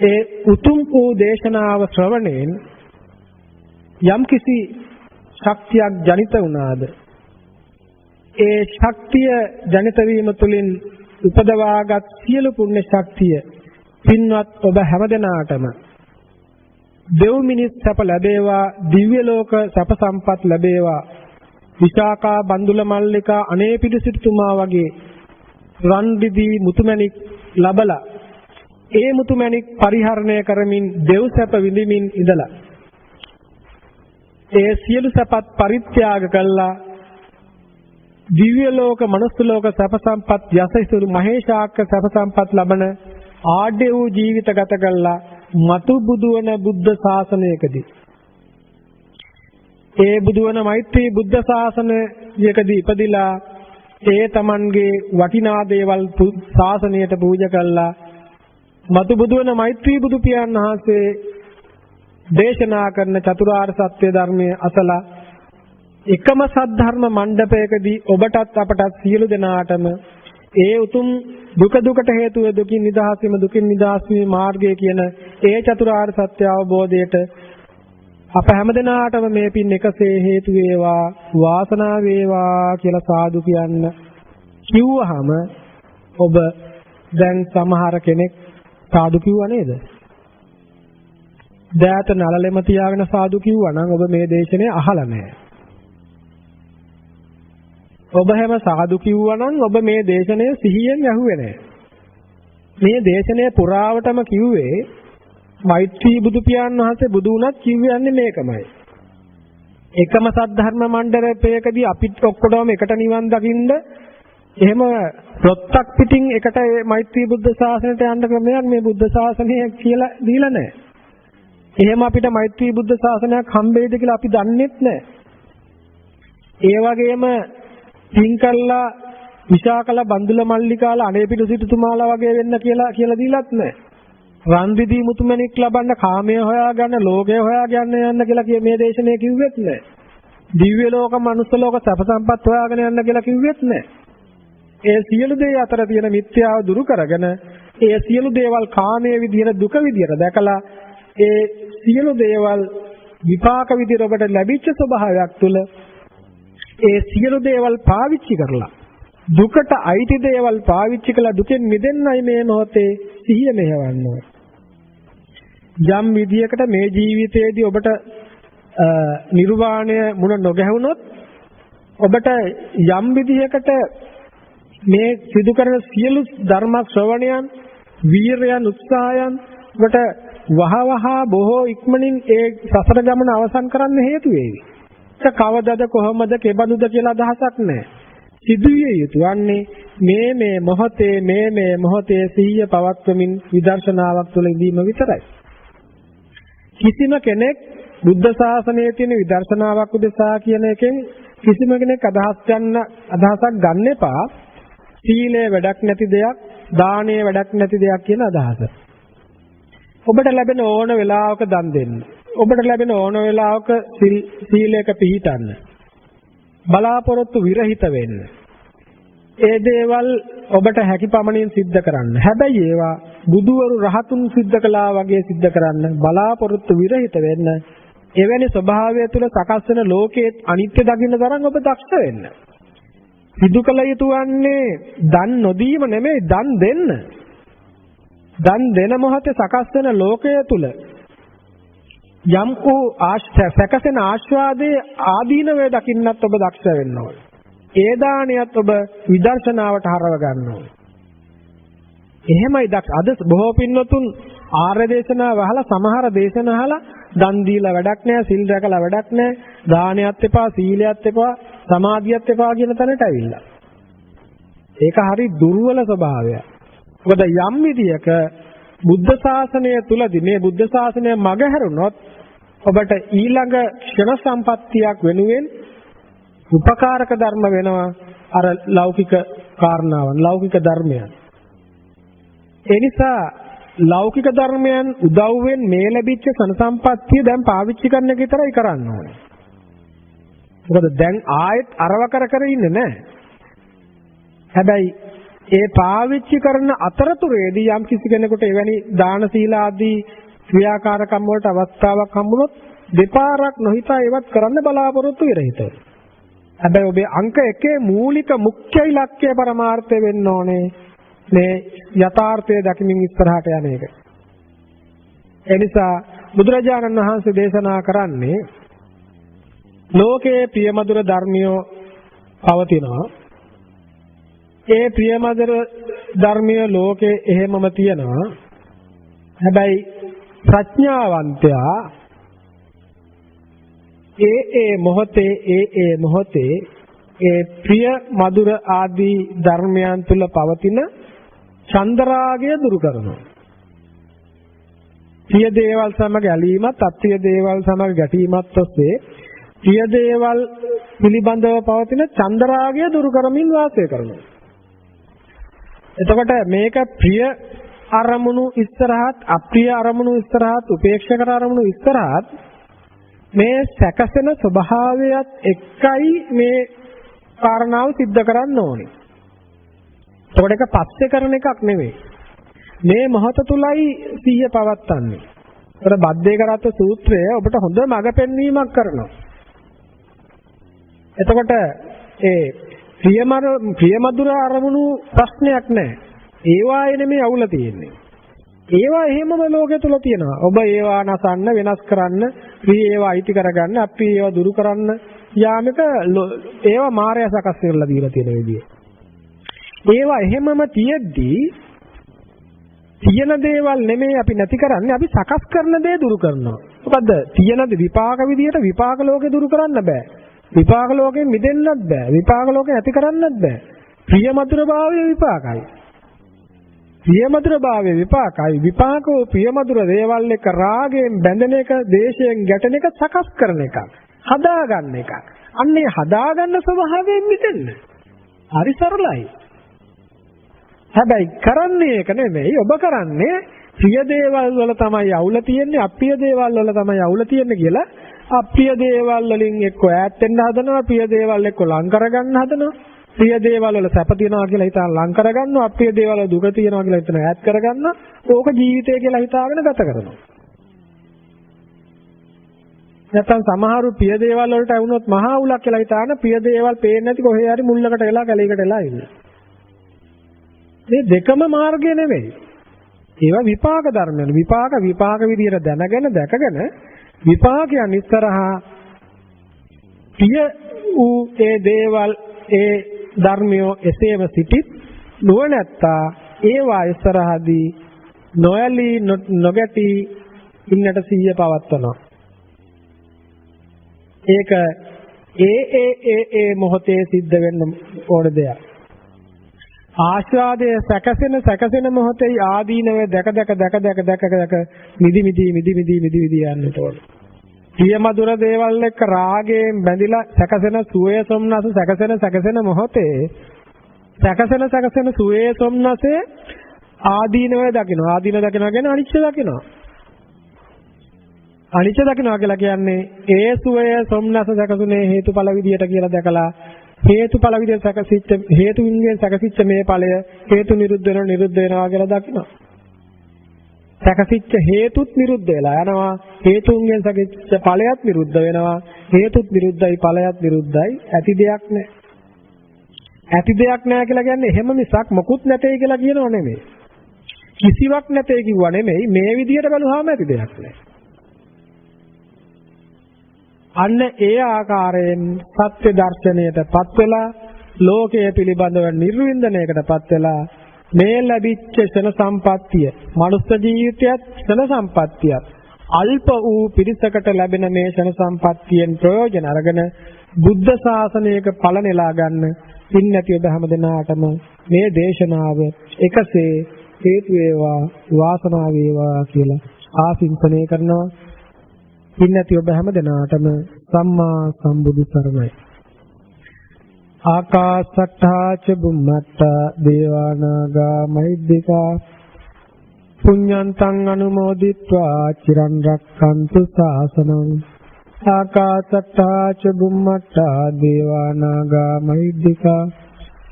ඒ උතුම් වූ දේශනාව ශ්‍රවණයෙන් යම්කිසි ශක්තියක් ජනිත වුණාද? ඒ ශක්තිය ජනිත වීම තුළින් උපදවාගත් සියලු පුණ්‍ය ශක්තිය පින්වත් ඔබ හැමදෙනාටම දෙව් මිනිස් සැප ලැබේවා, දිව්‍ය ලෝක සැප සම්පත් ලැබේවා. විශාකා බන්දුල මල්ලිකා අනේපිඩු සිටුතුමා වගේ රන් දිදී මුතුමැණික් ලබලා ඒ මුතුමැණික් පරිහරණය කරමින් දෙව් සැප විඳිමින් ඉඳලා ඒ සියලු සැපත් පරිත්‍යාග කළා දිව්‍ය ලෝක මනුස්ස ලෝක සැප සම්පත් යසයිසුරු මහේශාක්ක සැප සම්පත් ලබන ආඩ්‍ය වූ ජීවිත ගත කළා මතු බුදු වන බුද්ධ ශාසනයකදී. ඒ බුදු වන මෛත්‍රී බුද්ධ ශාසනයකදී ඉපදිලා ඒ Tamanගේ වටිනා දේවල් ශාසනයට පූජා කළා. මතු බුදු වන මෛත්‍රී බුදු පියාණන් වහන්සේ දේශනා කරන චතුරාර්ය සත්‍ය ධර්මයේ අසලා එකම සද්ධර්ම මණ්ඩපයකදී ඔබටත් අපටත් සියලු දෙනාටම ඒ උතුම් දුකට හේතුව දුකින් නිදහසීම දුකින් නිදහස් වීමේ මාර්ගය කියන ඒ චතුරාර්ය සත්‍ය අවබෝධයට අප හැමදෙනාටම මේ පින් එකසේ හේතු වේවා වාසනාව වේවා කියලා සාදු කියන්න කිව්වහම ඔබ දැන් සමහර කෙනෙක් සාදු කිව්වා නේද? දෑත නලලෙම තියාගෙන සාදු කිව්වා නම් ඔබ මේ දේශනේ අහලා නැහැ. ඔබ හැම සාදු කිව්වා නම් ඔබ මේ දේශනේ සිහියෙන් ඇහුවේ නැහැ. මේ දේශනේ පුරාවටම කිව්වේ මෛත්‍රී බුදු පියාණන් වහන්සේ බුදු වුණත් කිව්වන්නේ මේකමයි. එකම සද්ධර්ම මණ්ඩලයකදී අපිත් ඔක්කොටම එකට නිවන් දකින්න එහෙම රොත්තක් පිටින් එකට මෛත්‍රී බුද්ධ ශාසනයට යන්න ක්‍රමයක් මේ බුද්ධ ශාසනය කියලා දීලා නැහැ. එහෙම අපිට මෛත්‍රී බුද්ධ ශාසනයක් හම්බෙයිද කියලා අපි දන්නෙත් නැහැ. ඒ වගේම පින් කළා විශාකලා බන්දුල මල්ලිකාලා අනේපිඩු සිටුතුමාලා වගේ වෙන්න කියලා දීලත් නැහැ. රන් දිදී මුතුමැණික් ලබන්න කාමයේ හොයාගන්න ලෝකයේ හොයාගන්න යන්න කියලා මේ දේශනේ කිව්වෙත් නැහැ. දිව්‍ය ලෝක මනුස්ස ලෝක සැප සම්පත් හොයාගෙන යන්න කියලා කිව්වෙත් නැහැ. ඒ සියලු දේ අතර තියෙන මිත්‍යාව දුරු කරගෙන ඒ සියලු දේවල් කාමයේ විදියට දුක විදියට දැකලා ඒ සියලු දේවල් විපාක විදියට ඔබට ලැබිච්ච ස්වභාවයක් තුළ ඒ සියලු දේවල් පාවිච්චි කරලා දුකට අයිති දේවල් පාවිච්චි කළා දුකෙන් මිදෙන්නයි මේ මොහොතේ සිහිය මෙහෙවන්න ඕනේ. යම් විදියකට මේ ජීවිතයේදී ඔබට නිර්වාණය මුණ නොගැහුනොත් ඔබට යම් විදියකට මේ සිදු කරන සියලු ධර්ම ශ්‍රවණයන් වීරයන් උත්සාහයන් ඔබට වහවහ බොහෝ ඉක්මනින් ඒ සසර ගමන අවසන් කරන්න හේතු වේවි. ඒක කවදද කොහොමද කෙබඳුද කියලා අදහසක් නැහැ. සිදුවිය යුතු වන්නේ මේ මොහොතේ සිහිය පවත්වමින් විදර්ශනාවක් තුළ ඉඳීම විතරයි. කිසිම කෙනෙක් බුද්ධ ශාසනයේ තියෙන විදර්ශනාවක් උදෙසා කියන එකෙන් කිසිම කෙනෙක් අදහසක් ගන්න එපා. සීලය වැඩක් නැති දෙයක්, දානය වැඩක් නැති දෙයක් කියන අදහස. ඔබට ලැබෙන ඕන වෙලාවක දන් දෙන්න. ඔබට ලැබෙන ඕන වෙලාවක සීලයක පිහිටන්න. බලාපොරොත්තු විරහිත වෙන්න. ඒ දේවල් ඔබට හැකි පමණින් සිද්ධ කරන්න. හැබැයි ඒවා බුදුවරු රහතුන් සිද්ධ කළා වගේ සිද්ධ කරන්න. බලාපොරොත්තු විරහිත වෙන්න. එවැනි ස්වභාවය තුළ සකස් වෙන ලෝකයේ අනිත්‍ය දකින්න තරම් ඔබ දක්ෂ වෙන්න. සිදු කළ යුතු වන්නේ දන් නොදීම නෙමෙයි දන් දෙන්න. දන් දෙන මොහොතේ සකස් වෙන ලෝකය තුල යම් වූ සැකසෙන ආස්වාදයේ ආදීනවේ දකින්නත් ඔබ දක්ෂ වෙන්න ඕනේ. ඒ දානියත් ඔබ විදර්ශනාවට හරව ගන්න ඕනේ. එහෙමයි අද බොහෝ පින්වතුන් ආර්ය දේශනාව අහලා සමහර දේශනා අහලා දන් දීලා වැඩක් නැහැ, සිල් රැකලා වැඩක් නැහැ, දානයත් එපා, සීලයත් එපා, සමාධියත් එපා කියන තැනට ඇවිල්ලා. ඒක හරි දුර්වල ස්වභාවයක්. මොකද යම් විදියක බුද්ධ ශාසනය තුලදී මේ බුද්ධ ශාසනය මගහැරුණොත් ඔබට ඊළඟ ක්ෂණ සම්පත්තියක් වෙනුවෙන් උපකාරක ධර්ම වෙනවා අර ලෞකික කාරණාවන්, ලෞකික ධර්මයන්. ඒ නිසා ලෞකික ධර්මයන් උදව්වෙන් මේ ලැබිච්ච සම්පත්තිය දැන් පාවිච්චි කරන එක විතරයි කරන්න ඕනේ. මොකද දැන් ආයෙත් අරව කර ඉන්නේ නැහැ. හැබැයි ඒ පාවිච්චි කරන අතරතුරේදී යම් කිසි කෙනෙකුට එවැනි දාන සීල ආදී ක්‍රියාකාරකම් වලට අවස්ථාවක් හම්බුනොත් දෙපාරක් නොහිතා ඒවත් කරන්න බලාපොරොත්තු විරහිතව. හැබැයි ඔබේ අංක 1 මූලික මුඛ්‍ය ඉලක්කය පරමාර්ථය වෙන්න ඕනේ මේ යථාර්ථය දකිමින් ඉස්සරහට යන එක. ඒ නිසා බුදුරජාණන් වහන්සේ දේශනා කරන්නේ ලෝකයේ ප්‍රියමధుර ධර්මියෝ පවතිනවා. ඒ ප්‍රියමధుර ධර්මිය ලෝකේ එහෙමම තියෙනවා. හැබැයි ප්‍රඥාවන්තයා ඒ මොහොතේ ඒ ප්‍රිය මధుර ආදී ධර්මයන් තුල පවතින චන්දරාගය දුරු කරනවා. ප්‍රිය දේවල් සමග ඇලීමත් අප්‍රිය දේවල් සමග ගැටීමත් ඔස්සේ ප්‍රිය දේවල් පිළිබඳව පවතින චන්දරාගය දුරු කරමින් වාසය කරනවා. එතකොට මේක ප්‍රිය අරමුණු ඉස්සරහත් අප්‍රිය අරමුණු ඉස්සරහත් උපේක්ෂක අරමුණු ඉස්සරහත් මේ සැකසෙන ස්වභාවයත් එක්කයි මේ කාරණාව सिद्ध කරන්න ඕනේ. ඒකට එක පස්සේ කරන එකක් නෙවෙයි. මේ මොහොත තුලයි සිහිය පවත්න්නේ. ඒතර බද්දේ කරත් සූත්‍රය ඔබට හොඳ මඟ පෙන්වීමක් කරනවා. එතකොට ඒ ප්‍රියමధుර අරමුණු ප්‍රශ්නයක් නැහැ. ඒවායේ නෙමෙයි අවුල තියෙන්නේ. ඒවා එහෙමම ලෝකෙ තුල තියෙනවා. ඔබ ඒවා නසන්න, වෙනස් කරන්න, ප්‍රිය ඒවා අයිති කරගන්න, අප්‍රිය ඒවා දුරු කරන්න යාමක ඒවා මායя සකස් කරලා දීලා තියෙන විදිය. ඒවා එහෙමම තියෙද්දී තියෙන දේවල් නෙමෙයි අපි නැති කරන්නේ, අපි සකස් කරන දේ දුරු කරනවා. මොකද්ද? තියෙන විපාක විදියට විපාක ලෝකේ දුරු කරන්න බෑ. විපාක ලෝකෙන් මිදෙන්නත් බෑ. විපාක ලෝකේ ඇති කරන්නත් බෑ. ප්‍රියමధుර භාවය විපාකයි. ප්‍රියමధుර භාවය විපාකයි. විපාකෝ ප්‍රියමధుර දේවල් එක රාගයෙන් බැඳෙන එක, දේශයෙන් ගැටෙන එක සකස් කරන එක. හදාගන්න එක. අන්නේ හදාගන්න ස්වභාවයෙන් මිදෙන්න. හරි සරලයි. හැබැයි කරන්නේ ඒක නෙමෙයි. ඔබ කරන්නේ ප්‍රිය දේවල් වල තමයි අවුල තියෙන්නේ, අප්‍රිය දේවල් වල තමයි අවුල තියෙන්නේ කියලා අප්‍රිය දේවල් වලින් එක්ක ඈත් වෙන්න හදනවා, ප්‍රිය දේවල් එක්ක ලං කරගන්න හදනවා. ප්‍රිය දේවල් වල සැප තියනවා කියලා හිතාන ලං කරගන්නවා, අප්‍රිය දේවල් වල දුක තියනවා කියලා හිතන ඈත් කරගන්නවා. ඕක ජීවිතය කියලා හිතාගෙන ගත කරනවා. නැත්නම් සමහරු ප්‍රිය දේවල් වලට වුණොත් මහා උලක් කියලා හිතාන ප්‍රිය දේවල් පේන්නේ නැති කොහේ හරි මුල්ලකට වෙලා කැලේකට වෙලා ඉන්නවා. මේ දෙකම මාර්ගය නෙවෙයි. ඒවා විපාක ධර්මයන්. විපාක විදියට දැනගෙන දැකගෙන විපාකයන් ඉස්සරහා ප්‍රිය වූ ඒ දේවල් ඒ ධර්මියෝ එසේම සිටිත් නුවණැත්තා ඒවා ඉස්සරහදී නොයලී නොගැටි ඉන්නට සිහිය පවත්වනවා. ඒක ඒ මොහොතේ සිද්ධ වෙන්න ඕන දෙයක්. ආස්වාදයේ සැකසෙන මොහොතේ ආදීනවේ දැක මිදි යන්නට ඕන. ප්‍රියමధుර දේවල් එක්ක රාගයෙන් බැඳිලා සැකසෙන සුවය සොම්නස සැකසෙන මොහොතේ සැකසෙන සුවය සොම්නසේ ආදීනවේ දකිනවා. ආදීන දකිනවා කියන්නේ අනිච්ච දකිනවා. අනිච්ච දකිනවා කියලා කියන්නේ ඒ සුවය සොම්නස සැකසුනේ හේතුඵල විදියට කියලා දැකලා හේතුඵල විදියට සැකසිච්ච හේතුන්ගෙන් සැකසිච්ච මේ ඵලය හේතු නිරුද්ධ වෙනවා කියලා දකිනවා. සැකසිච්ච හේතුත් නිරුද්ධ වෙලා යනවා. හේතුන්ගෙන් සැකසිච්ච ඵලයත් නිරුද්ධ වෙනවා. හේතුත් නිරුද්ධයි ඵලයත් නිරුද්ධයි. ඇති දෙයක් නැහැ. ඇති දෙයක් නැහැ කියලා කියන්නේ එහෙම මිසක් මොකුත් නැtei කියලා කියනව නෙමෙයි. කිසිවක් නැtei කිව්වා නෙමෙයි. මේ විදියට බලුවාම ඇති දෙයක් නැහැ. අන්න ඒ ආකාරයෙන් සත්‍ය දර්ශනයටපත් වෙලා ලෝකය පිළිබඳව නිර්වින්දනයකටපත් වෙලා මේ ලැබිච්ච ශන සම්පත්තිය, මනුස්ස ජීවිතයත් ශන සම්පත්තියත් අල්ප වූ පිරිසකට ලැබෙන මේ ශන සම්පත්තියෙන් ප්‍රයෝජන අරගෙන බුද්ධ ශාසනයක ඵල නෙලා ගන්න පින්නැති ඔබ හැම දිනාටම මේ දේශනාව එකසේ හේතු වේවා වාසනාව වේවා කියලා ආශිංසනය කරනවා. පින්නැති ඔබ හැම දිනාටම සම්මා සම්බුදු සරණයි. ආකාශට්ඨා ච බුම්මට්ඨා දේවානාගා මහිද්దికා පුඤ්ඤන්තං අනුමෝදිත්වා චිරන් රක්ඛන්තු ශාසනං. ආකාශට්ඨා ච බුම්මට්ඨා දේවානාගා මහිද්దికා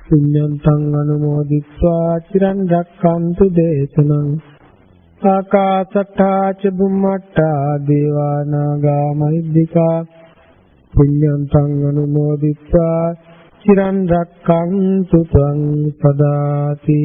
පුඤ්ඤන්තං අනුමෝදිත්වා චිරන් රක්ඛන්තු දේශනං. ආකාශට්ඨා ච බුම්මට්ඨා දේවානාගා මහිද්దికා පුඤ්ඤන්තං අනුමෝදිත්වා චිරන් රක්ඛන්තු ත්වං සදාති